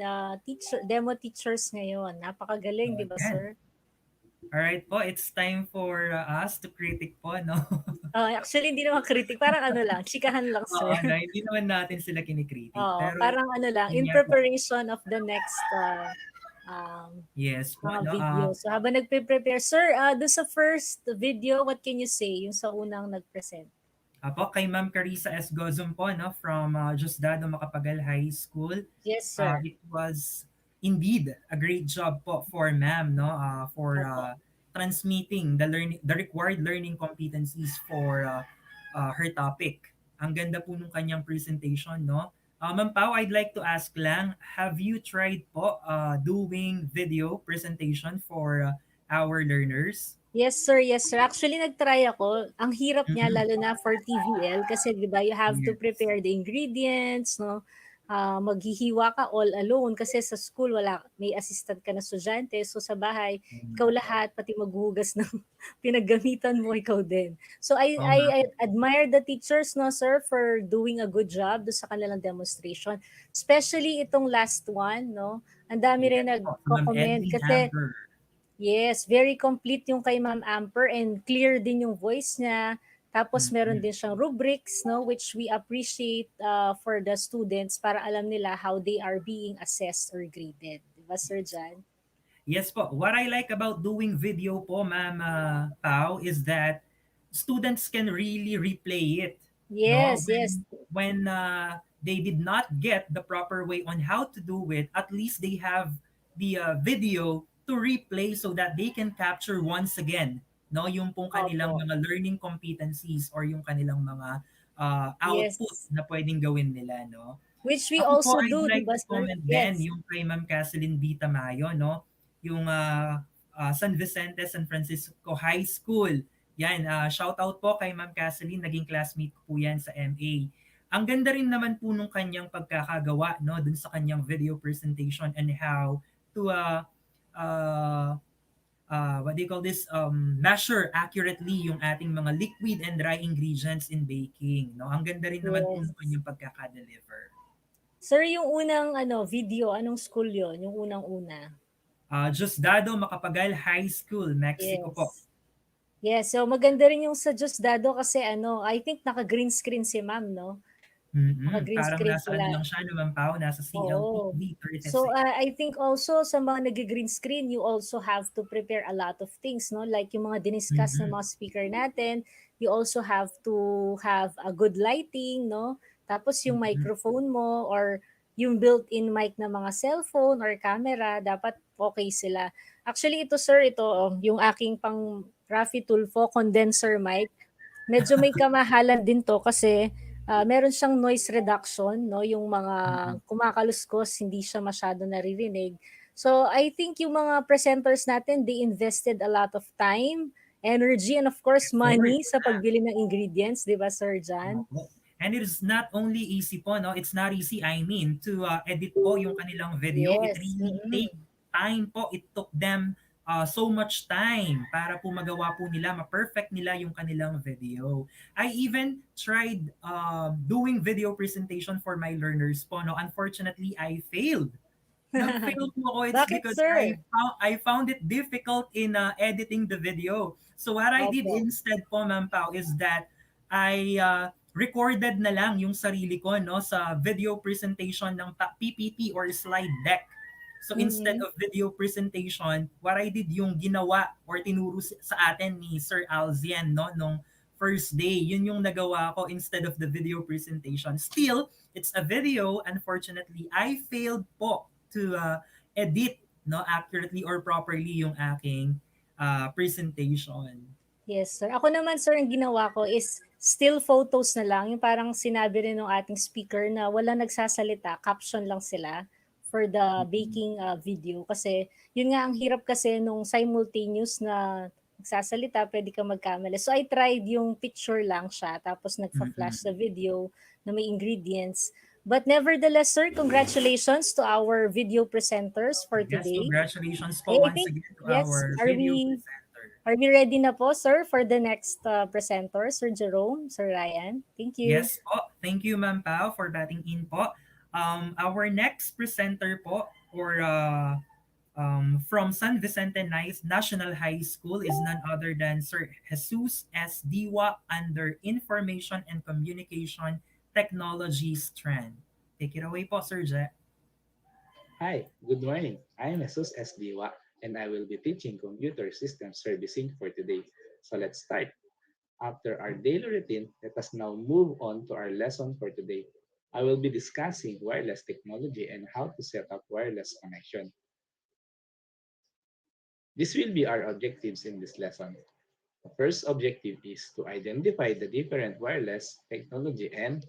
Speaker 2: demo teachers ngayon? Napakagaling, di ba,
Speaker 4: Ayan.
Speaker 2: sir?
Speaker 4: Alright po, it's time for us to critic po, no?
Speaker 2: Actually, hindi naman critic. Parang ano lang, chikahan lang, sir.
Speaker 4: Oo, no, hindi naman natin sila kinikritik.
Speaker 2: Oo,
Speaker 4: Pero,
Speaker 2: parang ano lang, in
Speaker 4: yun nga po.
Speaker 2: preparation of the next
Speaker 4: Yes po,
Speaker 2: mga
Speaker 4: no?
Speaker 2: video. So, habang nagpe-prepare, sir, doon sa first video, what can you say? Yung sa unang nag-present.
Speaker 4: Apo, kay Ma'am Carissa S. Gozum po, no? From Diosdado Macapagal High School.
Speaker 2: Yes, sir.
Speaker 4: It was indeed a great job po for Ma'am, no? For
Speaker 2: Opo.
Speaker 4: transmitting the required learning competencies for her topic. Ang ganda po nung kanyang presentation, no? Ma'am Pao, I'd like to ask lang, have you tried po doing video presentation for our learners?
Speaker 2: Yes, sir. Yes, sir. Actually, nag-try ako. Ang hirap niya,
Speaker 4: Mhm.
Speaker 2: lalo na for TVL, kasi di ba, you have to
Speaker 4: Yes.
Speaker 2: prepare the ingredients, no? Maghihiwa ka all alone kasi sa school wala, may assistant ka na estudyante. So sa bahay, ikaw lahat, pati maghuhugas ng pinaggamitan mo, ikaw din. So
Speaker 4: Oo
Speaker 2: I
Speaker 4: nga po.
Speaker 2: admire the teachers, no, sir, for doing a good job do sa kanilang demonstration. Especially itong last one, no? Ang dami rin
Speaker 4: Yes po, si Ma'am
Speaker 2: nagko-comment
Speaker 4: Edlin
Speaker 2: kasi
Speaker 4: Amber.
Speaker 2: Yes, very complete yung kay Ma'am Amper and clear din yung voice niya. Tapos meron
Speaker 4: Mm-mm.
Speaker 2: din siyang rubrics, no, which we appreciate for the students para alam nila how they are being assessed or graded. Diba, Sir Jan?
Speaker 4: Yes po. What I like about doing video po, Ma'am Pao, is that students can really replay it. No,
Speaker 2: Yes, yes.
Speaker 4: when they did not get the proper way on how to do it, at least they have the video to replay so that they can capture once again, no, yung pong kanilang
Speaker 2: Opo.
Speaker 4: mga learning competencies or yung kanilang mga output
Speaker 2: Yes.
Speaker 4: na pwedeng gawin nila, no.
Speaker 2: Which we
Speaker 4: Ako po,
Speaker 2: also
Speaker 4: I'd
Speaker 2: do, di
Speaker 4: like
Speaker 2: ba,
Speaker 4: to
Speaker 2: sir?
Speaker 4: comment din
Speaker 2: Yes.
Speaker 4: yung kay Ma'am Casalyn B. Tamayo, no? Yung San Vicente, San Francisco High School. Yan, shout out po kay Ma'am Casalyn, naging classmate ko po yan sa MA. Ang ganda rin naman po nung kanyang pagkakagawa, no, dun sa kanyang video presentation and how to uh, what do you call this, measure accurately yung ating mga liquid and dry ingredients in baking, no. Ang ganda rin naman po
Speaker 2: Yes.
Speaker 4: nung kanyang pagkaka-deliver.
Speaker 2: Sir, yung unang video, anong school yon? Yung unang-una?
Speaker 4: Diosdado Macapagal High School, Mexico po.
Speaker 2: Yes. Yes, so maganda rin yung sa Diosdado kasi I think naka-green screen si ma'am, no? Naka-green
Speaker 4: Parang
Speaker 2: screen
Speaker 4: nasa ano
Speaker 2: sila.
Speaker 4: lang siya naman Pao, nasa
Speaker 2: Oo.
Speaker 4: CLTV
Speaker 2: So
Speaker 4: 36.
Speaker 2: I think also sa mga nag-green screen, you also have to prepare a lot of things, no? Like yung mga diniscuss ng
Speaker 4: Mm-mm.
Speaker 2: mga speaker natin, you also have to have a good lighting, no? Tapos yung
Speaker 4: Mm-mm.
Speaker 2: microphone mo or yung built-in mic ng mga cellphone or camera, dapat okay sila. Actually, ito sir, ito yung aking pang Rafi Tulfo condenser mic. Medyo may kamahalan din 'to kasi, meron siyang noise reduction 'no, yung mga
Speaker 4: Mm-mm.
Speaker 2: kumakaluskos hindi siya masyado naririnig. So, I think yung mga presenters natin, they invested a lot of time, energy, and of course
Speaker 4: Effort.
Speaker 2: money sa pagbili ng ingredients, 'di ba Sir Jan?
Speaker 4: Opo. And it is not only easy po, no? It's not easy, I mean, to edit po yung kanilang video. It
Speaker 2: Yes,
Speaker 4: really take time po. It took them so much time para po magawa po nila, ma-perfect nila yung kanilang video. I even tried doing video presentation for my learners po, no? Unfortunately, I failed. Nag-fail po ako. It's
Speaker 2: Bakit
Speaker 4: because
Speaker 2: sir?
Speaker 4: I found it difficult in editing the video. So what I did
Speaker 2: Opo.
Speaker 4: instead po, Ma'am Pao, is that I recorded na lang yung sarili ko, no, sa video presentation ng PPT or slide deck. So instead
Speaker 2: Mm.
Speaker 4: of video presentation, what I did yung ginawa or tinuro sa atin ni Sir Alzian, no, nung first day. Yun yung nagawa ko instead of the video presentation. Still, it's a video. Unfortunately, I failed po to edit, no, accurately or properly yung aking presentation.
Speaker 2: Yes, sir. Ako naman, sir, ang ginawa ko is still photos na lang. Yung parang sinabi rin ng ating speaker na wala nagsasalita, caption lang sila for the baking video. Kasi yun nga, ang hirap kasi nung simultaneous na nagsasalita, pwede ka magkamali. So I tried yung picture lang siya, tapos nagfa-flash sa
Speaker 4: Mm-mm.
Speaker 2: video na may ingredients. But nevertheless, sir, congratulations to our video presenters for
Speaker 4: Yes,
Speaker 2: today.
Speaker 4: congratulations
Speaker 2: Okay,
Speaker 4: po
Speaker 2: I
Speaker 4: once
Speaker 2: think,
Speaker 4: again to
Speaker 2: yes,
Speaker 4: our video presenter.
Speaker 2: are we ready na po, sir, for the next presenter, Sir Jerome, Sir Ryan? Thank you.
Speaker 4: Yes po. Thank you, Ma'am Pao, for batting in po. Our next presenter po, or from San Vicente National High School, is none other than Sir Jesus S. Diwa under Information and Communication Technology strand. Take it away po, Sir Je.
Speaker 11: Hi, good morning. I am Jesus S. Diwa, and I will be teaching computer system servicing for today. So let's start. After our daily routine, let us now move on to our lesson for today. I will be discussing wireless technology and how to set up wireless connection. This will be our objectives in this lesson. The first objective is to identify the different wireless technology and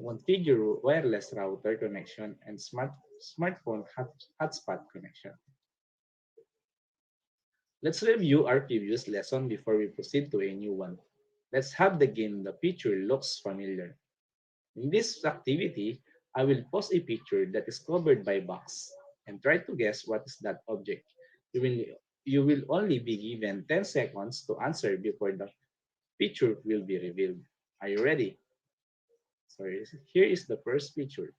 Speaker 11: configure wireless router connection and smartphone hotspot connection. Let's review our previous lesson before we proceed to a new one. Let's have the game The Picture Looks Familiar. In this activity, I will post a picture that is covered by box and try to guess what is that object. You will only be given 10 seconds to answer before the picture will be revealed. Are you ready? So here is the first picture.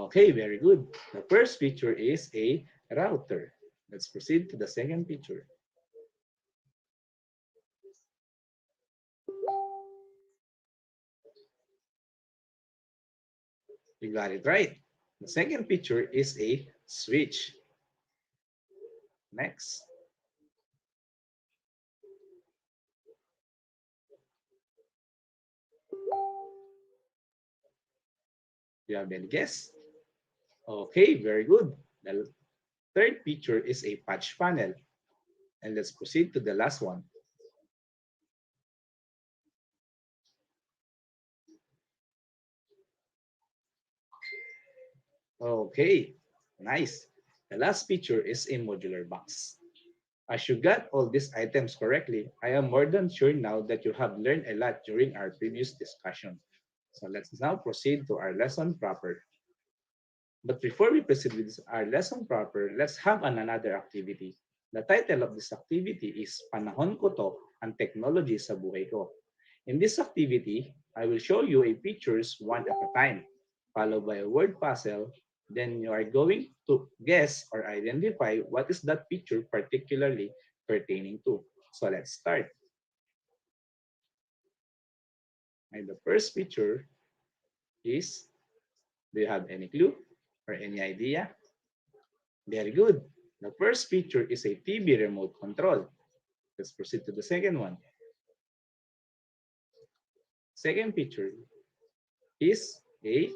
Speaker 11: Okay, very good. The first feature is a router. Let's proceed to the second feature. You got it right. The second feature is a switch. Next. You have any guess? Okay, very good. The third feature is a patch panel. And let's proceed to the last one. Okay, nice. The last feature is a modular box. As you got all these items correctly, I am more than sure now that you have learned a lot during our previous discussion. So let's now proceed to our lesson proper. But before we proceed with our lesson proper, let's have another activity. The title of this activity is Panahon ko to, ang technology sa buhay ko. In this activity, I will show you a pictures one at a time, followed by a word puzzle. Then you are going to guess or identify what is that picture particularly pertaining to. So let's start. And the first picture is, do you have any clue or any idea? Very good. The first picture is a TV remote control. Let's proceed to the second one. Second picture is a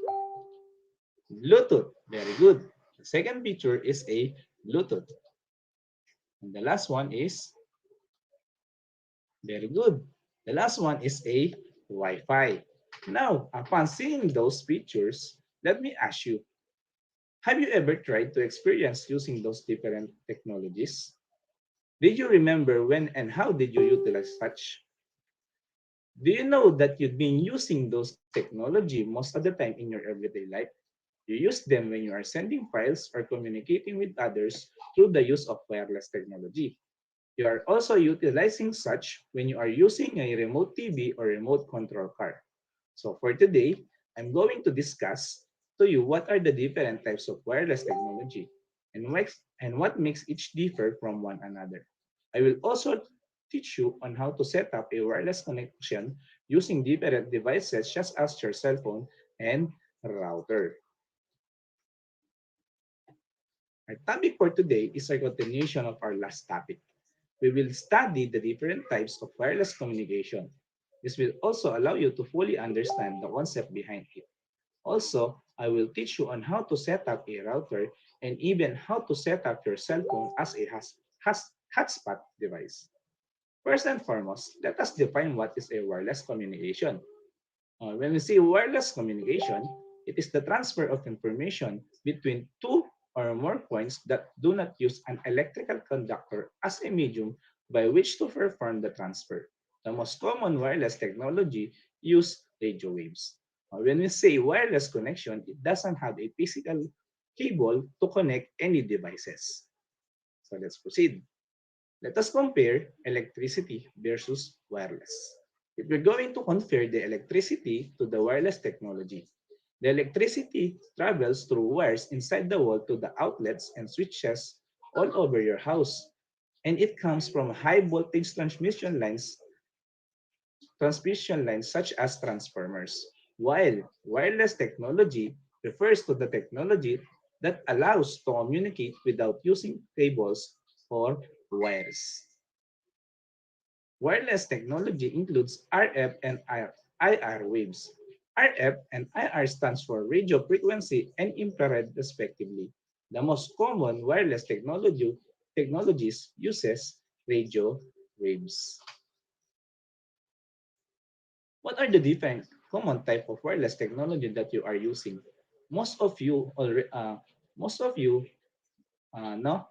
Speaker 11: Bluetooth. Very good. The second picture is a Bluetooth. And the last one is, very good. The last one is a Wi-Fi. Now, upon seeing those pictures, let me ask you, have you ever tried to experience using those different technologies? Did you remember when and how did you utilize such? Do you know that you've been using those technology most of the time in your everyday life? You use them when you are sending files or communicating with others through the use of wireless technology. You are also utilizing such when you are using a remote TV or remote control car. So for today, I'm going to discuss to you what are the different types of wireless technology and what makes each differ from one another. I will also teach you on how to set up a wireless connection using different devices such as your cell phone and router. Our topic for today is a continuation of our last topic. We will study the different types of wireless communication. This will also allow you to fully understand the concept behind it. Also, I will teach you on how to set up a router and even how to set up your cell phone as a hotspot device. First and foremost, let us define what is a wireless communication. When we say wireless communication, it is the transfer of information between two or more points that do not use an electrical conductor as a medium by which to perform the transfer. The most common wireless technology use radio waves. When we say wireless connection, it doesn't have a physical cable to connect any devices. So let's proceed. Let us compare electricity versus wireless. If we're going to compare the electricity to the wireless technology, the electricity travels through wires inside the wall to the outlets and switches all over your house. And it comes from high voltage transmission lines such as transformers. While wireless technology refers to the technology that allows to communicate without using cables or wires. Wireless technology includes RF and IR waves. RF and IR stands for radio frequency and infrared respectively. The most common wireless technologies uses radio waves. What are the different common type of wireless technology that you are using? Most of you already, most of you know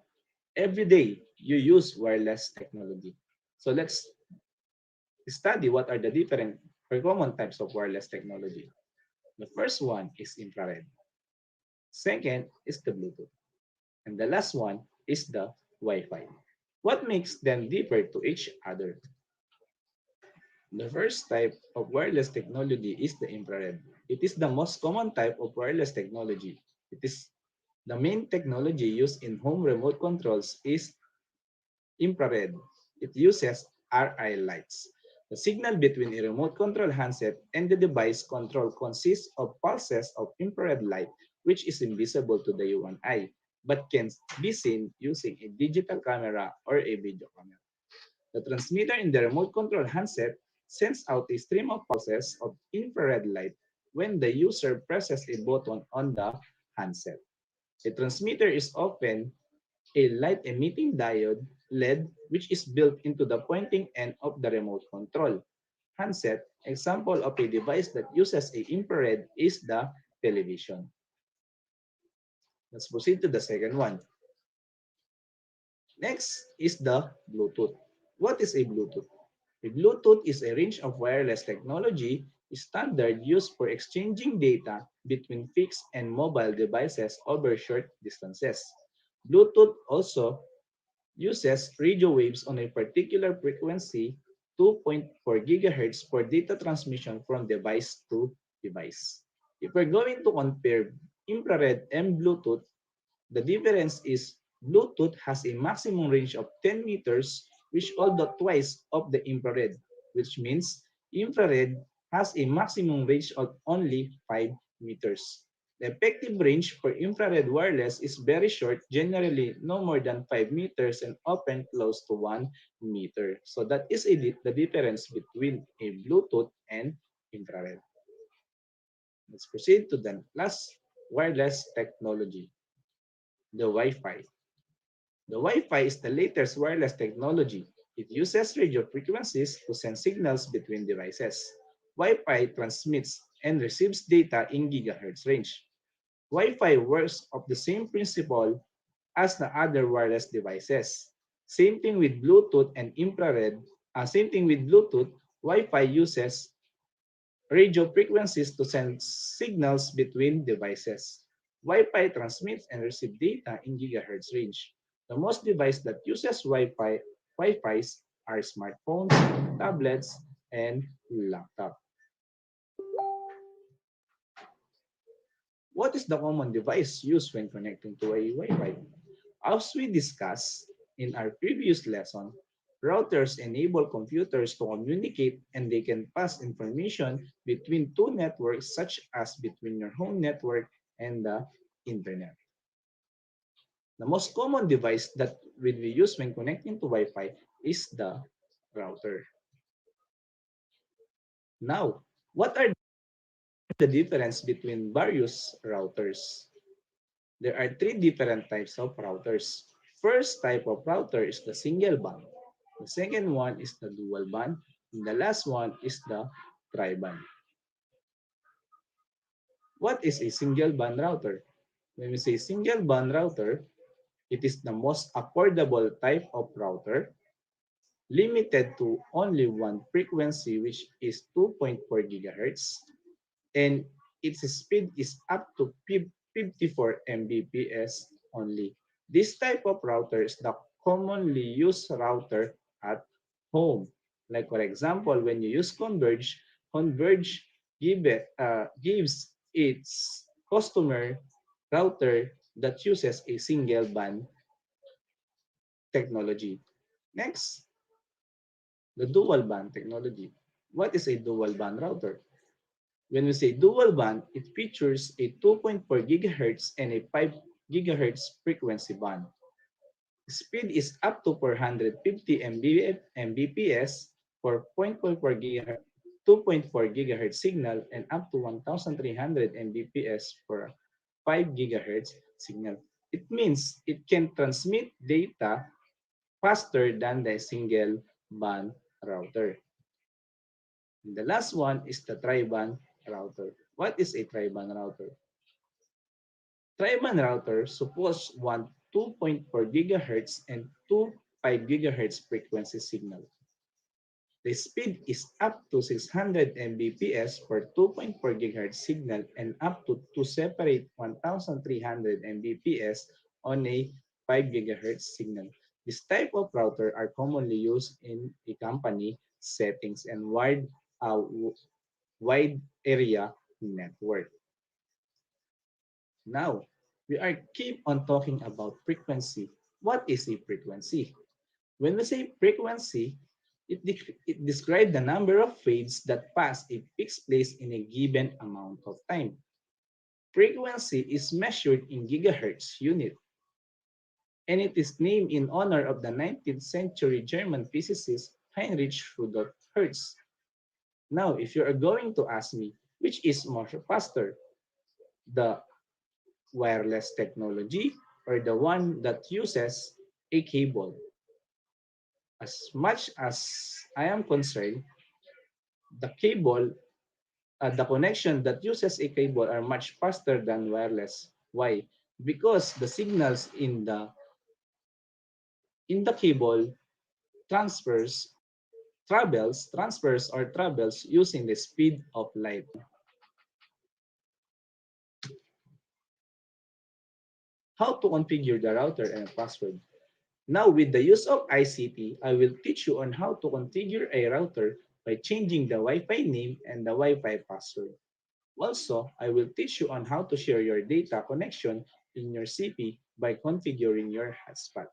Speaker 11: every day you use wireless technology. So let's study what are the different or common types of wireless technology. The first one is infrared. Second is the Bluetooth. And the last one is the Wi-Fi. What makes them differ to each other? The first type of wireless technology is the infrared. It is the most common type of wireless technology. It is the main technology used in home remote controls is infrared. It uses RI lights. The signal between a remote control handset and the device control consists of pulses of infrared light, which is invisible to the human eye, but can be seen using a digital camera or a video camera. The transmitter in the remote control handset sends out a stream of pulses of infrared light when the user presses a button on the handset. A transmitter is often a light-emitting diode LED which is built into the pointing end of the remote control handset. Example of a device that uses a infrared is the television. Let's proceed to the second one. Next is the Bluetooth. What is a Bluetooth? A Bluetooth is a range of wireless technology standard used for exchanging data between fixed and mobile devices over short distances. Bluetooth also uses radio waves on a particular frequency, 2.4 gigahertz, for data transmission from device to device. If we're going to compare infrared and Bluetooth, the difference is Bluetooth has a maximum range of 10 meters, which although twice of the infrared, which means infrared has a maximum range of only 5 meters. The effective range for infrared wireless is very short, generally no more than 5 meters and often close to 1 meter. So that is the difference between a Bluetooth and infrared. Let's proceed to the last wireless technology, the Wi-Fi. The Wi-Fi is the latest wireless technology. It uses radio frequencies to send signals between devices. Wi-Fi transmits and receives data in gigahertz range. Wi-Fi works of the same principle as the other wireless devices. Same thing with Bluetooth and infrared. Same thing with Bluetooth. Wi-Fi uses radio frequencies to send signals between devices. Wi-Fi transmits and receives data in gigahertz range. The most devices that uses Wi-Fi's are smartphones, tablets, and laptop. What is the common device used when connecting to a Wi-Fi? As we discussed in our previous lesson, routers enable computers to communicate and they can pass information between two networks such as between your home network and the internet. The most common device that will be used when connecting to Wi-Fi is the router. Now, what are the difference between various routers? There are three different types of routers. First type of router is the single band. The second one is the dual band. And the last one is the tri-band. What is a single band router? When we say single band router, it is the most affordable type of router, limited to only one frequency, which is 2.4 gigahertz, and its speed is up to 54 Mbps only. This type of router is the commonly used router at home. Like for example, when you use Converge, Converge gives its customer router that uses a single band technology. Next, the dual band technology. What is a dual band router? When we say dual band, it features a 2.4 gigahertz and a 5 gigahertz frequency band. Speed is up to 450 Mbps for 0.44 gigahertz, 2.4 gigahertz signal and up to 1,300 Mbps for 5 gigahertz signal. It means it can transmit data faster than the single band router. And the last one is the tri-band router. What is a tri-band router? Tri-band router supports one 2.4 gigahertz and two 5 gigahertz frequency signal. The speed is up to 600 Mbps for 2.4 gigahertz signal and up to separate 1,300 Mbps on a 5 gigahertz signal. This type of router are commonly used in a company settings and wide area network. Now, we are keep on talking about frequency. What is a frequency? When we say frequency, it describes the number of waves that pass a fixed place in a given amount of time. Frequency is measured in gigahertz unit, and it is named in honor of the 19th century German physicist Heinrich Rudolf Hertz. Now, if you are going to ask me which is more faster, the wireless technology or the one that uses a cable, as much as I am concerned, the cable, the connection that uses a cable are much faster than wireless. Why? Because the signals in the cable transfers transfers or travels using the speed of light. How to configure the router and password? Now, with the use of ICT, I will teach you on how to configure a router by changing the Wi-Fi name and the Wi-Fi password. Also, I will teach you on how to share your data connection in your CP by configuring your hotspot.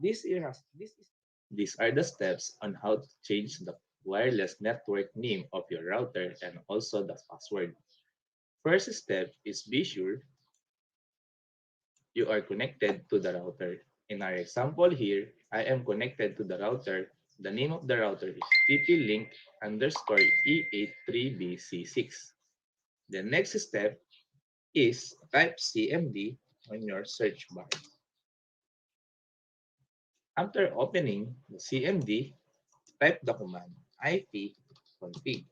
Speaker 11: This is, this is These are the steps on how to change the wireless network name of your router and also the password. First step is be sure you are connected to the router. In our example here, I am connected to the router. The name of the router is TP-Link underscore E83BC6. The next step is type CMD on your search bar. After opening the CMD, type the command ipconfig.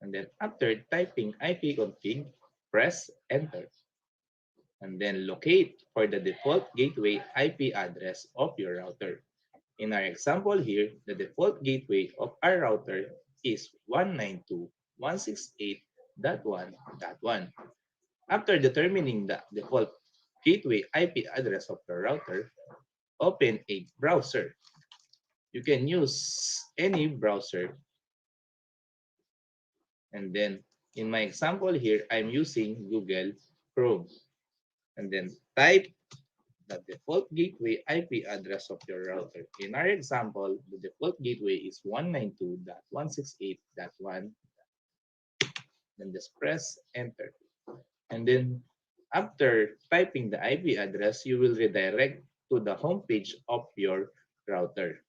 Speaker 11: And then after typing ipconfig, press enter. And then locate for the default gateway IP address of your router. In our example here, the default gateway of our router is 192.168.1.1. After determining the default gateway IP address of the router, open a browser. You can use any browser. And then in my example here, I'm using Google Chrome. And then type the default gateway IP address of your router. In our example, the default gateway is 192.168.1. Then just press enter. And then after typing the IP address, you will redirect to the home page of your router.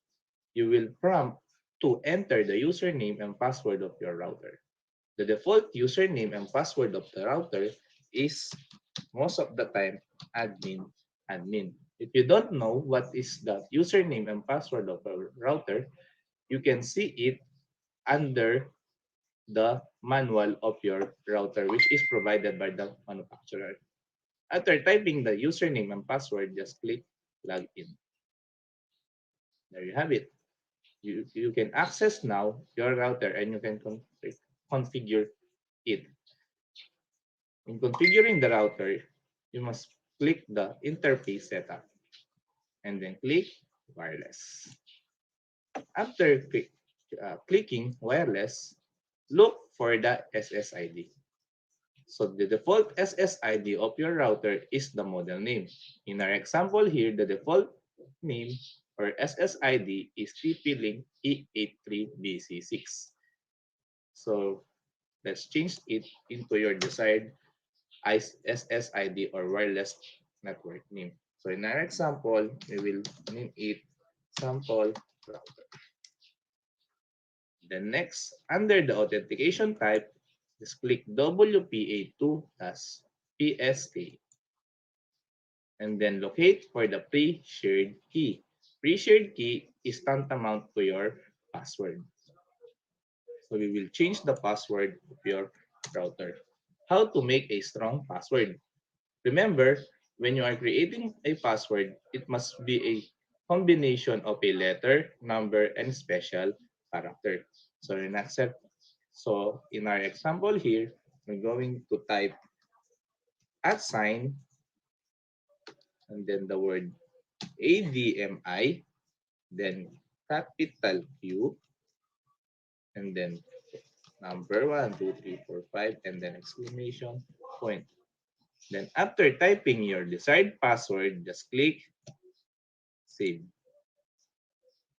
Speaker 11: You will prompt to enter the username and password of your router. The default username and password of the router is most of the time admin. If you don't know what is the username and password of a router, you can see it under the manual of your router, which is provided by the manufacturer. After typing the username and password, just click login. There you have it. You can access now your router and you can configure it. In configuring the router, you must click the interface setup and then click wireless. After clicking wireless, look for the SSID. So the default SSID of your router is the model name. In our example here, the default name or SSID is TP-Link E83BC6. So let's change it into your desired SSID or wireless network name. So in our example, we will name it sample router. Then next, under the authentication type, just click WPA2 as PSK. And then locate for the pre-shared key. Pre-shared key is tantamount to your password. So we will change the password of your router. How to make a strong password? Remember, when you are creating a password, it must be a combination of a letter, number, and special character. So in our example here, we're going to type @ and then the word ADMI, then capital Q, and then number 1, 2, 3, 4, 5, and then exclamation point. Then after typing your desired password, just click save.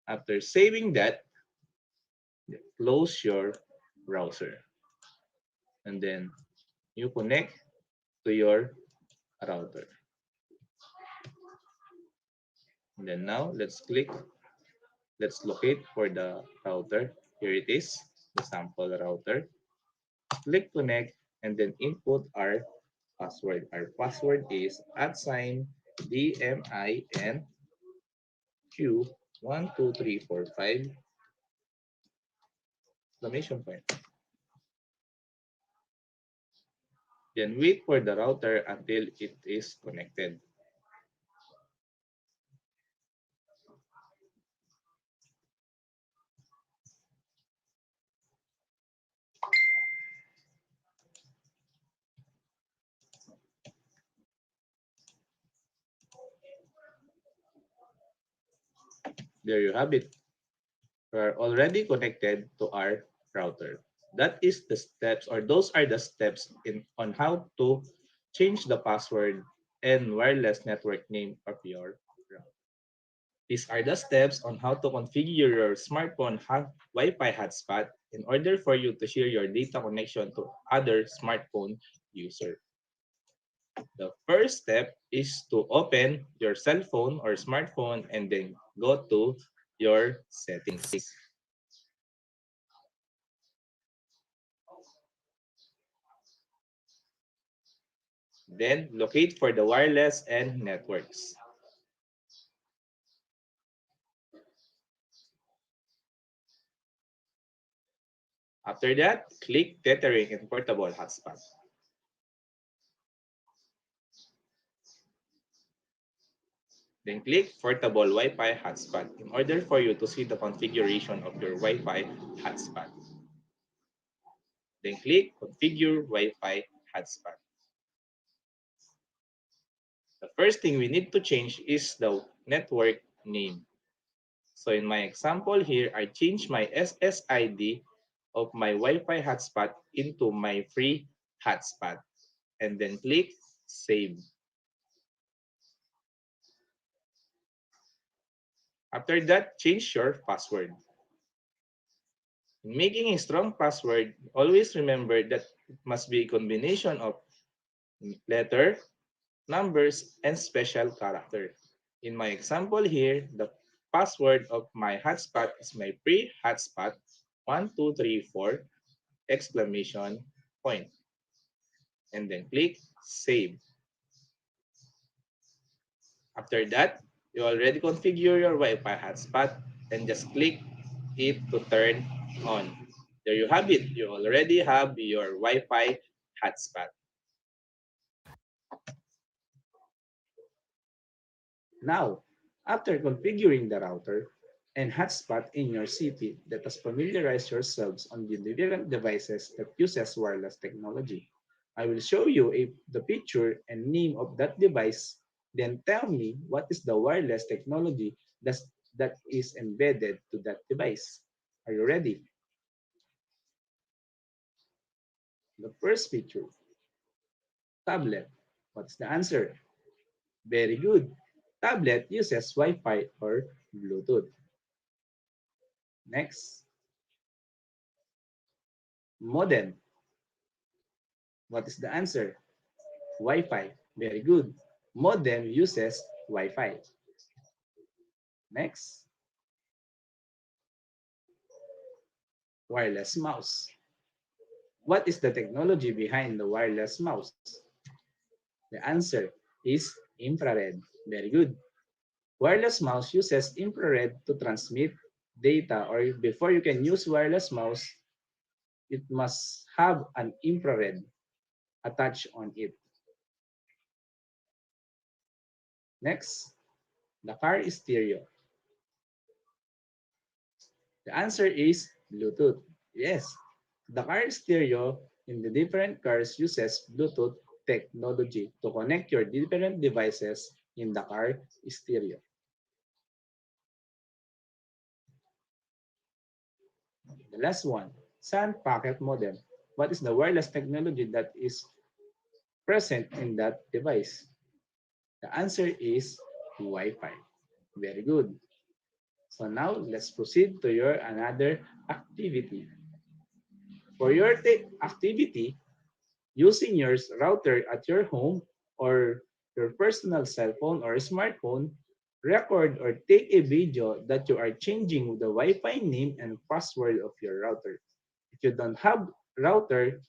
Speaker 11: After saving that, close your browser. And then you connect to your router. And then now let's locate for the router. Here it is, the sample router. Click connect and then input our password. Our password is @DMINQ12345 exclamation point. Then wait for the router until it is connected. There you have it. We are already connected to our router. That is the steps, or those are the steps in on how to change the password and wireless network name of your router. These are the steps on how to configure your smartphone Wi-Fi hotspot in order for you to share your data connection to other smartphone user. The first step is to open your cell phone or smartphone and then go to your settings. Then locate for the wireless and networks. After that, click tethering and portable hotspot. Then click portable Wi-Fi hotspot in order for you to see the configuration of your Wi-Fi hotspot. Then click configure Wi-Fi hotspot. The first thing we need to change is the network name. So in my example here, I changed my SSID of my Wi-Fi hotspot into my free hotspot and then click save. After that, change your password. In making a strong password, always remember that it must be a combination of letter, numbers, and special character. In my example here, the password of my hotspot is my free hotspot 1234 exclamation point. And then click save. After that, you already configure your Wi-Fi hotspot and just click it to turn on. There you have it. You already have your Wi-Fi hotspot. Now, after configuring the router and hotspot in your city, let us familiarize yourselves on the different devices that uses wireless technology. I will show you the picture and name of that device, then tell me what is the wireless technology that is embedded to that device. Are you ready? The first picture, tablet. What's the answer? Very good. Tablet uses Wi-Fi or Bluetooth. Next, modem. What is the answer? Wi-Fi. Very good. Modem uses Wi-Fi. Next, wireless mouse. What is the technology behind the wireless mouse? The answer is infrared. Very good. Wireless mouse uses infrared to transmit data, or before you can use wireless mouse, it must have an infrared attached on it. Next, the car is stereo. The answer is Bluetooth. Yes, the car stereo in the different cars uses Bluetooth technology to connect your different devices in the car stereo. The last one, SAN packet modem. What is the wireless technology that is present in that device? The answer is Wi-Fi. Very good. So now let's proceed to your another activity. For your activity, using your router at your home or your personal cell phone or smartphone, record or take a video that you are changing the Wi-Fi name and password of your router. If you don't have router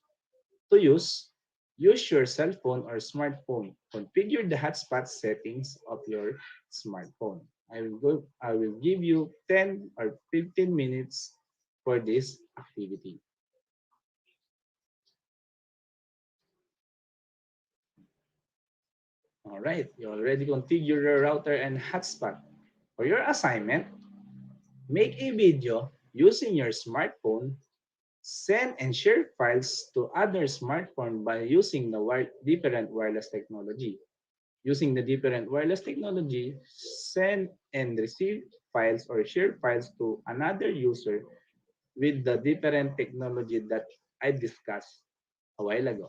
Speaker 11: to use your cell phone or smartphone. Configure the hotspot settings of your smartphone. I will give you 10 or 15 minutes for this activity. All right, you already configured your router and hotspot. For your assignment, make a video using your smartphone. Send and share files to other smartphones by using the different wireless technology. Using the different wireless technology, send and receive files or share files to another user with the different technology that I discussed a while ago.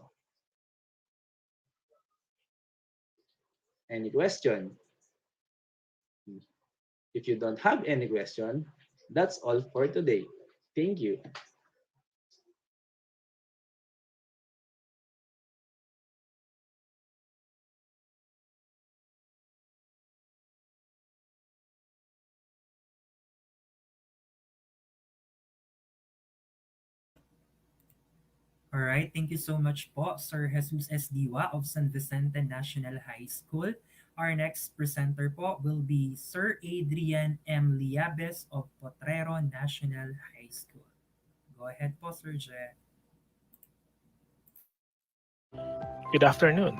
Speaker 11: Any question? If you don't have any question, that's all for today. Thank you.
Speaker 4: Alright, thank you so much po, Sir Jesus S. Diwa of San Vicente National High School. Our next presenter po will be Sir Adrian M. Liabes of Potrero National High School. Go ahead po, Sir Je.
Speaker 12: Good afternoon.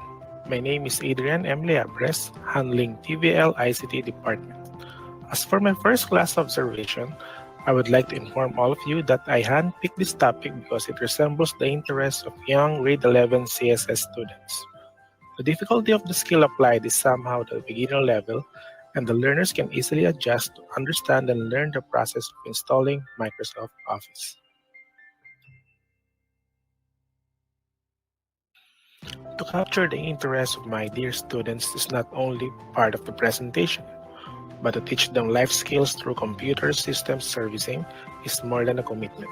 Speaker 12: My name is Adrian M. Leabres, handling TVL ICT department. As for my first class observation, I would like to inform all of you that I handpicked this topic because it resembles the interests of young grade 11 CSS students. The difficulty of the skill applied is somehow the beginner level, and the learners can easily adjust to understand and learn the process of installing Microsoft Office. To capture the interest of my dear students is not only part of the presentation, but to teach them life skills through computer systems servicing is more than a commitment.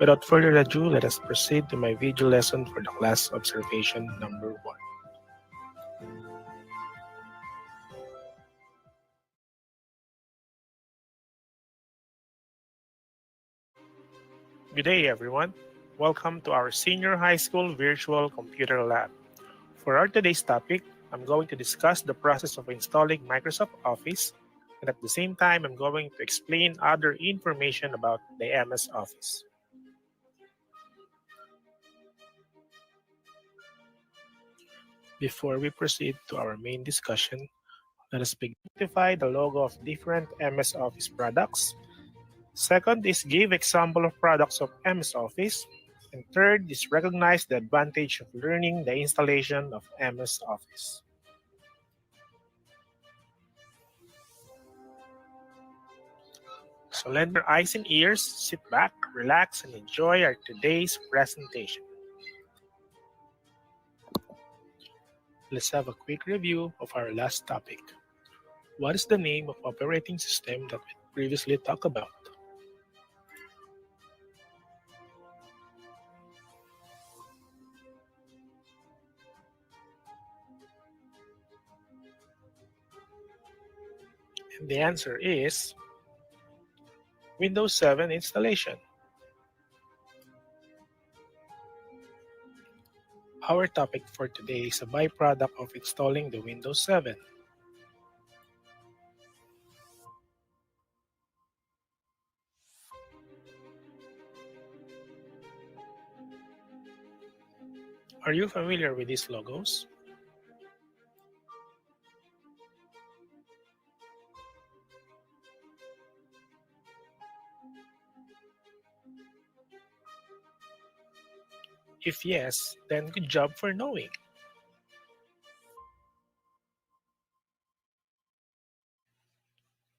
Speaker 12: Without further ado, let us proceed to my video lesson for the class observation number 1. Good day, everyone. Welcome to our senior high school virtual computer lab. For our today's topic, I'm going to discuss the process of installing Microsoft Office, and at the same time, I'm going to explain other information about the MS Office. Before we proceed to our main discussion, let us identify the logo of different MS Office products. Second is give example of products of MS Office. And third is recognize the advantage of learning the installation of MS Office. So lend your eyes and ears, sit back, relax, and enjoy our today's presentation. Let's have a quick review of our last topic. What is the name of operating system that we previously talked about? And the answer is Windows 7 installation. Our topic for today is a byproduct of installing the Windows 7. Are you familiar with these logos? If yes, then good job for knowing.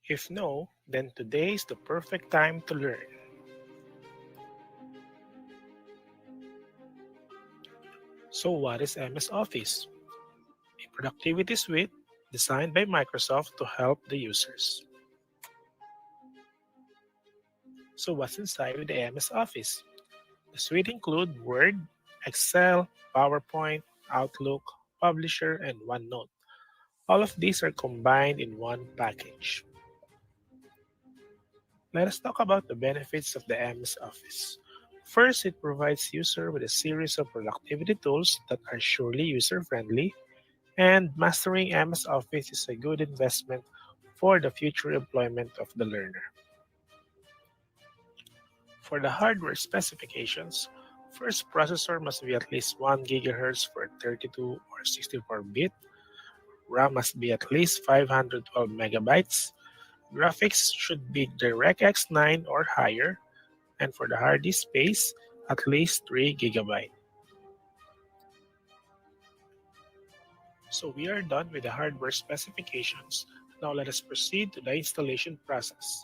Speaker 12: If no, then today is the perfect time to learn. So what is MS Office? A productivity suite designed by Microsoft to help the users. So what's inside the MS Office? The suite includes Word, Excel, PowerPoint, Outlook, Publisher, and OneNote. All of these are combined in one package. Let us talk about the benefits of the MS Office. First, it provides users with a series of productivity tools that are surely user-friendly, and mastering MS Office is a good investment for the future employment of the learner. For the hardware specifications, first processor must be at least 1 GHz for 32 or 64-bit, RAM must be at least 512 megabytes, graphics should be DirectX 9 or higher, and for the hard disk space, at least 3 GB. So we are done with the hardware specifications. Now let us proceed to the installation process.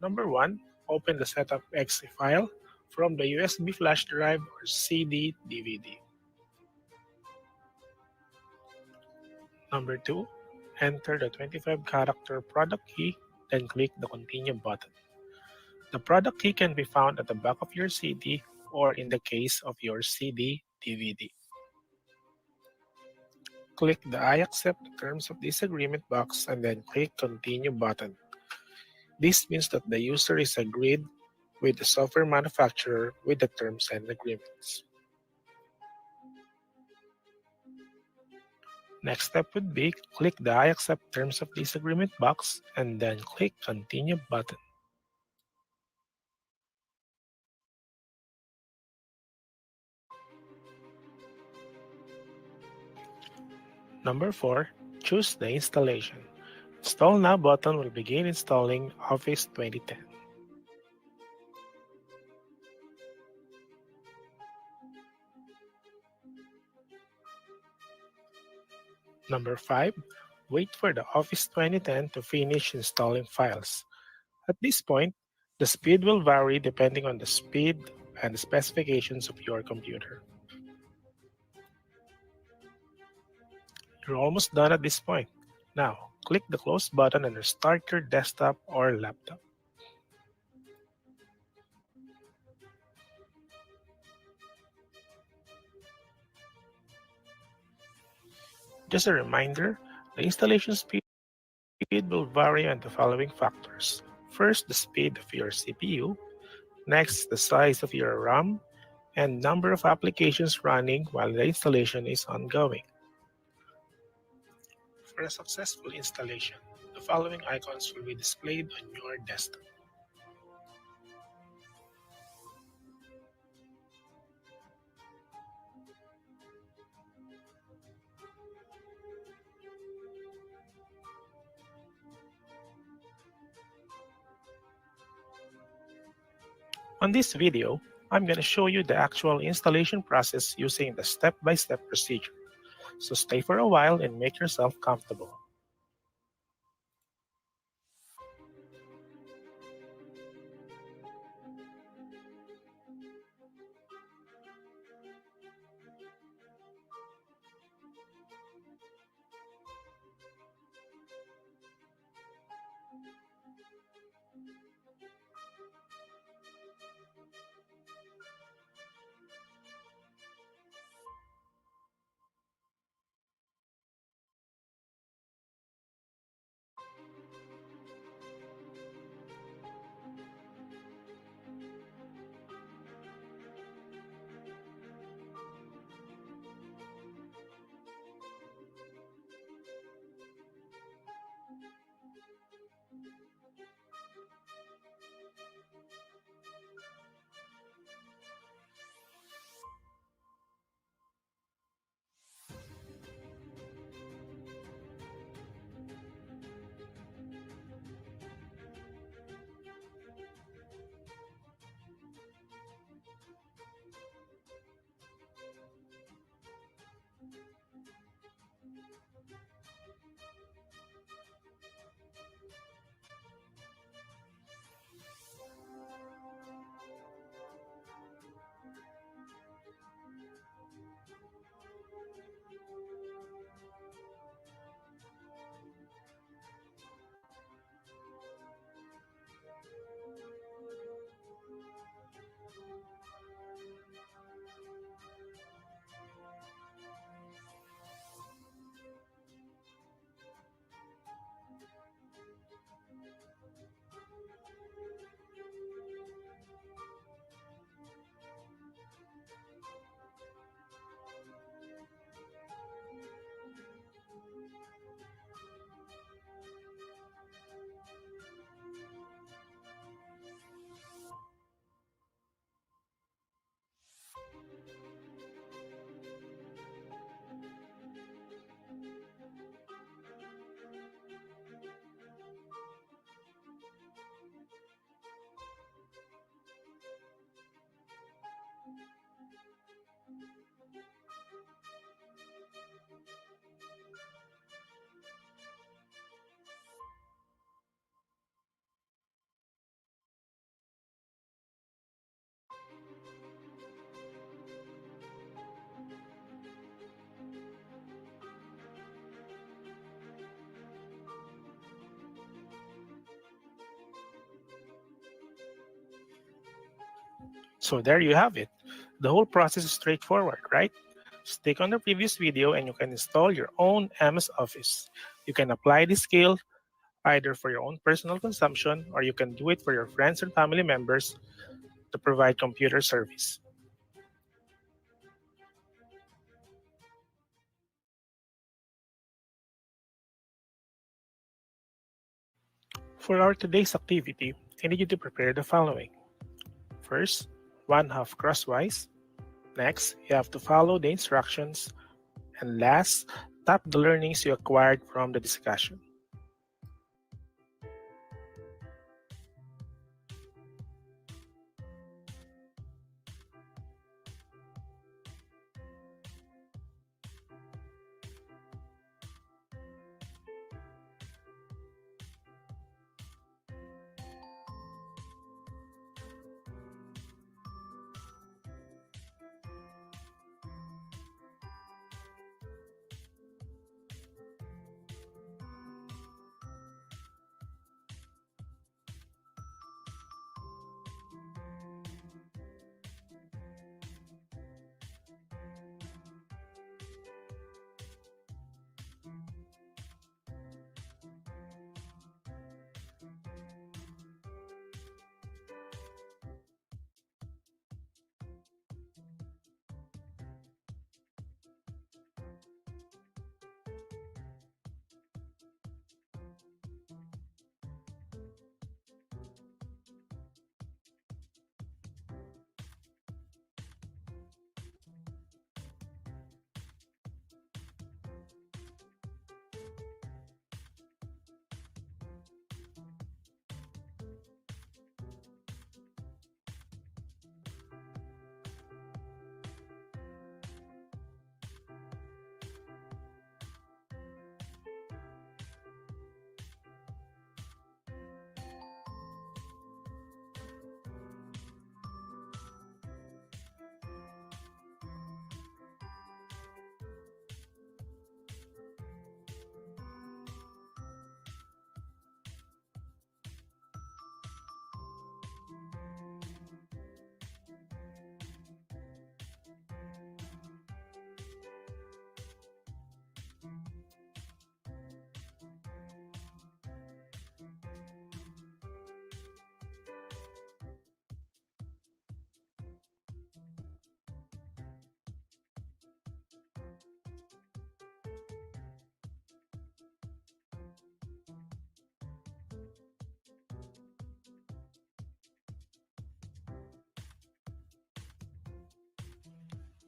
Speaker 12: Number 1, open the setup exe file from the USB flash drive or CD DVD. Number 2, enter the 25-character product key, then click the continue button. The product key can be found at the back of your CD or in the case of your CD DVD. Click the I accept the terms of this agreement box and then click continue button. This means that the user is agreed with the software manufacturer with the terms and agreements. Next step would be click the I accept terms of this agreement box and then click continue button. Number 4, choose the installation. Install Now button will begin installing Office 2010. Number 5, wait for the Office 2010 to finish installing files. At this point, the speed will vary depending on the speed and the specifications of your computer. You're almost done at this point. Now, click the close button and restart your desktop or laptop. Just a reminder, the installation speed will vary on the following factors. First, the speed of your CPU. Next, the size of your RAM and number of applications running while the installation is ongoing. For a successful installation, the following icons will be displayed on your desktop. On this video, I'm going to show you the actual installation process using the step-by-step procedure. So stay for a while and make yourself comfortable. So there you have it. The whole process is straightforward, right? Just click on the previous video and you can install your own MS Office. You can apply this skill either for your own personal consumption or you can do it for your friends and family members to provide computer service. For our today's activity, I need you to prepare the following. First, 1/2 crosswise. Next, you have to follow the instructions. And last, tap the learnings you acquired from the discussion.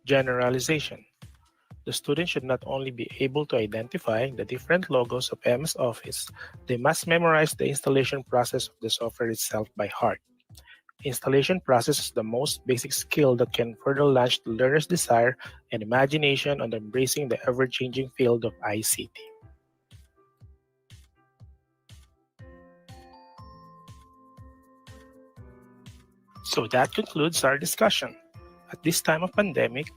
Speaker 12: Generalization. The student should not only be able to identify the different logos of MS Office, they must memorize the installation process of the software itself by heart. Installation process is the most basic skill that can further launch the learner's desire and imagination on embracing the ever-changing field of ICT. So that concludes our discussion. At this time of pandemic,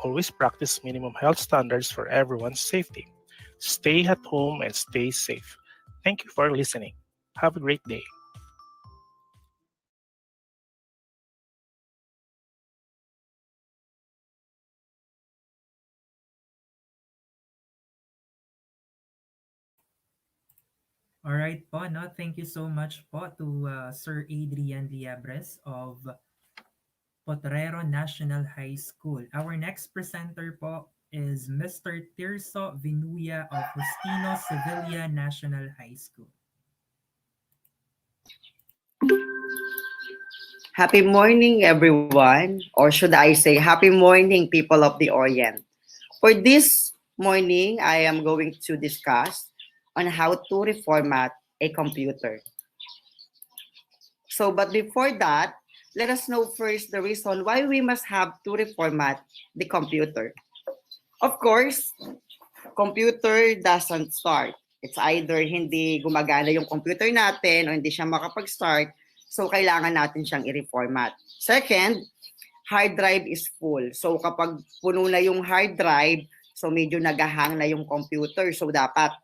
Speaker 12: always practice minimum health standards for everyone's safety. Stay at home and stay safe. Thank you for listening. Have a great day.
Speaker 4: Alright po, no? Thank you so much po to Sir Adrian Liabres of Potrero National High School. Our next presenter po is Mr. Tirso Vinuya of Justino Sevilla National High School.
Speaker 13: Happy morning, everyone. Or should I say, happy morning, people of the Orient. For this morning, I am going to discuss on how to reformat a computer. So, but before that, let us know first the reason why we must have to reformat the computer. Of course, computer doesn't start. It's either hindi gumagana yung computer natin o hindi siya makapag-start, so kailangan natin siyang i-reformat. Second, hard drive is full. So kapag puno na yung hard drive, so medyo nagahang na yung computer, so dapat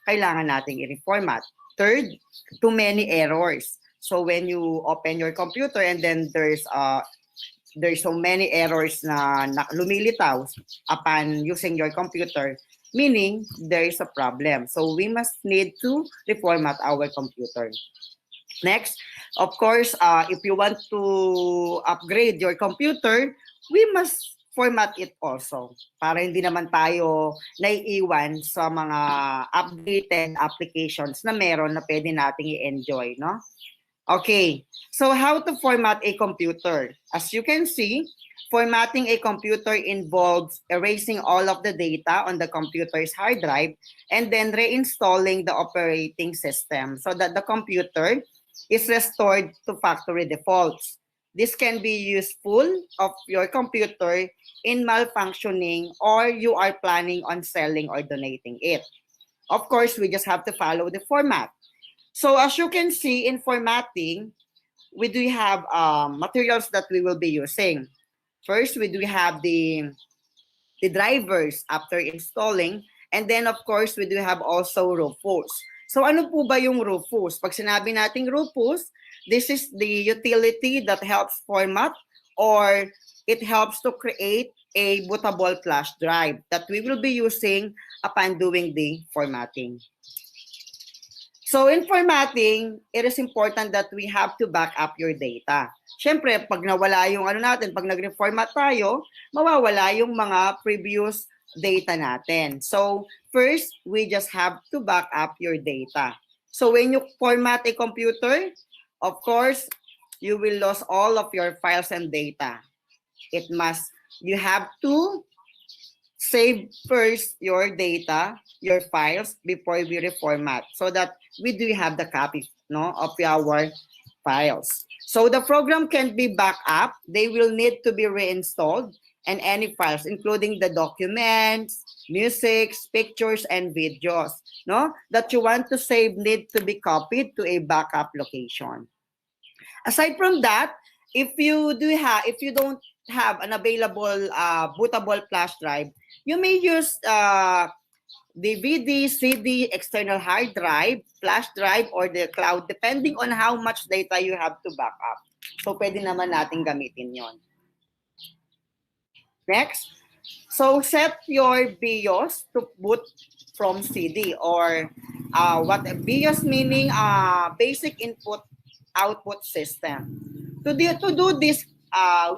Speaker 13: kailangan nating i-reformat. Third, too many errors. So when you open your computer and then there's there's so many errors na lumilitaw upon using your computer, meaning there is a problem. So we must need to reformat our computer. Next, of course, if you want to upgrade your computer, we must format it also para hindi naman tayo naiiwan sa mga updated applications na meron na pwede nating i-enjoy, no? Okay, so how to format a computer? As you can see, formatting a computer involves erasing all of the data on the computer's hard drive and then reinstalling the operating system so that the computer is restored to factory defaults. This can be useful of your computer in malfunctioning or you are planning on selling or donating it. Of course, we just have to follow the format. So as you can see in formatting, we do have materials that we will be using. First, we do have the drivers after installing. And then, of course, we do have also Rufus. So ano po ba yung Rufus? Pag sinabi nating Rufus, this is the utility that helps format or it helps to create a bootable flash drive that we will be using upon doing the formatting. So in formatting, it is important that we have to back up your data. Siyempre, pag nawala yung pag nag-reformat tayo, mawawala yung mga previous data natin. So first, we just have to back up your data. So when you format a computer, of course, you will lose all of your files and data. You have to save first your data, your files before we reformat so that we do have the copy of our files. So the program can be backed up. They will need to be reinstalled and any files, including the documents, music, pictures, and videos that you want to save need to be copied to a backup location. Aside from that, if you don't have an available bootable flash drive, you may use DVD, CD, external hard drive, flash drive, or the cloud, depending on how much data you have to back up. So, pwede naman natin gamitin yon. Next, so set your BIOS to boot from CD or what BIOS meaning basic input output system. To do this,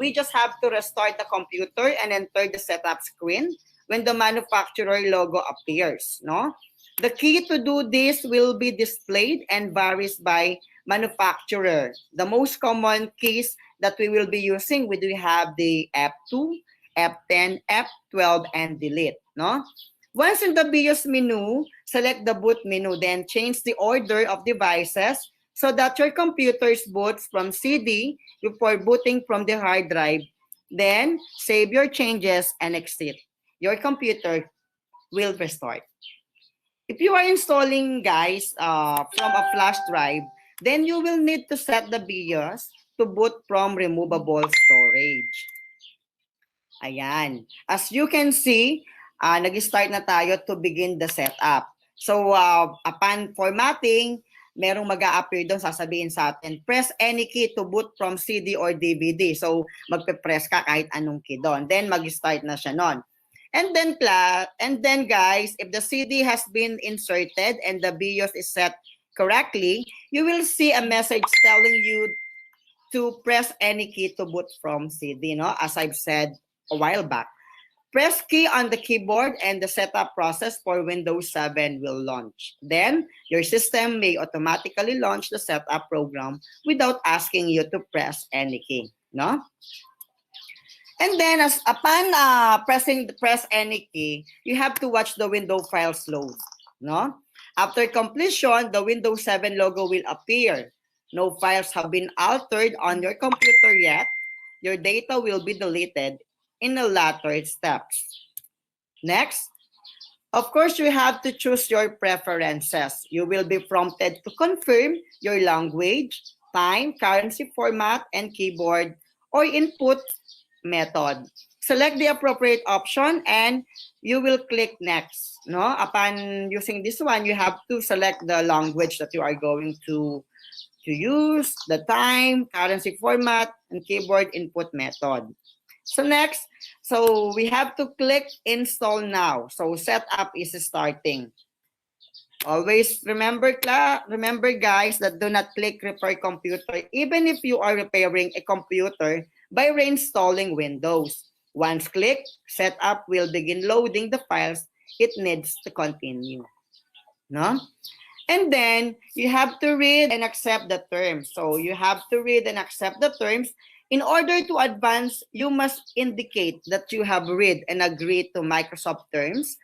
Speaker 13: we just have to restart the computer and enter the setup screen when the manufacturer logo appears. The key to do this will be displayed and varies by manufacturer. The most common keys that we will be using, we do have the F2, F10, F12, and delete. Once in the BIOS menu, select the boot menu, then change the order of devices so that your computer's boots from CD before booting from the hard drive. Then save your changes and exit. Your computer will restart. If you are installing, guys, from a flash drive, then you will need to set the BIOS to boot from removable storage. Ayan. As you can see, nag-start na tayo to begin the setup. So, upon formatting, merong mag-a-appear doon, sasabihin sa atin, press any key to boot from CD or DVD. So, magpe-press ka kahit anong key doon. Then, mag-start na siya nun. And then, guys, if the CD has been inserted and the BIOS is set correctly, you will see a message telling you to press any key to boot from CD, as I've said a while back. Press key on the keyboard and the setup process for Windows 7 will launch. Then, your system may automatically launch the setup program without asking you to press any key, And then, upon press any key, you have to watch the window files load, After completion, the Windows 7 logo will appear. No files have been altered on your computer yet. Your data will be deleted in the latter steps. Next, of course, you have to choose your preferences. You will be prompted to confirm your language, time, currency format, and keyboard or input method. Select the appropriate option and you will click next. Upon using this one, you have to select the language that you are going to to use, the time, currency format, and keyboard input method. So next, so we have to click install now. So setup is starting. Always remember guys that do not click repair computer even if you are repairing a computer by reinstalling Windows. Once clicked, setup will begin loading the files it needs to continue. No? And then you have to read and accept the terms. So you have to read and accept the terms. In order to advance, you must indicate that you have read and agreed to Microsoft terms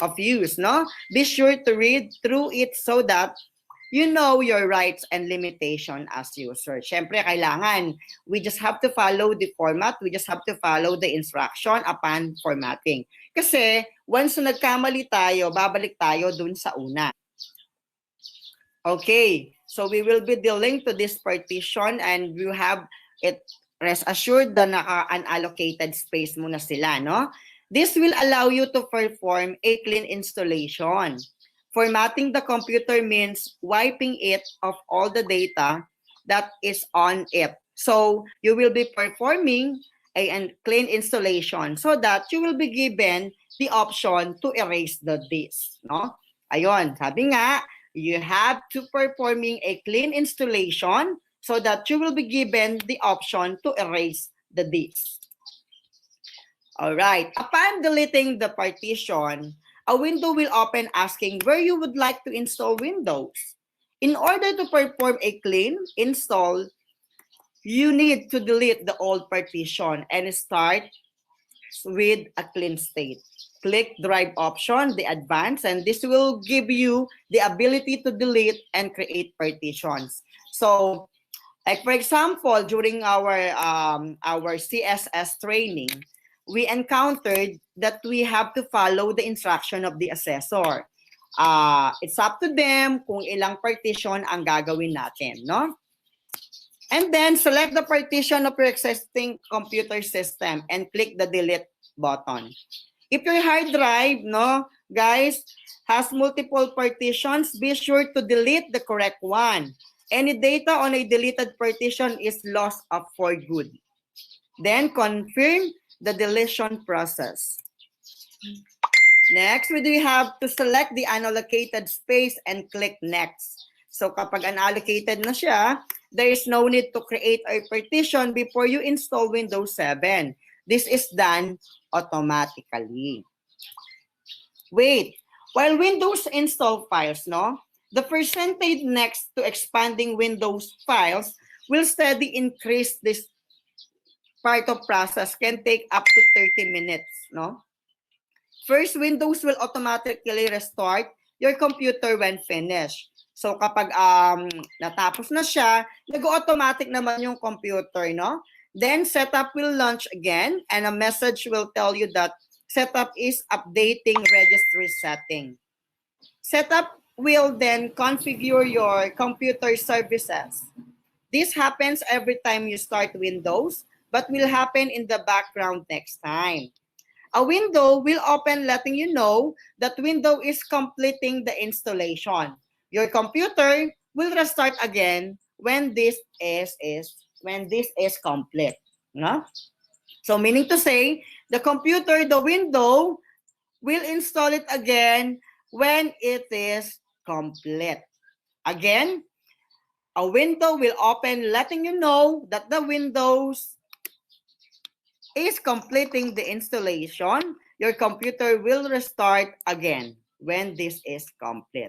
Speaker 13: of use, no? Be sure to read through it so that you know your rights and limitation as user. Siyempre, kailangan, we just have to follow the format, we just have to follow the instruction upon formatting. Kasi, once na nagkamali tayo, babalik tayo dun sa una. Okay, so we will be dealing to this partition and you have it, rest assured na naka-unallocated space muna sila, no? This will allow you to perform a clean installation. Formatting the computer means wiping it of all the data that is on it. So you will be performing a clean installation so that you will be given the option to erase the disk, no? Ayun, sabi nga, you have to performing a clean installation so that you will be given the option to erase the disk. All right. Upon deleting the partition, a window will open asking where you would like to install Windows. In order to perform a clean install, you need to delete the old partition and start with a clean state. Click drive option, the advanced, and this will give you the ability to delete and create partitions. So, like for example, during our CSS training, we encountered that we have to follow the instruction of the assessor. It's up to them kung ilang partition ang gagawin natin, no? And then select the partition of your existing computer system and click the delete button. If your hard drive, no, guys, has multiple partitions, be sure to delete the correct one. Any data on a deleted partition is lost for good. Then confirm the deletion process. Next, we do have to select the unallocated space and click next. So kapag unallocated na siya, there is no need to create a partition before you install Windows 7. This is done automatically. Wait, while Windows install files, no, the percentage next to expanding Windows files will steadily increase. This part of process can take up to 30 minutes, no? First, Windows will automatically restart your computer when finished. So kapag natapos na siya, nag-automatic naman yung computer, no? Then setup will launch again and a message will tell you that setup is updating registry setting. Setup will then configure your computer services. This happens every time you start Windows, but will happen in the background next time. A window will open letting you know that window is completing the installation. Your computer will restart again when this is complete. No? So meaning to say, the computer, the window, will install it again when it is complete. Again, a window will open letting you know that the Windows is completing the installation. Your computer will restart again when this is complete.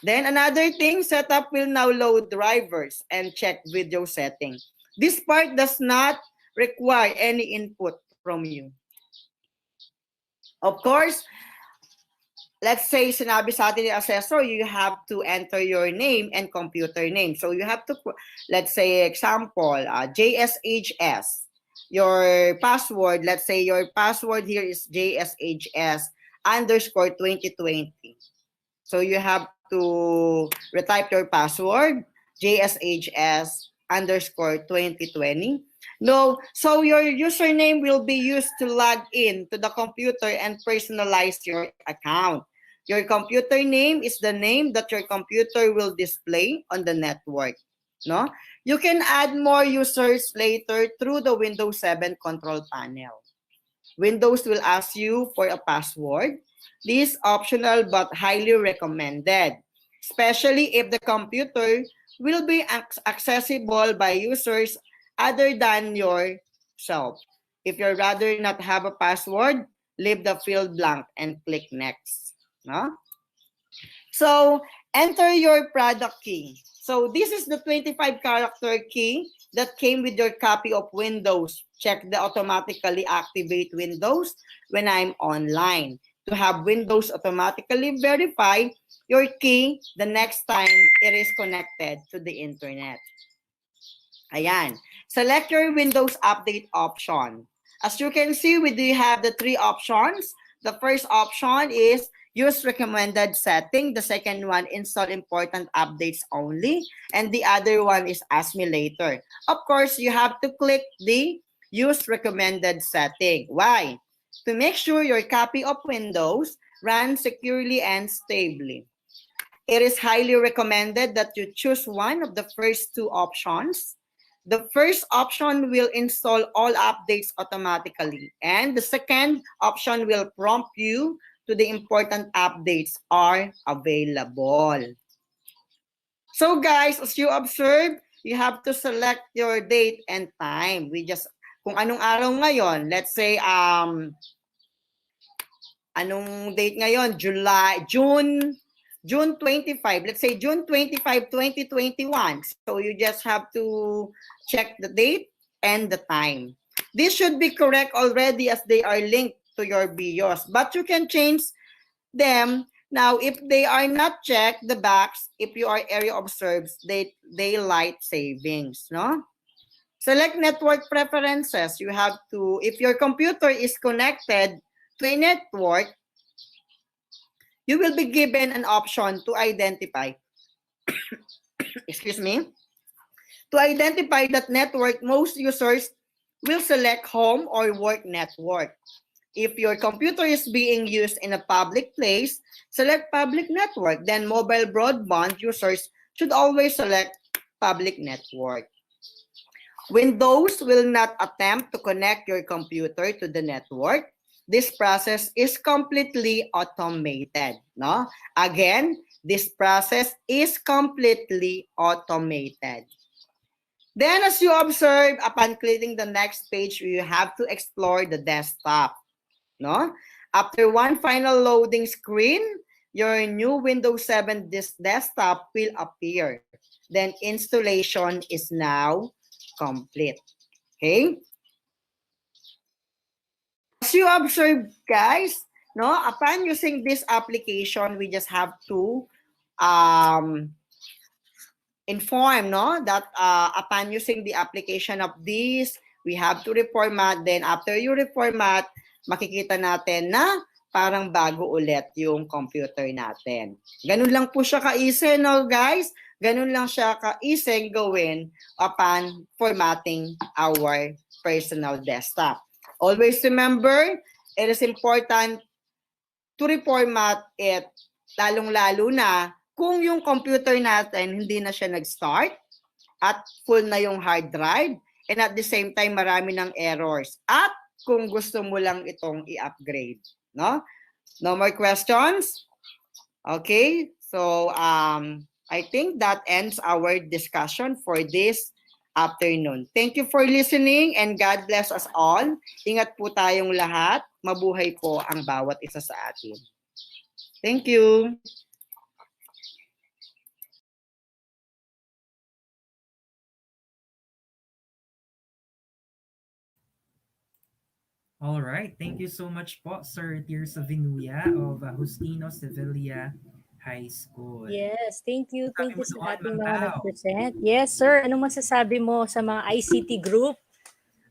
Speaker 13: Then another thing, setup will now load drivers and check video settings. This part does not require any input from you. Of course, let's say sinabi sa atin yung assessor, you have to enter your name and computer name. So you have to, let's say example, JSHS. Your password, let's say your password here is JSHS_2020. So you have to retype your password, JSHS_2020. No, so your username will be used to log in to the computer and personalize your account. Your computer name is the name that your computer will display on the network. no? You can add more users later through the Windows 7 control panel. Windows will ask you for a password. This is optional but highly recommended, especially if the computer will be accessible by users other than yourself. If you'd rather not have a password, leave the field blank and click next. No? So, enter your product key. So, this is the 25-character key that came with your copy of Windows. Check the automatically activate Windows when I'm online to have Windows automatically verify your key the next time it is connected to the internet. Ayan. Select your Windows Update option. As you can see, we do have the three options. The first option is use recommended setting. The second one, install important updates only. And the other one is ask me later. Of course, you have to click the use recommended setting. Why? To make sure your copy of Windows runs securely and stably. It is highly recommended that you choose one of the first two options. The first option will install all updates automatically, and the second option will prompt you to the important updates are available. So guys, as you observe, you have to select your date and time. Kung anong araw ngayon, let's say, anong date ngayon? June 25. Let's say June 25, 2021. So you just have to check the date and the time. This should be correct already as they are linked to your BIOS. But you can change them. Now, if they are not checked, the box, if your area observes daylight savings, no? Select network preferences. You have to, if your computer is connected to a network, you will be given an option to identify, excuse me, to identify that network. Most users will select home or work network. If your computer is being used in a public place, select public network. Then mobile broadband users should always select public network. Windows will not attempt to connect your computer to the network. This process is completely automated. No? Again, this process is completely automated. Then as you observe, upon clicking the next page, you have to explore the desktop. No? After one final loading screen, your new Windows 7 desktop will appear. Then installation is now complete. Okay? As you observe, guys, no, upon using this application, we just have to inform, no, that upon using the application of this, we have to reformat. Then after you reformat, makikita natin na parang bago ulit yung computer natin. Ganun lang po siya ka-easy, no, guys? Ganun lang siya ka-easy gawin upon formatting our personal desktop. Always remember, it is important to reformat it, lalong-lalo na kung yung computer natin hindi na siya nag-start at full na yung hard drive and at the same time marami ng errors at kung gusto mo lang itong i-upgrade. No? No more questions? Okay, so I think that ends our discussion for this afternoon. Thank you for listening and God bless us all. Ingat po tayong lahat. Mabuhay po ang bawat isa sa atin. Thank you.
Speaker 4: All right. Thank you so much po, Sir Tirsa Vinuya of Justino Sevilla High School.
Speaker 2: Yes, thank you.
Speaker 4: Sabi
Speaker 2: Thank
Speaker 4: mo
Speaker 2: you sa
Speaker 4: doon,
Speaker 2: ating
Speaker 4: Ma'am
Speaker 2: mga
Speaker 4: Pao.
Speaker 2: nag-present. Yes, sir. Anong masasabi mo sa mga ICT group?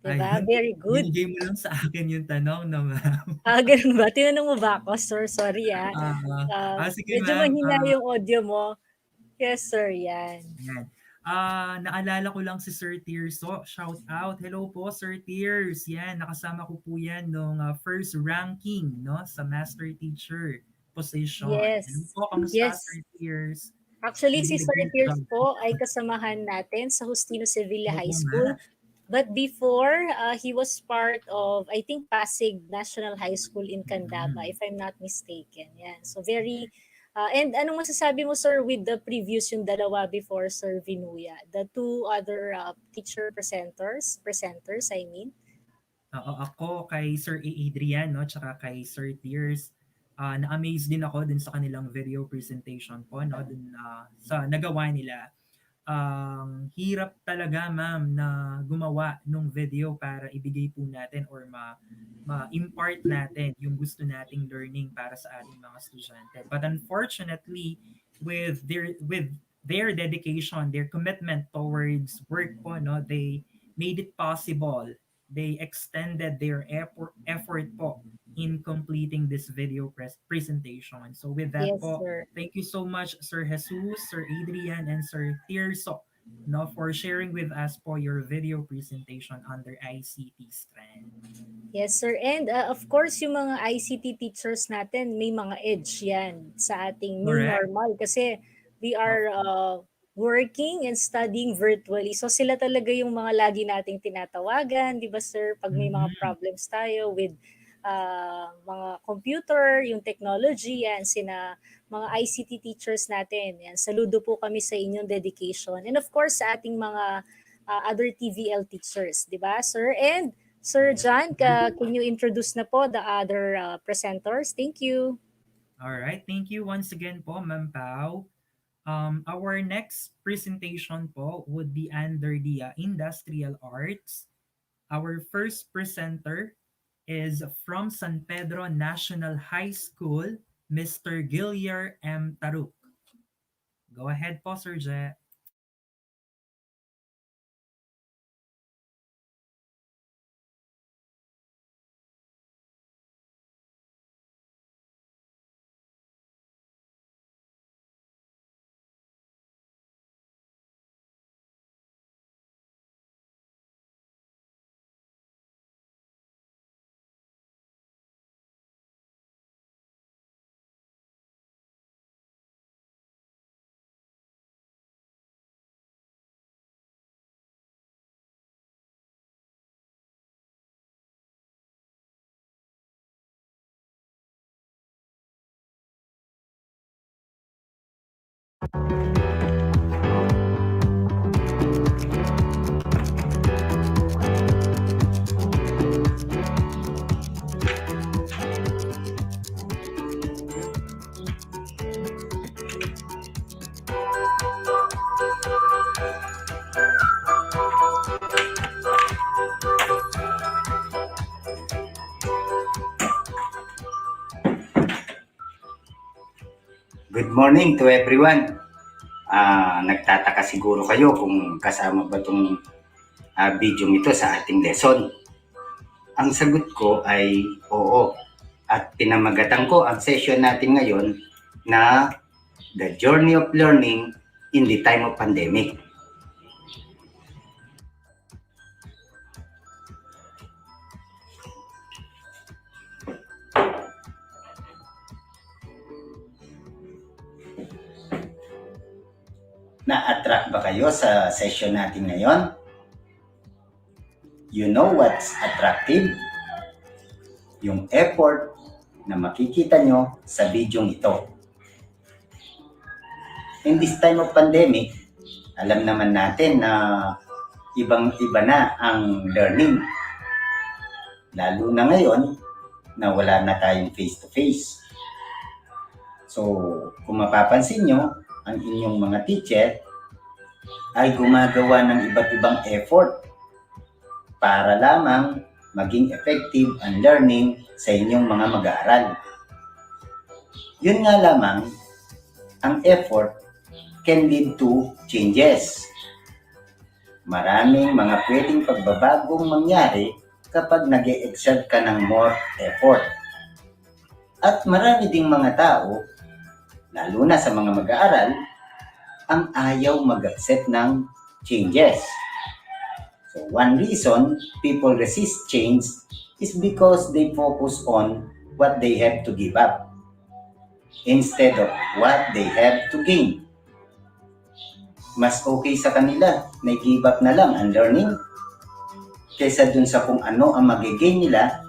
Speaker 2: Diba?
Speaker 4: Ayun,
Speaker 2: Very good.
Speaker 4: binigay mo lang sa akin yung tanong na ma'am.
Speaker 2: Ganun ba? Tinanong mo ba ako, sir? Sorry,
Speaker 4: Sige
Speaker 2: medyo
Speaker 4: ma'am.
Speaker 2: mahina yung audio mo. Yes, sir. Yan.
Speaker 4: Yan. Naalala ko lang si Sir Tirso. Shout out. Hello po, Sir Tirs. Yan, nakasama ko po yan nung first ranking, no, sa Master Teacher position.
Speaker 2: Yes.
Speaker 4: Hello po, kamusta,
Speaker 2: Yes.
Speaker 4: Sir Tirs?
Speaker 2: Actually, si
Speaker 4: Really
Speaker 2: Sir
Speaker 4: great
Speaker 2: Pierce
Speaker 4: job.
Speaker 2: po ay kasamahan natin sa Justino Sevilla High
Speaker 4: Oo
Speaker 2: School.
Speaker 4: nga.
Speaker 2: But before, he was part of, I think, Pasig National High School in Candaba, if I'm not mistaken. Yan. So very, and anong masasabi mo, sir, with the previous, yung dalawa before Sir Vinuya, the two other teacher presenters, I mean?
Speaker 4: Oo, ako kay Sir Adrian, no, tsaka kay Sir Tears, na-amaze din ako dun sa kanilang video presentation po, no, dun sa nagawa nila. Hirap talaga ma'am na gumawa nung video para ibigay po natin or ma-impart natin yung gusto nating learning para sa ating mga estudyante. But unfortunately, with their dedication, their commitment towards work po, no, they made it possible. They extended their effort po in completing this video presentation. So with that
Speaker 2: Yes,
Speaker 4: po,
Speaker 2: sir.
Speaker 4: thank you so much, Sir Jesus, Sir Adrian, and Sir Tirso, no, for sharing with us po your video presentation under ICT strand.
Speaker 2: Yes, sir. And of course, yung mga ICT teachers natin, may mga edge yan sa ating new
Speaker 4: Correct.
Speaker 2: normal kasi we are working and studying virtually. So sila talaga yung mga lagi nating tinatawagan, di ba sir? Pag may mga problems tayo with mga computer, yung technology, yan, mga ICT teachers natin. Yan, saludo po kami sa inyong dedication. And of course, sa ating mga other TVL teachers, di ba sir? And Sir John, can you introduce na po the other presenters? Thank you.
Speaker 4: All right, thank you once again po, Ma'am Pao. Our next presentation po would be under the industrial arts. Our first presenter is from San Pedro National High School, Mr. Gillier M. Taruk. Go ahead po, Sir Je.
Speaker 14: Good morning to everyone. Nagtataka siguro kayo kung kasama ba itong video ito sa ating lesson. Ang sagot ko ay oo. At pinamagatan ko ang session natin ngayon na The Journey of Learning in the Time of Pandemic. Na-attract ba kayo sa session natin ngayon? You know what's attractive? Yung effort na makikita nyo sa video ito. In this time of pandemic, alam naman natin na ibang-iba na ang learning. Lalo na ngayon na wala na tayong face-to-face. So, kung mapapansin nyo, ang inyong mga teacher ay gumagawa ng iba't ibang effort para lamang maging effective ang learning sa inyong mga mag-aaral. Yun nga lamang, ang effort can lead to changes. Maraming mga pwedeng pagbabagong mangyari kapag nag-e-exert ka ng more effort. At marami ding mga tao, lalo na sa mga mag-aaral, ang ayaw mag-accept ng changes. So one reason people resist change is because they focus on what they have to give up instead of what they have to gain. mas okay sa kanila na give up na lang ang learning kaysa dun sa kung ano ang magigain nila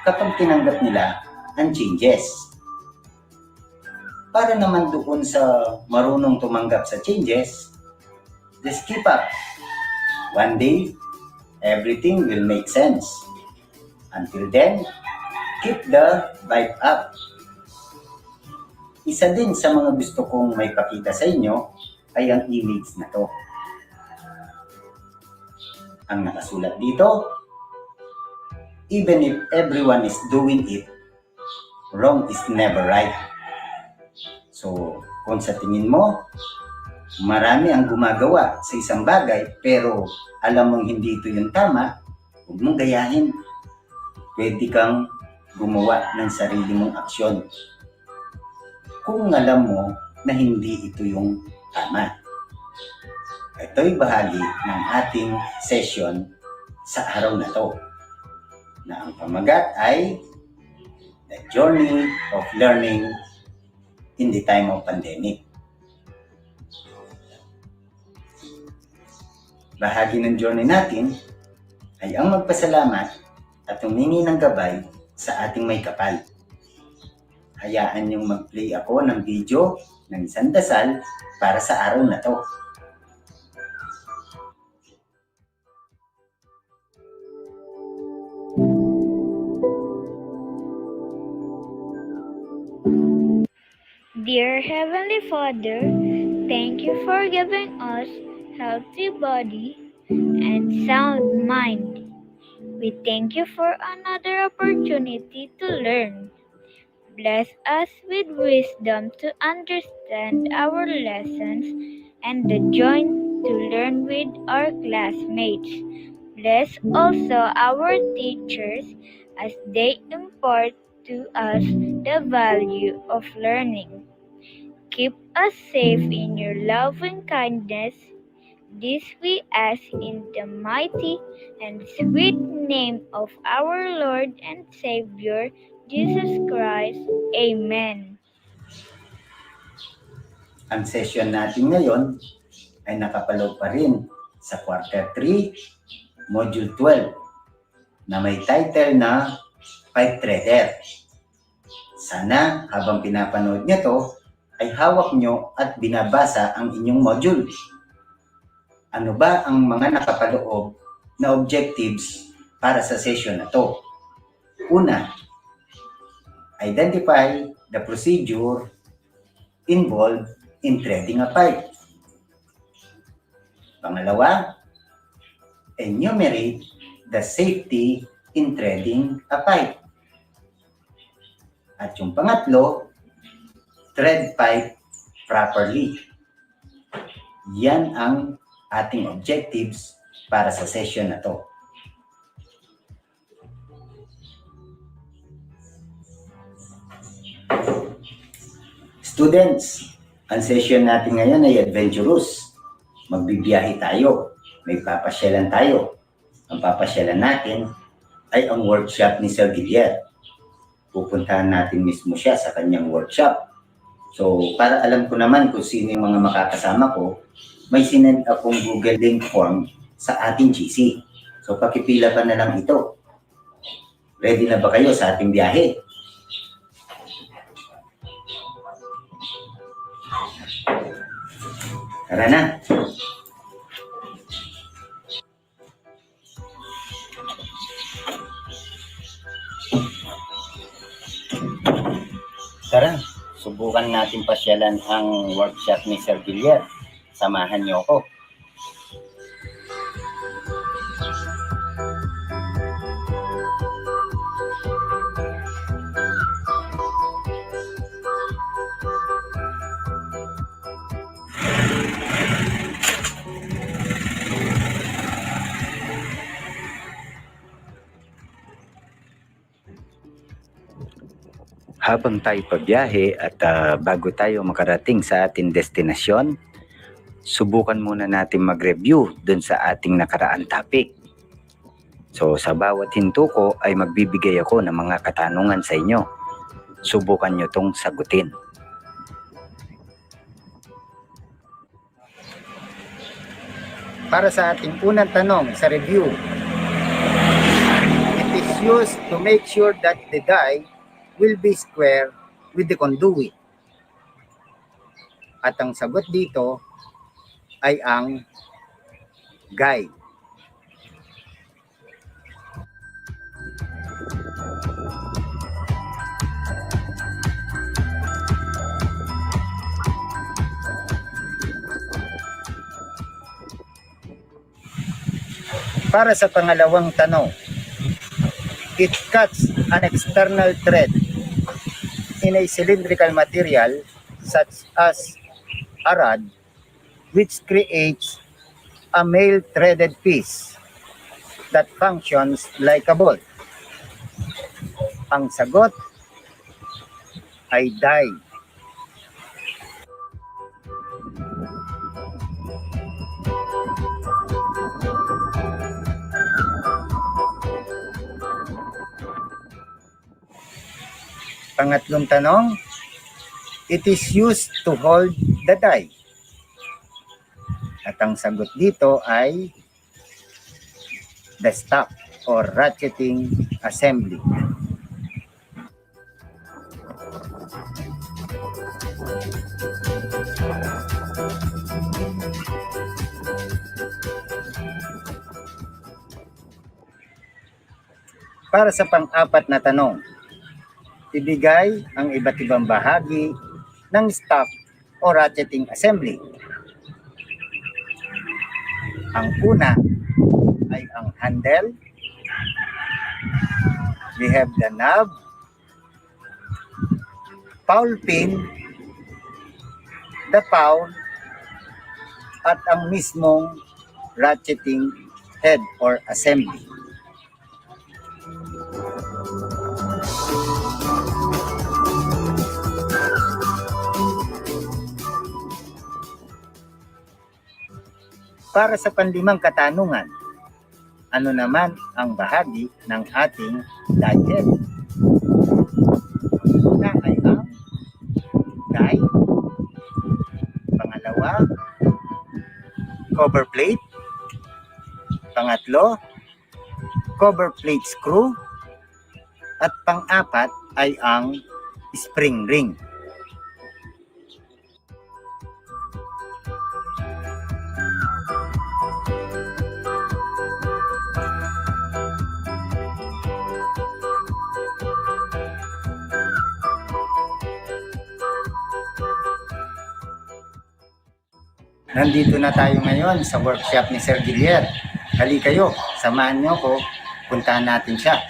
Speaker 14: kapag tinanggap nila ang changes. Para naman doon sa marunong tumanggap sa changes, just keep up. One day, everything will make sense. Until then, keep the vibe up. Isa din sa mga gusto kong may pakita sa inyo ay ang image na to. Ang nakasulat dito, even if everyone is doing it, wrong is never right. So, kung sa tingin mo, marami ang gumagawa sa isang bagay pero alam mong hindi ito yung tama, huwag mong gayahin. Pwede kang gumawa ng sarili mong aksyon kung alam mo na hindi ito yung tama. Ito'y bahagi ng ating session sa araw na to, na ang pamagat ay The Journey of Learning in the Time of Pandemic. Bahagi ng journey natin ay ang magpasalamat at humingi ng gabay sa ating may kapal. Hayaan niyong mag-play ako ng video ng isang dasal para sa araw na to.
Speaker 15: Dear Heavenly Father, thank you for giving us healthy body and sound mind. We thank you for another opportunity to learn. Bless us with wisdom to understand our lessons and the joy to learn with our classmates. Bless also our teachers as they impart to us the value of learning. Keep us safe in your loving kindness. This we ask in the mighty and sweet name of our Lord and Savior, Jesus Christ. Amen.
Speaker 14: Ang session natin ngayon ay nakapaloob pa rin sa Quarter 3, Module 12 na may title na Pipe Threader. Sana habang pinapanood niyo to ay hawak nyo at binabasa ang inyong module. Ano ba ang mga nakapaloob na objectives para sa session na to? Una, identify the procedure involved in threading a pipe. Pangalawa, enumerate the safety in threading a pipe. At yung pangatlo, thread pipe properly. Yan ang ating objectives para sa session na to. Students, ang session natin ngayon ay adventurous. Magbibiyahe tayo. May papasyalan tayo. Ang papasyalan natin ay ang workshop ni Sir Guillermo. Pupuntahan natin mismo siya sa kanyang workshop. So, para alam ko naman kung sino yung mga makakasama ko, may sinend akong Google link form sa ating GC. So, pakipila pa na lang ito. Ready na ba kayo sa ating biyahe? Tara na! Tara, subukan natin pasyalan ang workshop ni Sir Guillermo. Samahan niyo ako. Habang tayo pabiyahe at bago tayo makarating sa ating destinasyon, subukan muna natin mag-review dun sa ating nakaraan topic. So sa bawat hinto ko ay magbibigay ako ng mga katanungan sa inyo. Subukan nyo tong sagutin. Para sa ating unang tanong sa review, it is used to make sure that the die will be square with the conduit. At ang sagot dito ay ang guide. Para sa pangalawang tanong, it cuts an external thread in a cylindrical material such as a rod, which creates a male threaded piece that functions like a bolt. Ang sagot ay die. Pangatlong tanong, it is used to hold the die. At ang sagot dito ay the stop or ratcheting assembly. Para sa pang-apat na tanong, ibigay ang iba't ibang bahagi ng stop o ratcheting assembly. Ang una ay ang handle. We have the knob, foul pin, the foul, at ang mismong ratcheting head or assembly. Para sa panlimang katanungan, ano naman ang bahagi ng ating die head? Una ay ang die. Pangalawa, cover plate. Pangatlo, cover plate screw. At pang-apat ay ang spring ring. Nandito na tayo ngayon sa workshop ni Sir Gilier. Hali kayo, samahan niyo ko, puntahan natin siya.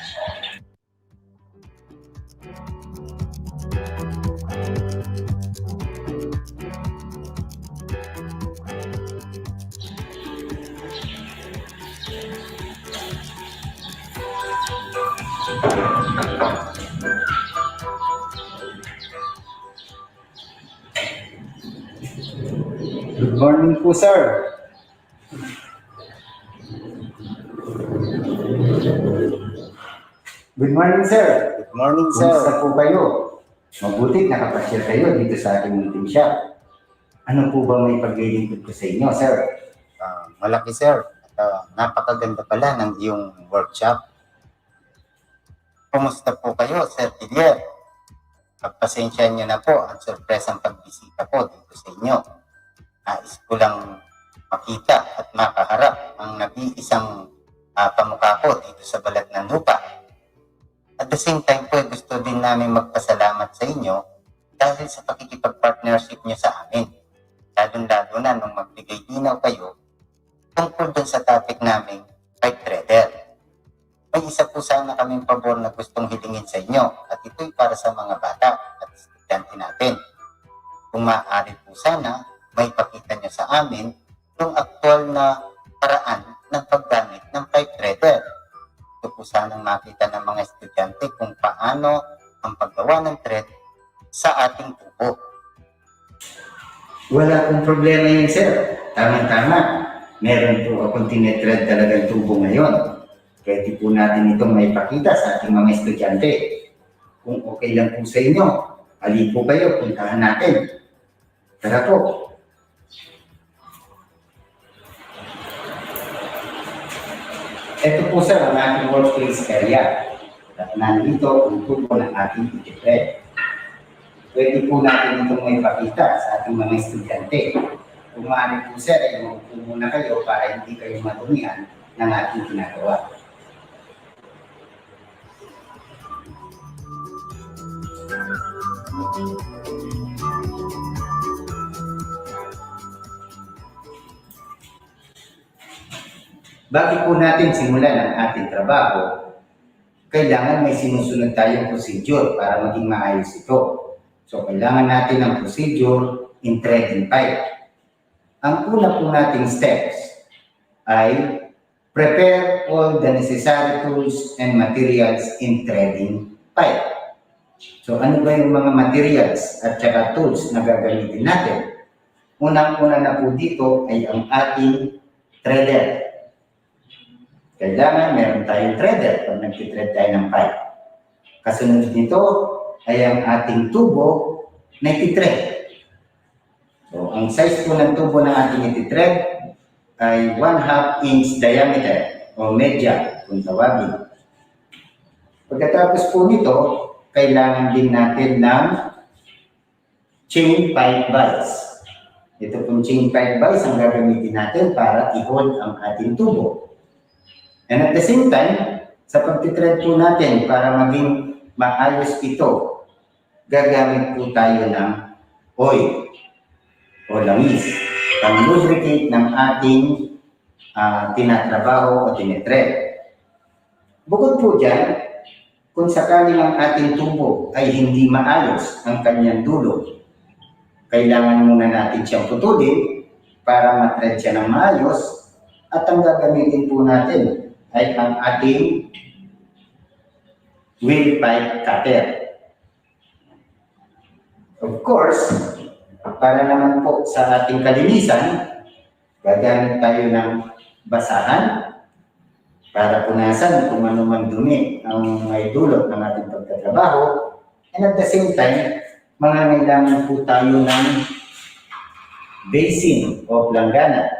Speaker 14: Good morning po, sir. Good morning, sir. Good morning, sir. Kumusta po kayo? Mabuti nakapasyal kayo dito sa ating meeting shop. Ano po ba may paglilingkod ko sa inyo, sir? Malaki, sir. At napakaganda pala ng iyong workshop. Kumusta po kayo, Sir Gilier? Pagpasensya niyo na po ang sorpresang pagbisita po dito sa inyo. Nais ko lang makita at makaharap ang nag-iisang pamukha ko dito sa balat ng lupa. At the same time po, gusto din namin magpasalamat sa inyo dahil sa pakikipag-partnership niyo sa amin. Lalo-lalo na nung magbigay dinaw kayo tungkol dun sa topic namin, pipe threader. May isa po sana kaming pabor na gustong hilingin sa inyo at ito'y para sa mga bata at estudyante natin. Kung maaari po sana, may pakita niyo sa amin yung aktual na paraan ng paggamit ng pipe threader. Ito po sanang makita ng mga estudyante kung paano ang paggawa ng thread sa ating tubo. Wala pong problema yun, sir. Tama-tama. Meron po akong tinetread talagang tubo ngayon. Pwede po natin itong may pakita sa ating mga estudyante. Kung okay lang po sa inyo, hali po kayo, puntahan natin. Tara po. Ito po sir ang ating workplace area. At nandito ang tubo ng ating ititre. Pwede po natin itong may pakita sa ating mga estudyante. Kung maaari po sir, ay maupo muna kayo para hindi kayo madumihan ng ating ginagawa. Bago po natin simulan ang ating trabaho, kailangan may sinusunod tayong procedure para maging maayos ito. So, kailangan natin ng procedure in threading pipe. Ang una po nating steps ay prepare all the necessary tools and materials in threading pipe. So, ano ba yung mga materials at saka tools na gagamitin natin? Unang-una na po dito ay ang ating threader. Kailangan meron tayong threader pag nag-thread tayo ng pipe. Kasunod nito ay ang ating tubo na iti-thread. So, ang size po ng tubo ng ating iti-thread ay 1/2 inch diameter o media kung tawagin. Pagkatapos po nito, kailangan din natin ng chain pipe vise. Ito pong chain pipe vise ang gagamitin natin para i-hold ang ating tubo. And at the same time, sa pagtitread po natin para maging maayos ito, gagamit po tayo ng oil o langis pang-lubricate ng ating tinatrabaho o tinitread. Bukod po dyan, kung sakaling ang ating tubo ay hindi maayos ang kanyang dulo, kailangan muna natin siyang putulin para matread siya ng maayos at ang gagamitin po natin ay ang ating wheel pipe cutter. Of course, para naman po sa ating kalinisan, gagamit tayo ng basahan para punasan kung ano man dumi ang may dulot ng ating pagtatrabaho. And at the same time, mangangailangan po tayo ng basin o planggana.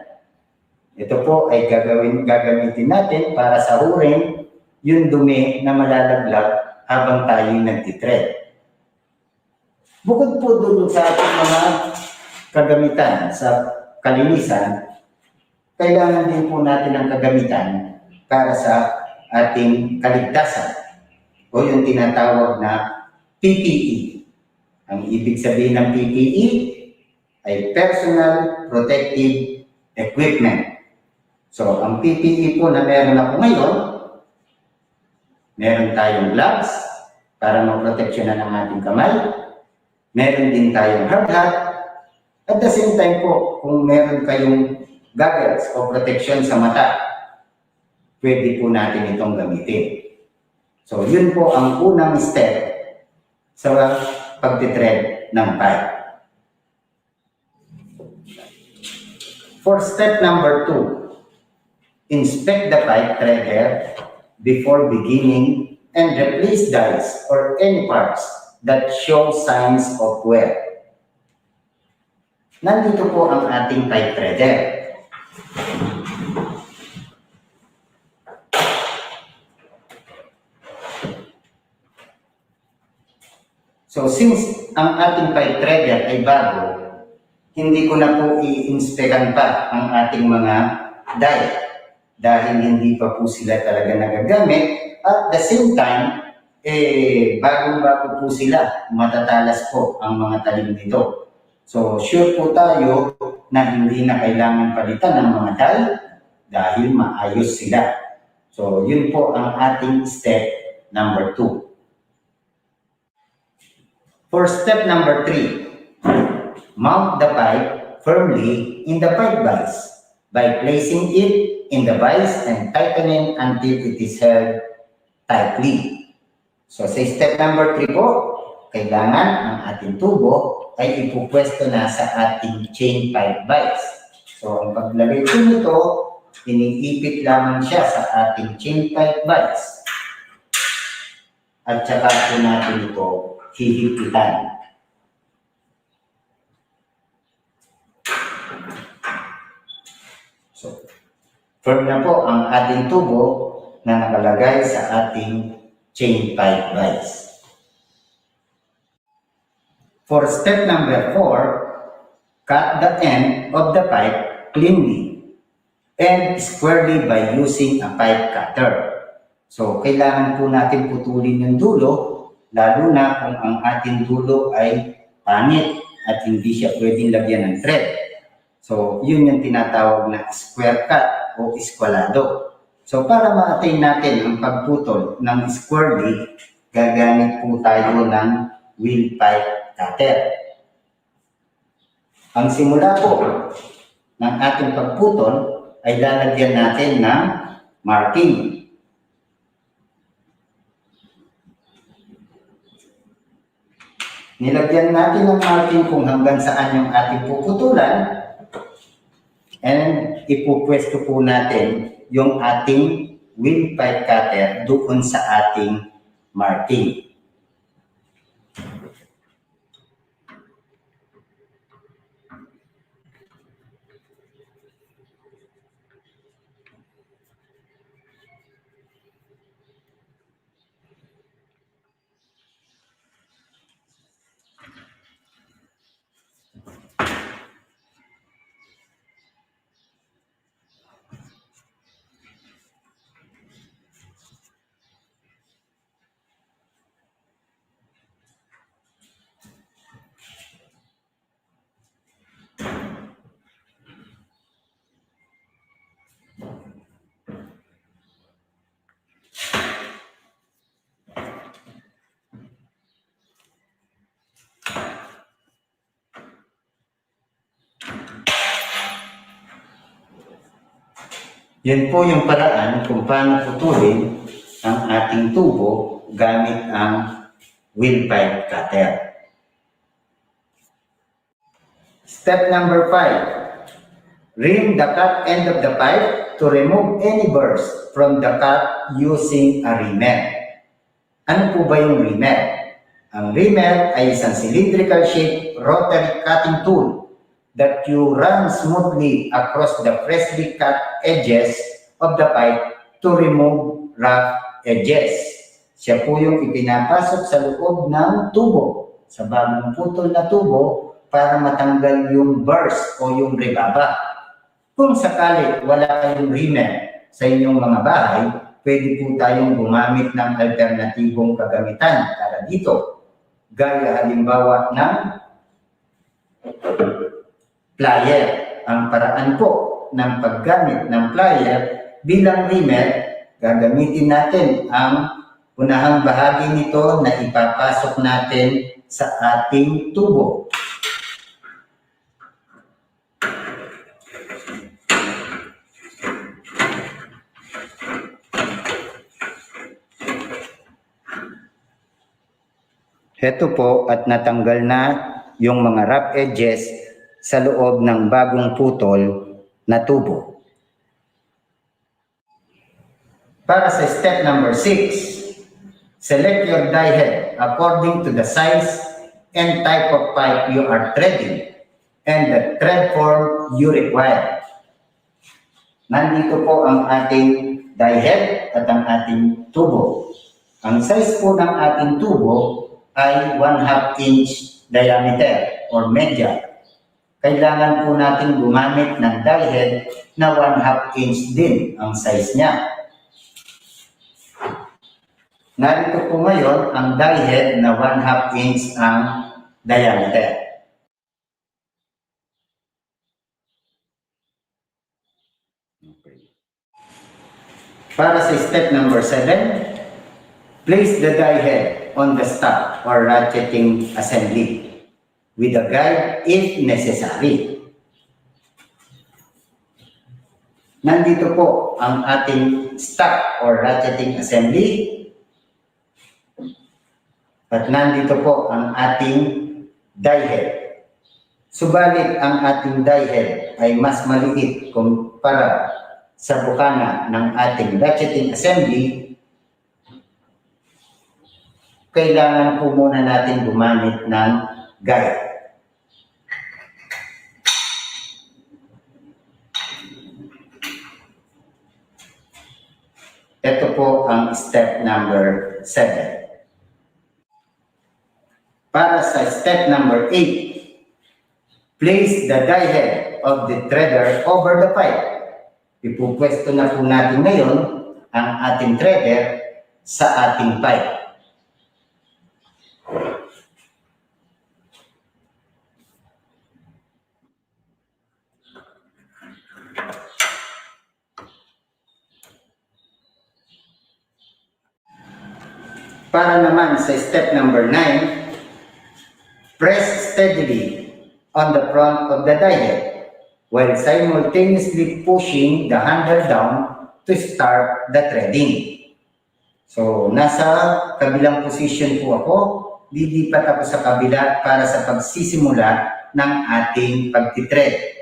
Speaker 14: Ito po ay gagamitin natin para sahurin yung dumi na malalaglag habang tayo nagtitread. Bukod po doon sa ating mga kagamitan sa kalinisan, kailangan din po natin ng kagamitan para sa ating kaligtasan o yung tinatawag na PPE. Ang ibig sabihin ng PPE ay Personal Protective Equipment. So, ang PPE po na meron ako ngayon, meron tayong gloves para maproteksyonan ang ating kamay, meron din tayong hard hat, at the same time po, kung meron kayong goggles o protection sa mata, pwede po natin itong gamitin. So, yun po ang unang step sa pagtitread ng pipe. For step number 2, inspect the pipe threader before beginning and replace dies or any parts that show signs of wear. Nandito po ang ating pipe threader. So since ang ating pipe threader ay bago, hindi ko na po i-inspekan pa ang ating mga die dahil hindi pa po sila talaga nagagamit. At the same time, bagong-bago po sila, matatalas po ang mga talim nito. So sure po tayo na hindi na kailangan palitan ng mga die dahil maayos sila. So yun po ang ating step number 2. For step number 3, mount the pipe firmly in the pipe vise by placing it in the vise and tightening until it is held tightly. So sa step number 3 po, kailangan ang ating tubo ay ipupwesto na sa ating chain pipe vise. So ang paglagay po nito, iniipit lamang siya sa ating chain pipe vise. At saka po natin ito hihipitan. So, Firm na po ang ating tubo na nakalagay sa ating chain pipe vise. For step number 4, cut the end of the pipe cleanly and squarely by using a pipe cutter. So, kailangan po natin putulin yung dulo, lalo na kung ang ating dulo ay pangit at hindi siya pwedeng lagyan ng thread. So, yun yung tinatawag na square cut o eskwalado. So, para ma-attain natin ang pagputol ng squarely, gagamit po tayo ng wheel pipe cutter. Ang simula po ng ating pagputol ay lalagyan natin ng marking. Nilagyan natin ng marking kung hanggang saan yung ating puputulan and ipupwesto po natin yung ating wheel pipe cutter doon sa ating marking. Yan po yung paraan kung paano putulin ang ating tubo gamit ang wheel pipe cutter. Step number 5. Rim the cut end of the pipe to remove any burrs from the cut using a reamer. Ano po ba yung reamer? Ang reamer ay isang cylindrical shaped rotary cutting tool that you run smoothly across the freshly cut edges of the pipe to remove rough edges. Siya po yung ipinapasok sa loob ng tubo, sa bagong putol na tubo, para matanggal yung burrs o yung rebaba. Kung sakali wala kayong reamer sa inyong mga bahay, pwede po tayong gumamit ng alternatibong kagamitan para dito. Gaya halimbawa ng plier. Ang paraan po ng paggamit ng plier bilang reamer, gagamitin natin ang unahang bahagi nito na ipapasok natin sa ating tubo. Heto po at natanggal na yung mga rough edges sa loob ng bagong putol na tubo. Para sa step number 6, select your die head according to the size and type of pipe you are threading and the thread form you require. Nandito po ang ating die head at ang ating tubo. Ang size po ng ating tubo ay 1/2 inch diameter or media. Kailangan po natin gumamit ng die head na 1/2 inch din ang size niya. Narito po ngayon ang die head na 1/2 inch ang diameter. Para sa step number 7, place the die head on the stop or ratcheting assembly with a guide if necessary. Nandito po ang ating stop or ratcheting assembly at nandito po ang ating die head. Subalit ang ating die head ay mas maliit kumpara sa bukana ng ating ratcheting assembly. Kailangan po muna natin gumamit ng guide. Ito po ang step number 7. Para sa step number 8, place the die head of the threader over the pipe. Ipupwesto na po natin ngayon ang ating threader sa ating pipe. Para naman sa step number 9, press steadily on the front of the die head while simultaneously pushing the handle down to start the threading. So, nasa kabilang position po ako, lilipat ako sa kabila para sa pagsisimula ng ating pagtitread.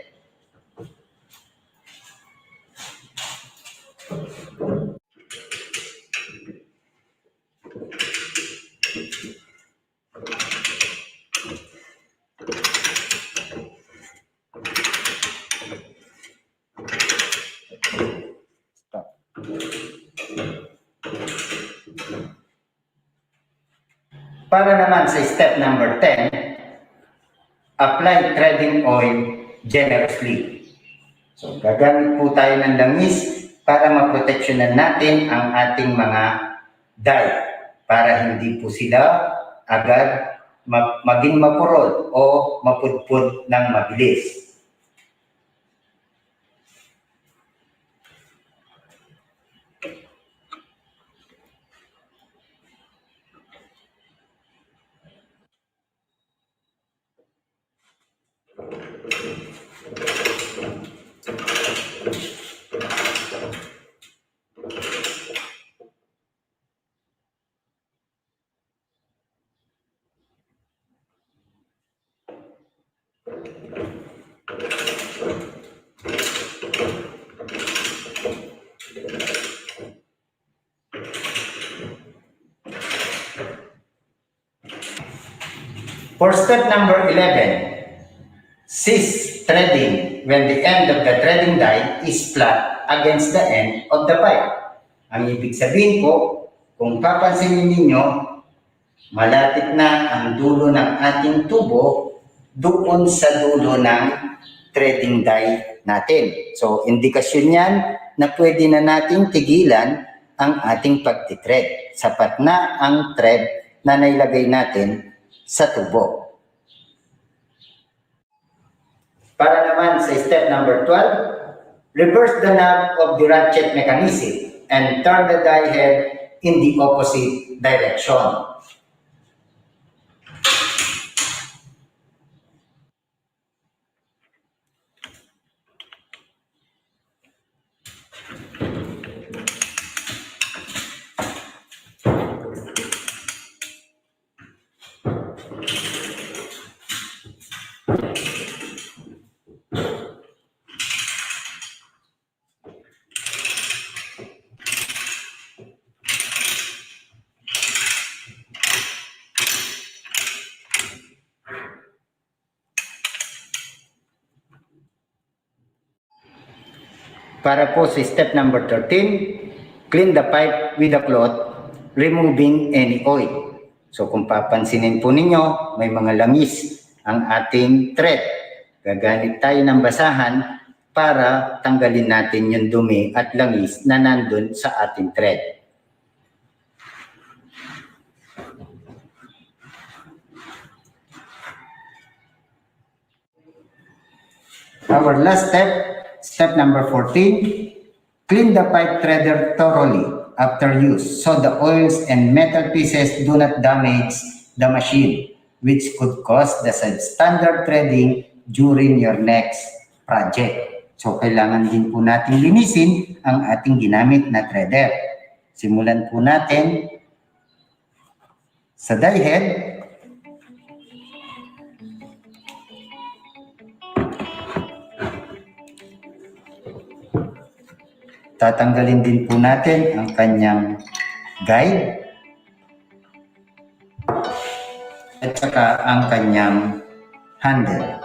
Speaker 14: Para naman sa step number 10, apply threading oil generously. So, gagamit po tayo ng langis para maproteksyonan natin ang ating mga die para hindi po sila agad maging mapurol o mapudpud ng mabilis. For step number 11, cease threading when the end of the threading die is flat against the end of the pipe. Ang ibig sabihin po, kung papansinin ninyo, malapit na ang dulo ng ating tubo doon sa dulo ng threading die natin. So, indikasyon yan na pwede na nating tigilan ang ating pagtitread. Sapat na ang thread na nailagay natin sa tubo. Para naman sa step number 12, reverse the knob of the ratchet mechanism and turn the die head in the opposite direction. Para po sa step number 13, clean the pipe with a cloth, removing any oil. So kung papansinin po ninyo, may mga langis ang ating thread. Gagamit tayo ng basahan para tanggalin natin yung dumi at langis na nandun sa ating thread. Our last step, step number 14, clean the pipe threader thoroughly after use so the oils and metal pieces do not damage the machine, which could cause the substandard threading during your next project. So, kailangan din po natin linisin ang ating ginamit na threader. Simulan po natin sa die head. Tatanggalin din po natin ang kanyang guide at saka ang kanyang handle.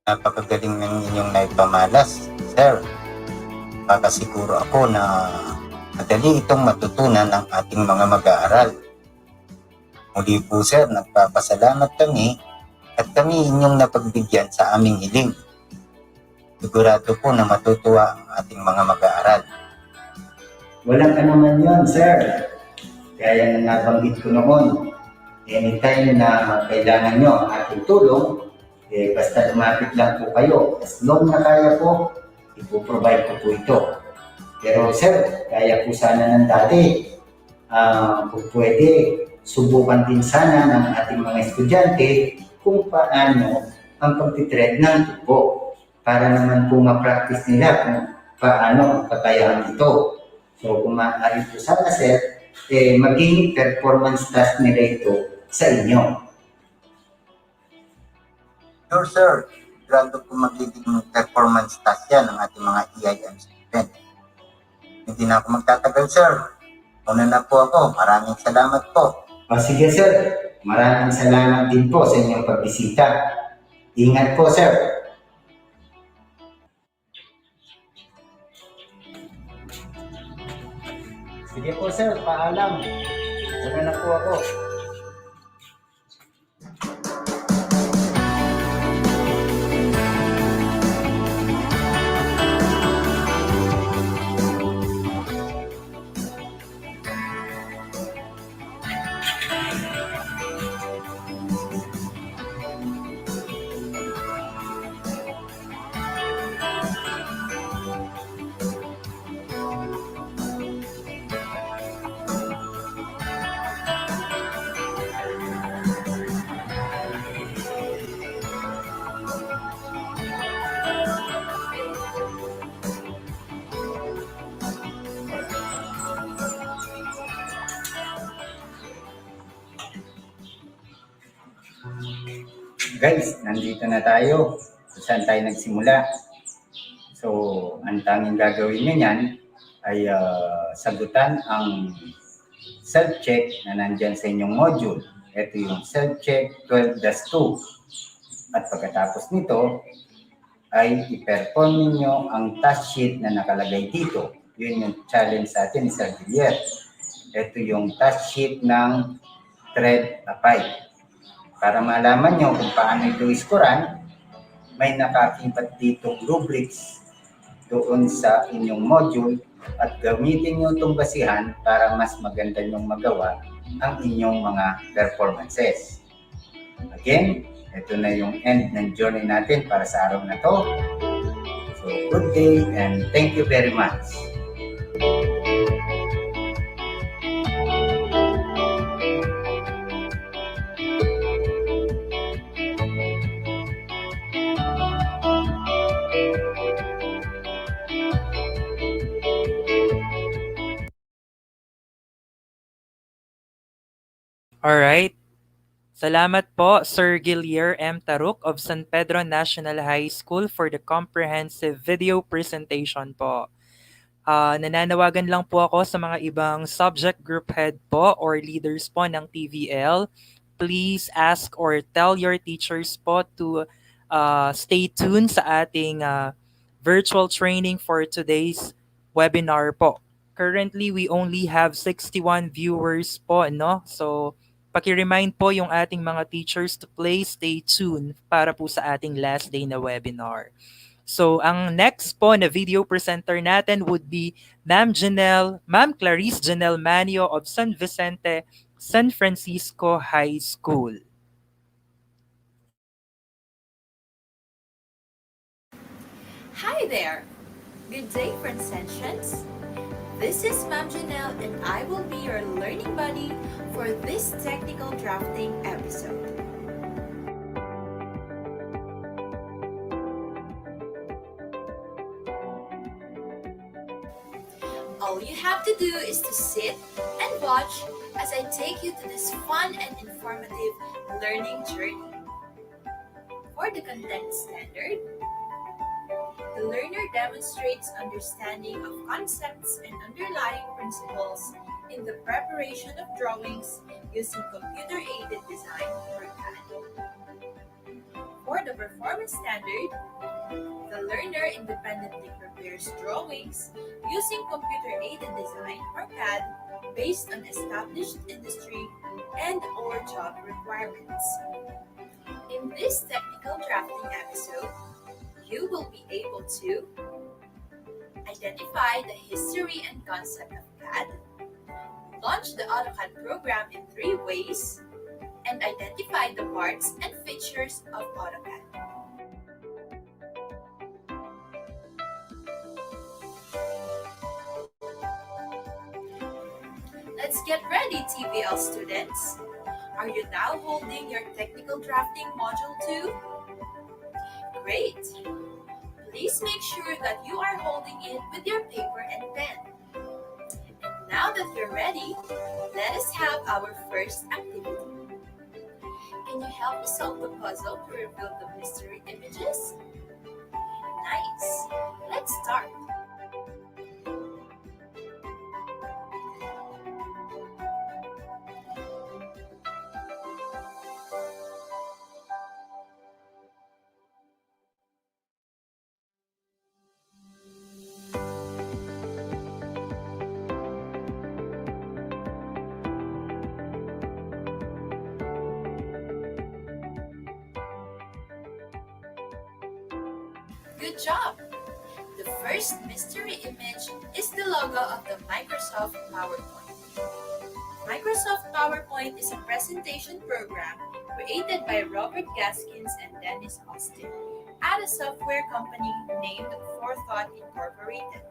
Speaker 14: Napakagaling ng inyong naipamalas, sir. Kakasiguro ako na madali itong matutunan ng ating mga mag-aaral. Muli po, sir, nagpapasalamat kami at kami inyong napagbigyan sa aming hiling. Sigurado po na matutuwa ang ating mga mag-aaral. Walang anuman yun, sir. Kaya na nabanggit ko noon, anytime na kailangan nyo ang ating tulong, basta lumapit lang po kayo. As long na kaya po, ipoprovide ko po ito. Pero sir, kaya po sana ng dati, kung pwede, subukan din sana ng ating mga estudyante kung paano ang pagtitread ng tubo para naman po ma-practice nila kung paano ang kakayahan ito. So kung maaari po sana sir, maging performance task nila ito sa inyo. Sure sir, grado po magiging performance task yan ng ating mga EIM student. Hindi na ako magtatagal sir. Una na po ako. Maraming salamat po. Sige sir, maraming salamat din po sa inyong pagbisita. Ingat po sir. Sige po sir, paalam. Una na po ako. Guys, nandito na tayo kung saan tayo nagsimula. So, ang tanging gagawin nyo yan ay sagutan ang self-check na nandyan sa inyong module. Ito yung self-check 12-2. At pagkatapos nito, ay i-perform ninyo ang task sheet na nakalagay dito. Yun yung challenge sa atin, Sir Juliet. Ito yung task sheet ng thread apply. Para malaman nyo kung paano ito iskoran, may nakakibat ditong rubrics doon sa inyong module at gamitin nyo itong basihan para mas maganda nyong magawa ang inyong mga performances. Again, ito na yung end ng journey natin para sa araw na to. So, good day and thank you very much.
Speaker 4: Alright. Salamat po, Sir Gilier M. Taruk of San Pedro National High School for the comprehensive video presentation po. Nananawagan lang po ako sa mga ibang subject group head po or leaders po ng TVL. Please ask or tell your teachers po to stay tuned sa ating virtual training for today's webinar po. Currently, we only have 61 viewers po, no? So, paki-remind po yung ating mga teachers to please stay tuned para po sa ating last day na webinar. So, ang next po na video presenter natin would be Ma'am Clarice Janelle Manio of San Vicente, San Francisco High School.
Speaker 16: Hi there! Good day, Francensians! This is Ma'am Janelle and I will be your learning buddy for this technical drafting episode. All you have to do is to sit and watch as I take you to this fun and informative learning journey. For the content standard, the learner demonstrates understanding of concepts and underlying principles in the preparation of drawings using computer-aided design or CAD. For the performance standard, the learner independently prepares drawings using computer-aided design or CAD based on established industry and/or job requirements. In this technical drafting episode, you will be able to identify the history and concept of CAD, launch the AutoCAD program in 3 ways, and identify the parts and features of AutoCAD. Let's get ready, TVL students! Are you now holding your technical drafting module 2? Great! Please make sure that you are holding it with your paper and pen. And now that you're ready, let us have our first activity. Can you help me solve the puzzle to reveal the mystery images? Nice! Let's start! Good job! The first mystery image is the logo of the Microsoft PowerPoint. Microsoft PowerPoint is a presentation program created by Robert Gaskins and Dennis Austin at a software company named Forethought Incorporated.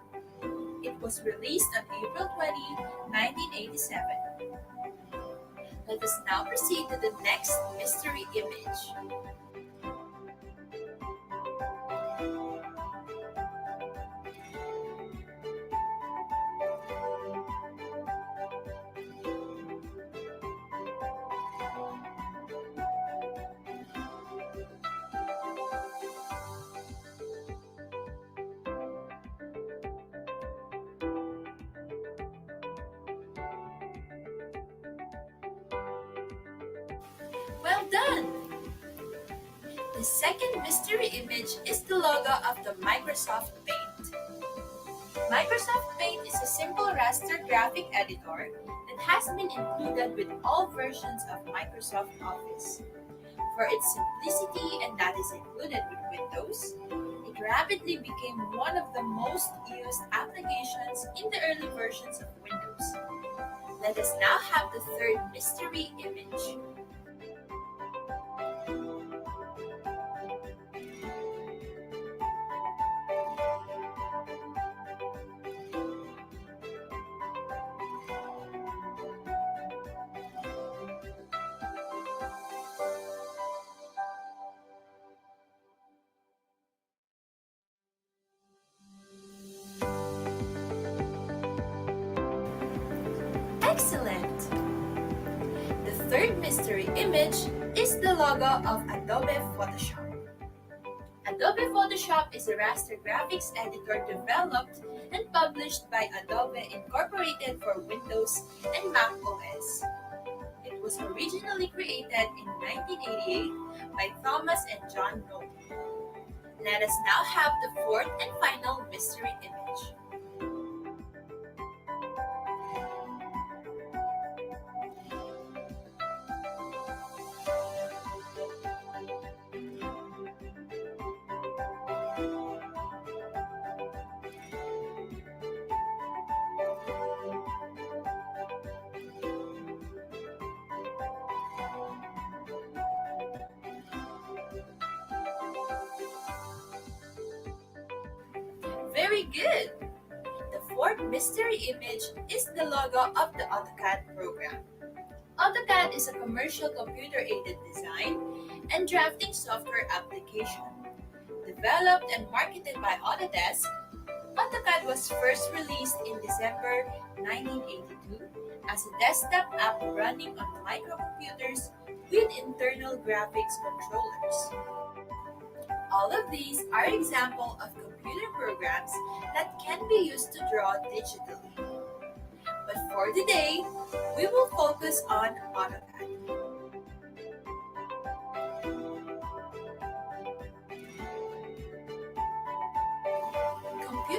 Speaker 16: It was released on April 20, 1987. Let us now proceed to the next mystery image. Well done! The second mystery image is the logo of the Microsoft Paint. Microsoft Paint is a simple raster graphic editor that has been included with all versions of Microsoft Office. For its simplicity and that is included with Windows, it rapidly became one of the most used applications in the early versions of Windows. Let us now have the third mystery image. Excellent! The third mystery image is the logo of Adobe Photoshop. Adobe Photoshop is a raster graphics editor developed and published by Adobe Incorporated for Windows and Mac OS. It was originally created in 1988 by Thomas and John Noble. Let us now have the fourth and final mystery image. Very good! The fourth mystery image is the logo of the AutoCAD program. AutoCAD is a commercial computer-aided design and drafting software application. Developed and marketed by Autodesk, AutoCAD was first released in December 1982 as a desktop app running on microcomputers with internal graphics controllers. All of these are examples of computer programs that can be used to draw digitally. But for today, we will focus on AutoCAD.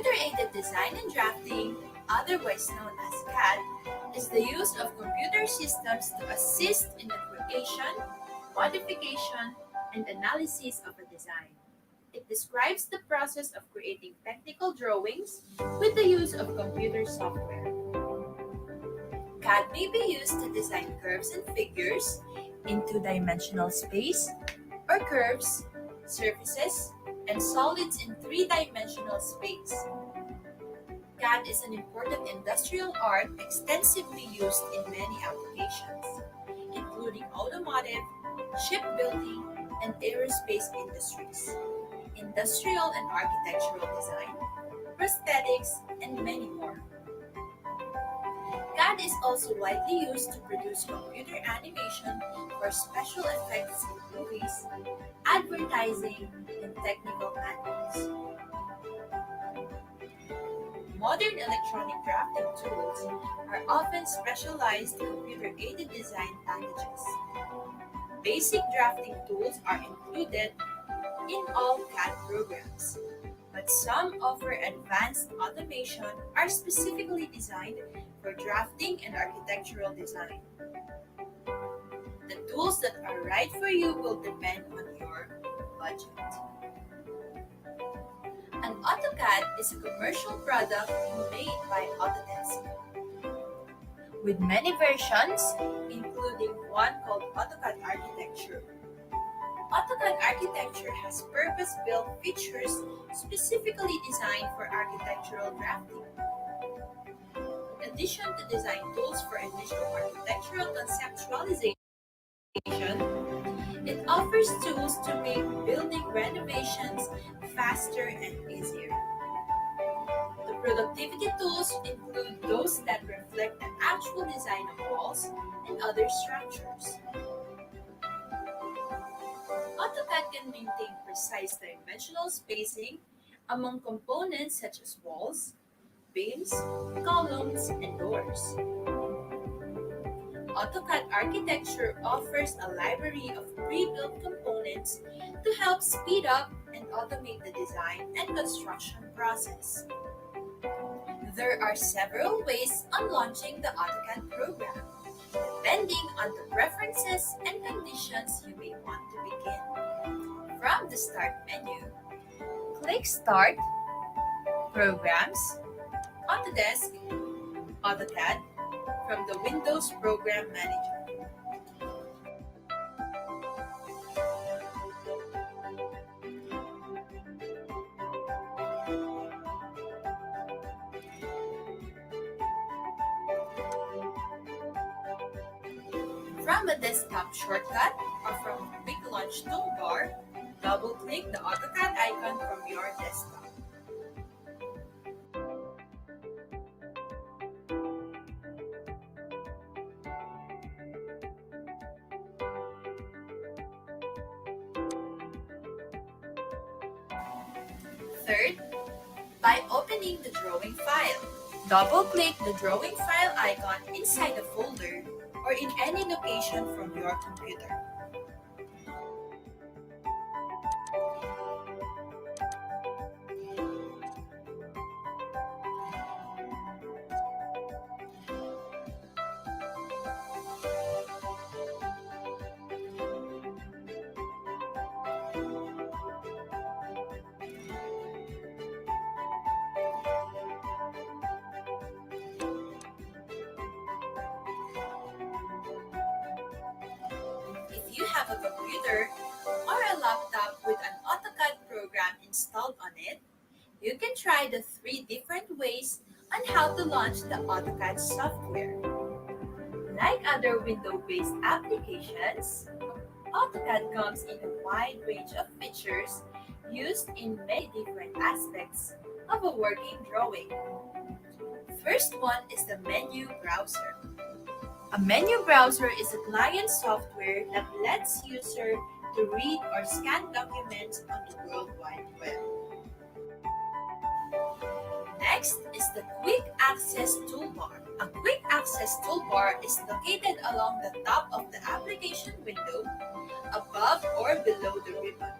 Speaker 16: Computer-aided design and drafting, otherwise known as CAD, is the use of computer systems to assist in the creation, modification, and analysis of a design. It describes the process of creating technical drawings with the use of computer software. CAD may be used to design curves and figures in two-dimensional space, or curves, surfaces, and solids in three-dimensional space. CAD is an important industrial art extensively used in many applications, including automotive, shipbuilding, and aerospace industries, industrial and architectural design, prosthetics, and many more. CAD is also widely used to produce computer animation for special effects in movies, advertising, and technical manuals. Modern electronic drafting tools are often specialized computer-aided design packages. Basic drafting tools are included in all CAD programs, but some offer advanced automation are specifically designed for drafting and architectural design. The tools that are right for you will depend on your budget. An AutoCAD is a commercial product made by Autodesk, with many versions, including one called AutoCAD Architecture. AutoCAD Architecture has purpose-built features specifically designed for architectural drafting. In addition to design tools for initial architectural conceptualization, it offers tools to make building renovations faster and easier. The productivity tools include those that reflect the actual design of walls and other structures. AutoCAD can maintain precise dimensional spacing among components such as walls, beams, columns, and doors. AutoCAD Architecture offers a library of pre-built components to help speed up and automate the design and construction process. There are several ways on launching the AutoCAD program, depending on the preferences and conditions you may want to begin. From the Start menu, click Start, Programs, Autodesk, AutoCAD from the Windows Program Manager. From a desktop shortcut or from a quick launch toolbar, double-click the AutoCAD icon from your desktop. Third, by opening the drawing file. Double-click the drawing file icon inside the folder or in any location from your computer. If you have a computer or a laptop with an AutoCAD program installed on it, you can try the 3 different ways on how to launch the AutoCAD software. Like other window-based applications, AutoCAD comes in a wide range of features used in many different aspects of a working drawing. First one is the menu browser. A menu browser is a client software that lets users to read or scan documents on the World Wide Web. Next is the Quick Access Toolbar. A Quick Access Toolbar is located along the top of the application window, above or below the ribbon.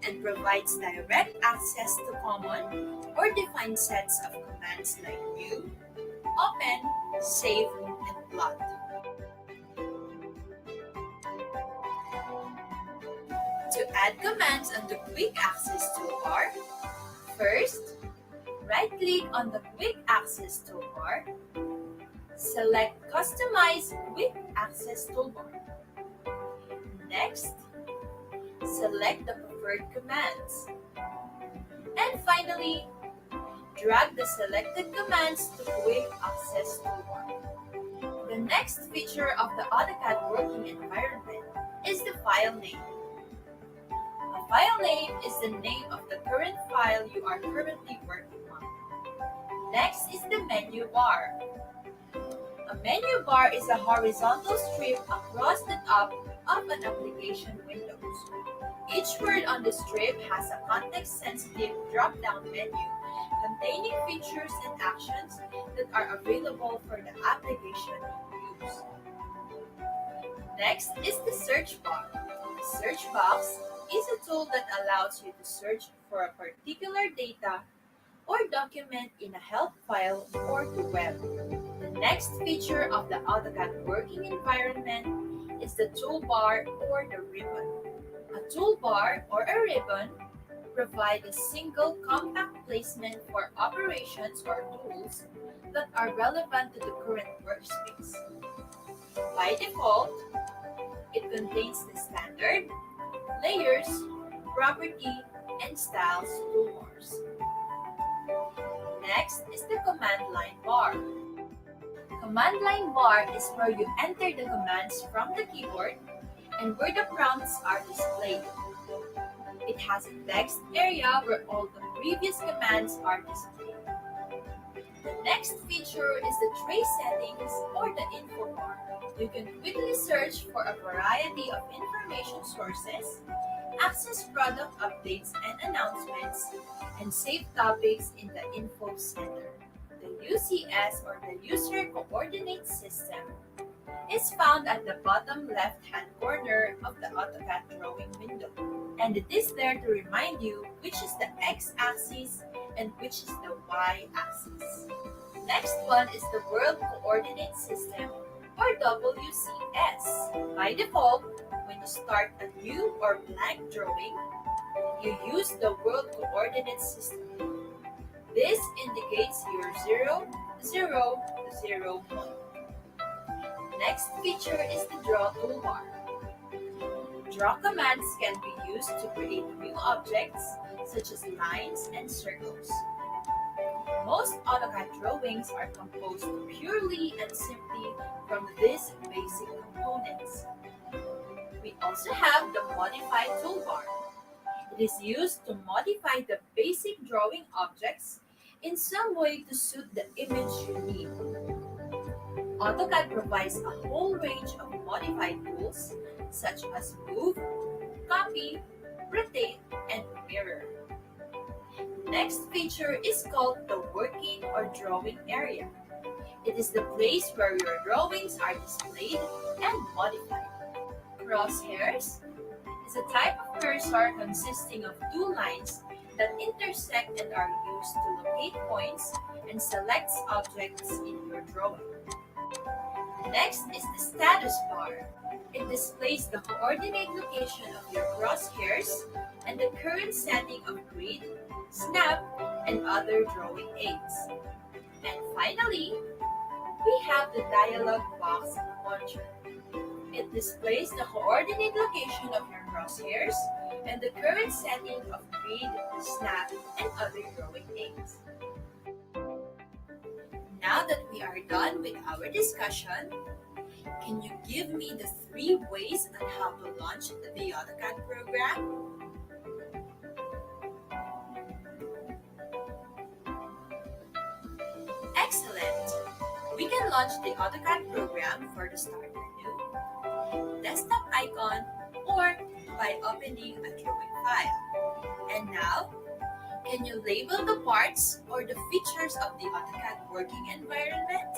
Speaker 16: and provides direct access to common or defined sets of commands like new, open, save, and plot. To add commands on the Quick Access toolbar, first, right-click on the Quick Access toolbar, select Customize Quick Access toolbar. Next, select the preferred commands. And finally, drag the selected commands to Quick Access toolbar. The next feature of the AutoCAD working environment is the file name. A file name is the name of the current file you are currently working on. Next is the menu bar. A menu bar is a horizontal strip across the top of an application window. Each word on the strip has a context-sensitive drop-down menu containing features and actions that are available for the application you use. Next is the search bar. The search box is a tool that allows you to search for a particular data or document in a help file or the web. The next feature of the AutoCAD working environment is the toolbar or the ribbon. A toolbar or a ribbon provide a single compact placement for operations or tools that are relevant to the current workspace. By default, it contains the standard, layers, property, and styles toolbars. Next is the command line bar. Command line bar is where you enter the commands from the keyboard and where the prompts are displayed. It has a text area where all the previous commands are displayed. The next feature is the tray settings or the info bar. You can quickly search for a variety of information sources, access product updates and announcements, and save topics in the info center. The UCS or the User Coordinate System is found at the bottom left-hand corner of the AutoCAD drawing window, and it is there to remind you which is the x-axis and which is the y-axis. Next one is the World Coordinate System or WCS. By default, when you start a new or blank drawing, you use the World Coordinate System. This indicates your 0, 0, 0 point. Next feature is the Draw toolbar. Draw commands can be used to create new objects such as lines and circles. Most AutoCAD drawings are composed purely and simply from these basic components. We also have the Modify toolbar. It is used to modify the basic drawing objects in some way to suit the image you need. AutoCAD provides a whole range of modified tools such as Move, Copy, Rotate, and Mirror. Next feature is called the Working or Drawing Area. It is the place where your drawings are displayed and modified. Crosshairs is a type of cursor consisting of two lines that intersect and are used to locate points and select objects in your drawing. Next is the status bar. It displays the coordinate location of your crosshairs and the current setting of grid, snap, and other drawing aids. And finally, we have the dialog box launcher. It displays the coordinate location of your crosshairs and the current setting of grid, snap, and other drawing aids. Now that we are done with our discussion, can you give me the 3 ways on how to launch the AutoCAD program? Excellent! We can launch the AutoCAD program for the start menu, desktop icon, or by opening a drawing file. And now, can you label the parts or the features of the AutoCAD working environment?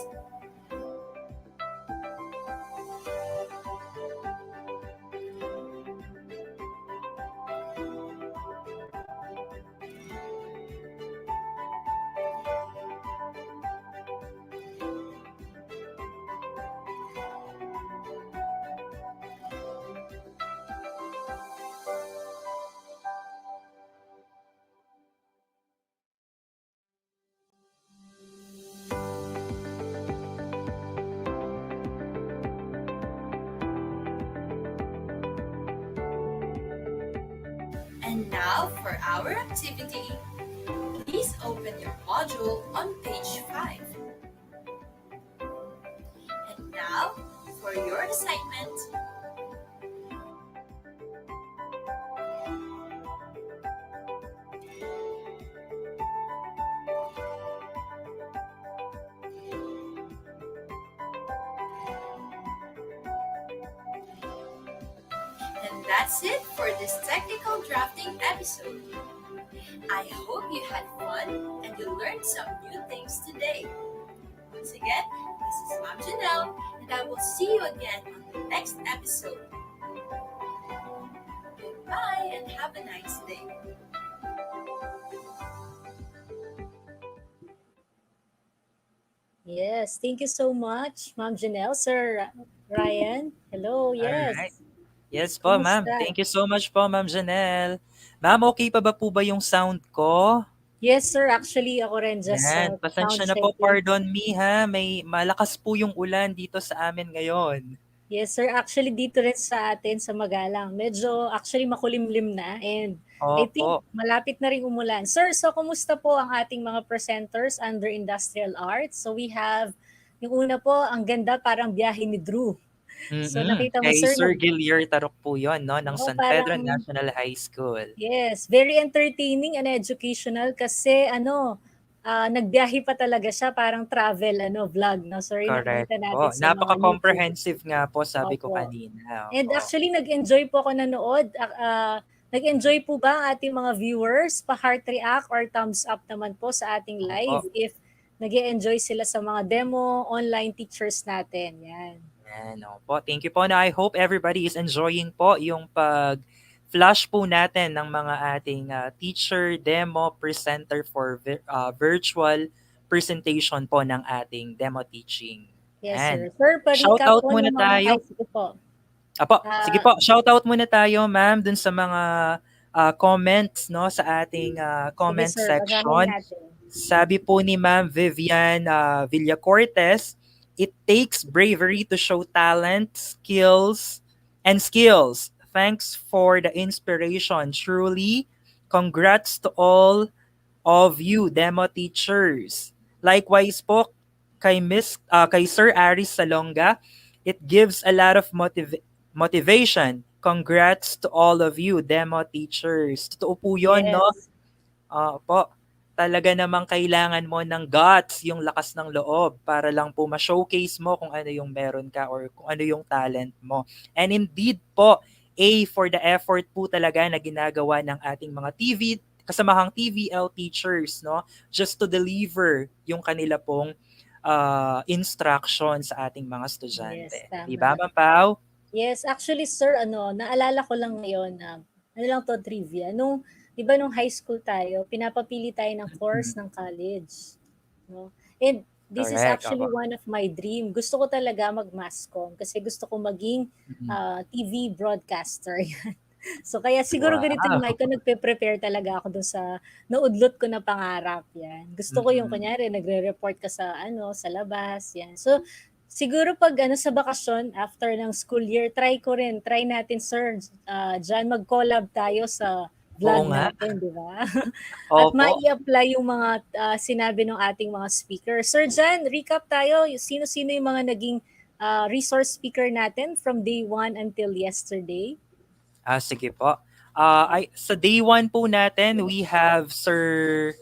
Speaker 16: For our activity, please open your module on page 5. And now, for your assignment, and that's it for this technical drafting episode. I hope you had fun and you learned some new things today. Once again, this is Ma'am Janelle, and I will see you again on the next episode. Goodbye and have a nice day.
Speaker 2: Yes, thank you so much, Ma'am Janelle. Sir Ryan, hello,
Speaker 17: Alright.
Speaker 2: yes.
Speaker 17: Yes po, ma'am.
Speaker 2: Kumusta?
Speaker 17: Thank you so much po, Ma'am Janelle. Ma'am, okay pa ba po ba yung sound ko?
Speaker 2: Yes, sir. Actually, ako rin just
Speaker 17: Yan,
Speaker 2: sound
Speaker 17: pasensya na po,
Speaker 2: checking.
Speaker 17: pardon me ha. May malakas po yung ulan dito sa amin ngayon.
Speaker 2: Yes, sir. Actually, dito rin sa atin, sa Magalang. Medyo actually makulimlim na and I think
Speaker 17: Opo.
Speaker 2: malapit na rin umulan. Sir, so kumusta po ang ating mga presenters under Industrial Arts? So we have, yung una po, ang ganda parang biyahe ni Drew. So nakita mo,
Speaker 17: Kay
Speaker 2: sir,
Speaker 17: Sir Gillier Tarok po yun, no, ng
Speaker 2: oo,
Speaker 17: San Pedro
Speaker 2: parang
Speaker 17: National High School.
Speaker 2: yes, very entertaining and educational kasi nagbiyahe pa talaga siya, parang travel vlog, no? So yun
Speaker 17: Correct
Speaker 2: nakikita natin
Speaker 17: po.
Speaker 2: sa mga YouTube.
Speaker 17: Napaka-comprehensive nga po, sabi ko
Speaker 2: Opo.
Speaker 17: kanina.
Speaker 2: And
Speaker 17: Opo.
Speaker 2: actually nag-enjoy po ako nanood. Nag-enjoy po ba ang ating mga viewers? Pa-heart react or thumbs up naman po sa ating live
Speaker 17: Opo.
Speaker 2: if nag-enjoy sila sa mga demo online teachers natin. Yan.
Speaker 17: Yan, opo. Thank you po na I hope everybody is enjoying po yung pag-flash po natin ng mga ating teacher, demo, presenter for virtual presentation po ng ating demo teaching.
Speaker 2: Yes,
Speaker 17: Yan.
Speaker 2: sir. Sir,
Speaker 17: Shout
Speaker 2: pa-recap
Speaker 17: out
Speaker 2: po
Speaker 17: muna
Speaker 2: ng mga,
Speaker 17: tayo.
Speaker 2: sige po.
Speaker 17: Apo, sige po. Shout out muna tayo, ma'am, dun sa mga comments no sa ating
Speaker 2: Sige,
Speaker 17: comment
Speaker 2: sir. Agahin
Speaker 17: section.
Speaker 2: natin.
Speaker 17: Sabi po ni Ma'am Vivian Villacortes, it takes bravery to show talent, skills. Thanks for the inspiration. Truly, congrats to all of you demo teachers. Likewise po kay Sir Aris Salonga, it gives a lot of motivation. Congrats to all of you demo teachers. Totoo po 'yon, no?
Speaker 2: Yes.
Speaker 17: Po, talaga namang kailangan mo ng guts, yung lakas ng loob para lang po ma-showcase mo kung ano yung meron ka or kung ano yung talent mo. And indeed po, A for the effort po talaga na ginagawa ng ating mga kasamahang TVL teachers, no? Just to deliver yung kanila pong instruction sa ating mga estudyante.
Speaker 2: Yes, tama.
Speaker 17: Di ba, Ma'am Pao?
Speaker 2: Yes, actually sir, naalala ko lang ngayon na ano lang to trivia. Nung 'di ba nung high school tayo, pinapapili tayo ng course ng college, no? And this is
Speaker 17: Correct,
Speaker 2: actually
Speaker 17: opo.
Speaker 2: one of my dream. Gusto ko talaga mag-mass comm kasi gusto ko maging TV broadcaster. Yan. So kaya siguro ganito
Speaker 17: Wow.
Speaker 2: yung ikaw nagpe-prepare talaga ako dun sa naudlot ko na pangarap yan. Gusto ko yung kunyari nagre-report ka sa sa labas yan. So siguro pag sa bakasyon after ng school year, try natin sir, diyan mag-collab tayo sa
Speaker 17: Oo
Speaker 2: vlog
Speaker 17: nga.
Speaker 2: natin, di ba? At
Speaker 17: Opo.
Speaker 2: mai-apply yung mga sinabi ng ating mga speaker. Sir Jan, recap tayo. Sino-sino yung mga naging resource speaker natin from day 1 until yesterday?
Speaker 17: Sige po. Sa day 1 po natin, we have Sir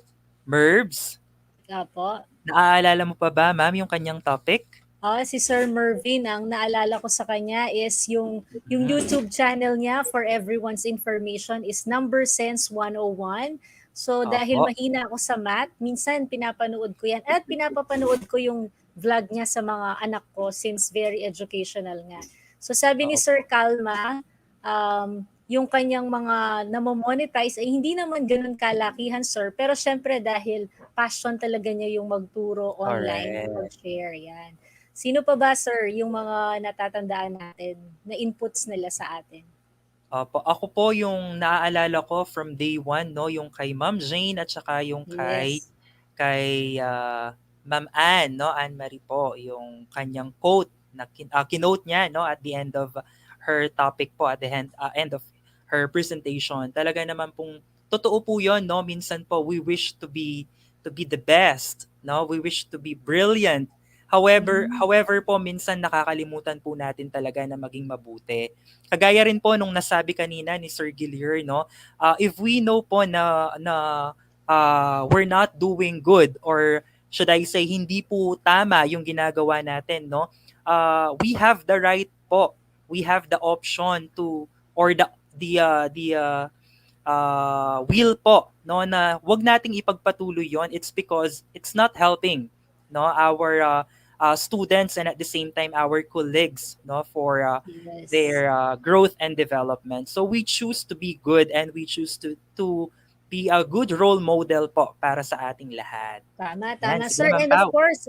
Speaker 17: Merbs.
Speaker 2: Apo.
Speaker 17: Naaalala mo pa ba, ma'am, yung kanyang topic?
Speaker 2: Si Sir Mervin, ang naalala ko sa kanya is yung YouTube channel niya for everyone's information is Number Sense 101. So dahil
Speaker 17: Opo.
Speaker 2: mahina ako sa math, minsan pinapanood ko yan at pinapapanood ko yung vlog niya sa mga anak ko since very educational nga. So sabi ni Sir Kalma, yung kanyang mga namamonetize ay hindi naman ganun kalakihan, sir. Pero syempre dahil passion talaga niya yung magturo online,
Speaker 17: Correct.
Speaker 2: mag-share yan. Sino pa ba, sir, yung mga natatandaan natin na inputs nila sa atin?
Speaker 17: Ako po yung naaalala ko from day 1, no, yung kay Ma'am Jane at saka yung
Speaker 2: Yes.
Speaker 17: kay Ma'am Ann, no, Ann Marie po, yung kanyang quote na kinote niya, no, at the end of her topic po, at the end of her presentation. Talaga naman pong totoo po 'yon, no? Minsan po we wish to be the best, no? We wish to be brilliant. However po minsan nakakalimutan po natin talaga na maging mabuti. Kagaya rin po nung nasabi kanina ni Sir Gilier, no? If we know po na we're not doing good, or should I say hindi po tama yung ginagawa natin, no? We have the right po. We have the option to, or the will po, no, na wag nating ipagpatuloy yon. It's because it's not helping, no, our students, and at the same time our colleagues, no, for
Speaker 2: Yes.
Speaker 17: their growth and development. So we choose to be good, and we choose to be a good role model po para sa ating lahat.
Speaker 2: Tama,
Speaker 17: Yan,
Speaker 2: tama,
Speaker 17: sige
Speaker 2: sir.
Speaker 17: Ma'am
Speaker 2: And of
Speaker 17: Pau.
Speaker 2: course,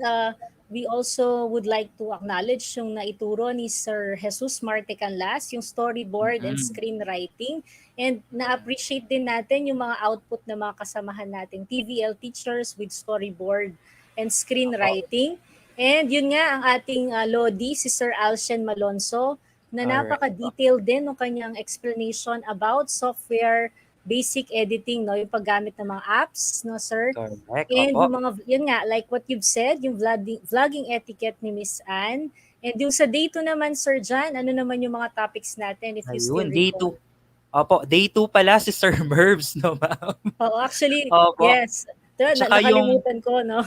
Speaker 2: we also would like to acknowledge yung naituro ni Sir Jesus Marte Canlas, yung storyboard and
Speaker 17: Mm.
Speaker 2: screenwriting. And na-appreciate din natin yung mga output ng mga kasamahan nating TVL teachers with storyboard and
Speaker 17: Opo.
Speaker 2: screenwriting. And yun nga ang ating Lodi, si Sir Alshen Malonzo, na
Speaker 17: Alright po.
Speaker 2: napaka-detailed din ng kanyang explanation about software basic editing, no, yung paggamit ng mga apps, no, sir.
Speaker 17: Correct.
Speaker 2: And
Speaker 17: Opo.
Speaker 2: yung mga, yun nga, like what you've said, yung vlogging etiquette ni Miss Anne. And yung sa day 2 naman, Sir John, ano naman yung mga topics natin if you still
Speaker 17: Ayun, day 2.
Speaker 2: recall?
Speaker 17: Opo, day 2 pala si Sir Mervs, no, ma'am?
Speaker 2: Oo, actually,
Speaker 17: Opo.
Speaker 2: yes. Ito,
Speaker 17: Tsaka yung
Speaker 2: nakalimutan ko, no?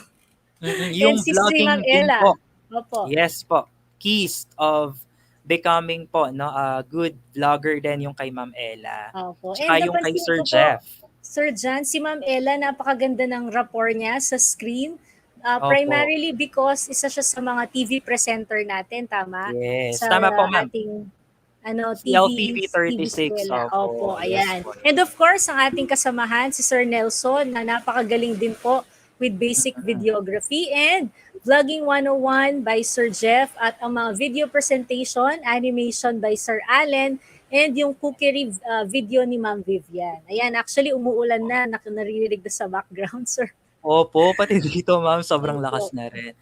Speaker 2: And
Speaker 17: yung
Speaker 2: si Ma'am
Speaker 17: vlogging din
Speaker 2: Ella.
Speaker 17: po.
Speaker 2: Opo.
Speaker 17: Yes po. Keys of becoming po, no, a good vlogger din yung kay Ma'am Ella.
Speaker 2: Opo.
Speaker 17: Tsaka
Speaker 2: And
Speaker 17: yung kay
Speaker 2: napansin
Speaker 17: Sir
Speaker 2: ko po,
Speaker 17: Jeff.
Speaker 2: Sir John, si Ma'am Ella, napakaganda ng rapport niya sa screen.
Speaker 17: Opo.
Speaker 2: Primarily because isa siya sa mga TV presenter natin, tama?
Speaker 17: Yes.
Speaker 2: Sa
Speaker 17: Tama po, ma'am.
Speaker 2: ating
Speaker 17: CLTV
Speaker 2: TV
Speaker 17: 36.
Speaker 2: Eskwela. Opo,
Speaker 17: Opo. Yes
Speaker 2: ayan.
Speaker 17: po.
Speaker 2: And of course, ang ating kasamahan, si Sir Nelson, na napakagaling din po with basic videography and Vlogging 101 by Sir Jeff, at ang mga video presentation, animation by Sir Allen, and yung cookery video ni Ma'am Vivian. Ayan, actually umuulan na, naririnig na sa background, sir.
Speaker 17: Opo, pati dito, ma'am, sobrang
Speaker 2: Opo.
Speaker 17: lakas na rin.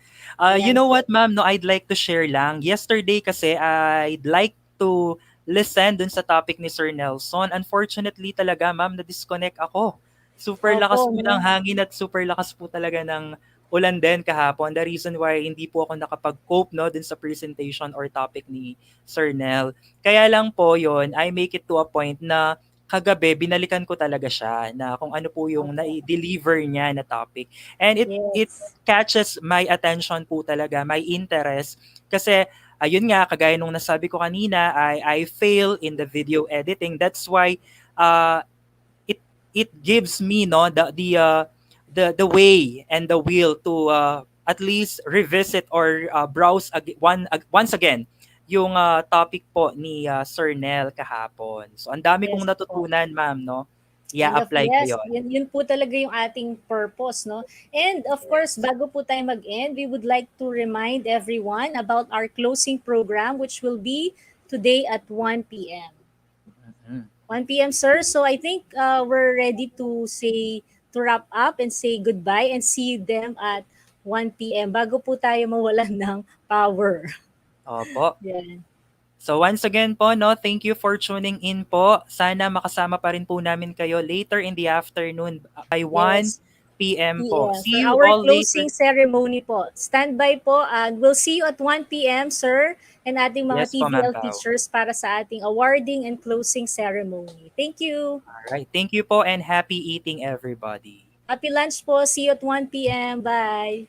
Speaker 17: You
Speaker 2: Ayan
Speaker 17: know
Speaker 2: po.
Speaker 17: what, ma'am, no, I'd like to share lang. Yesterday kasi, I'd like to listen dun sa topic ni Sir Nelson. Unfortunately talaga, ma'am, na-disconnect ako. Super lakas
Speaker 2: Opo,
Speaker 17: po ng
Speaker 2: no?
Speaker 17: hangin at super lakas po talaga ng ulan din kahapon. The reason why hindi po ako nakapag-cope, no, dun sa presentation or topic ni Sir Nel. Kaya lang po yon, I make it to a point na kagabi, binalikan ko talaga siya na kung ano po yung na-deliver niya na topic. And it
Speaker 2: Yes.
Speaker 17: catches my attention po talaga, my interest. Kasi, ayun nga, kagaya nung nasabi ko kanina, I fail in the video editing. That's why it gives me, no, the way and the will to at least revisit or browse once again yung topic po ni Sir Nel kahapon. So ang dami kong
Speaker 2: Yes po.
Speaker 17: natutunan, ma'am, no?
Speaker 2: And of
Speaker 17: I-apply ko
Speaker 2: yes,
Speaker 17: 'yon.
Speaker 2: yun po talaga yung ating purpose, no? And of course, bago po tayo mag-end, we would like to remind everyone about our closing program, which will be today at 1 p.m. 1 p.m., sir. So I think we're ready to wrap up and say goodbye and see them at 1 p.m. bago po tayo mawalan ng power.
Speaker 17: Opo.
Speaker 2: Yan.
Speaker 17: So once again po, no, thank you for tuning in po. Sana makasama pa rin po namin kayo later in the afternoon by 1
Speaker 2: Yes.
Speaker 17: p.m. po.
Speaker 2: PM.
Speaker 17: See
Speaker 2: For
Speaker 17: you
Speaker 2: our
Speaker 17: all
Speaker 2: closing
Speaker 17: later.
Speaker 2: ceremony po. Standby po and we'll see you at 1 p.m., sir, and ating mga
Speaker 17: Yes po, Ma'am
Speaker 2: TVL
Speaker 17: Pao.
Speaker 2: teachers para sa ating awarding and closing ceremony. Thank you.
Speaker 17: Alright, thank you po and happy eating everybody.
Speaker 2: Happy lunch po. See you at 1 p.m. Bye.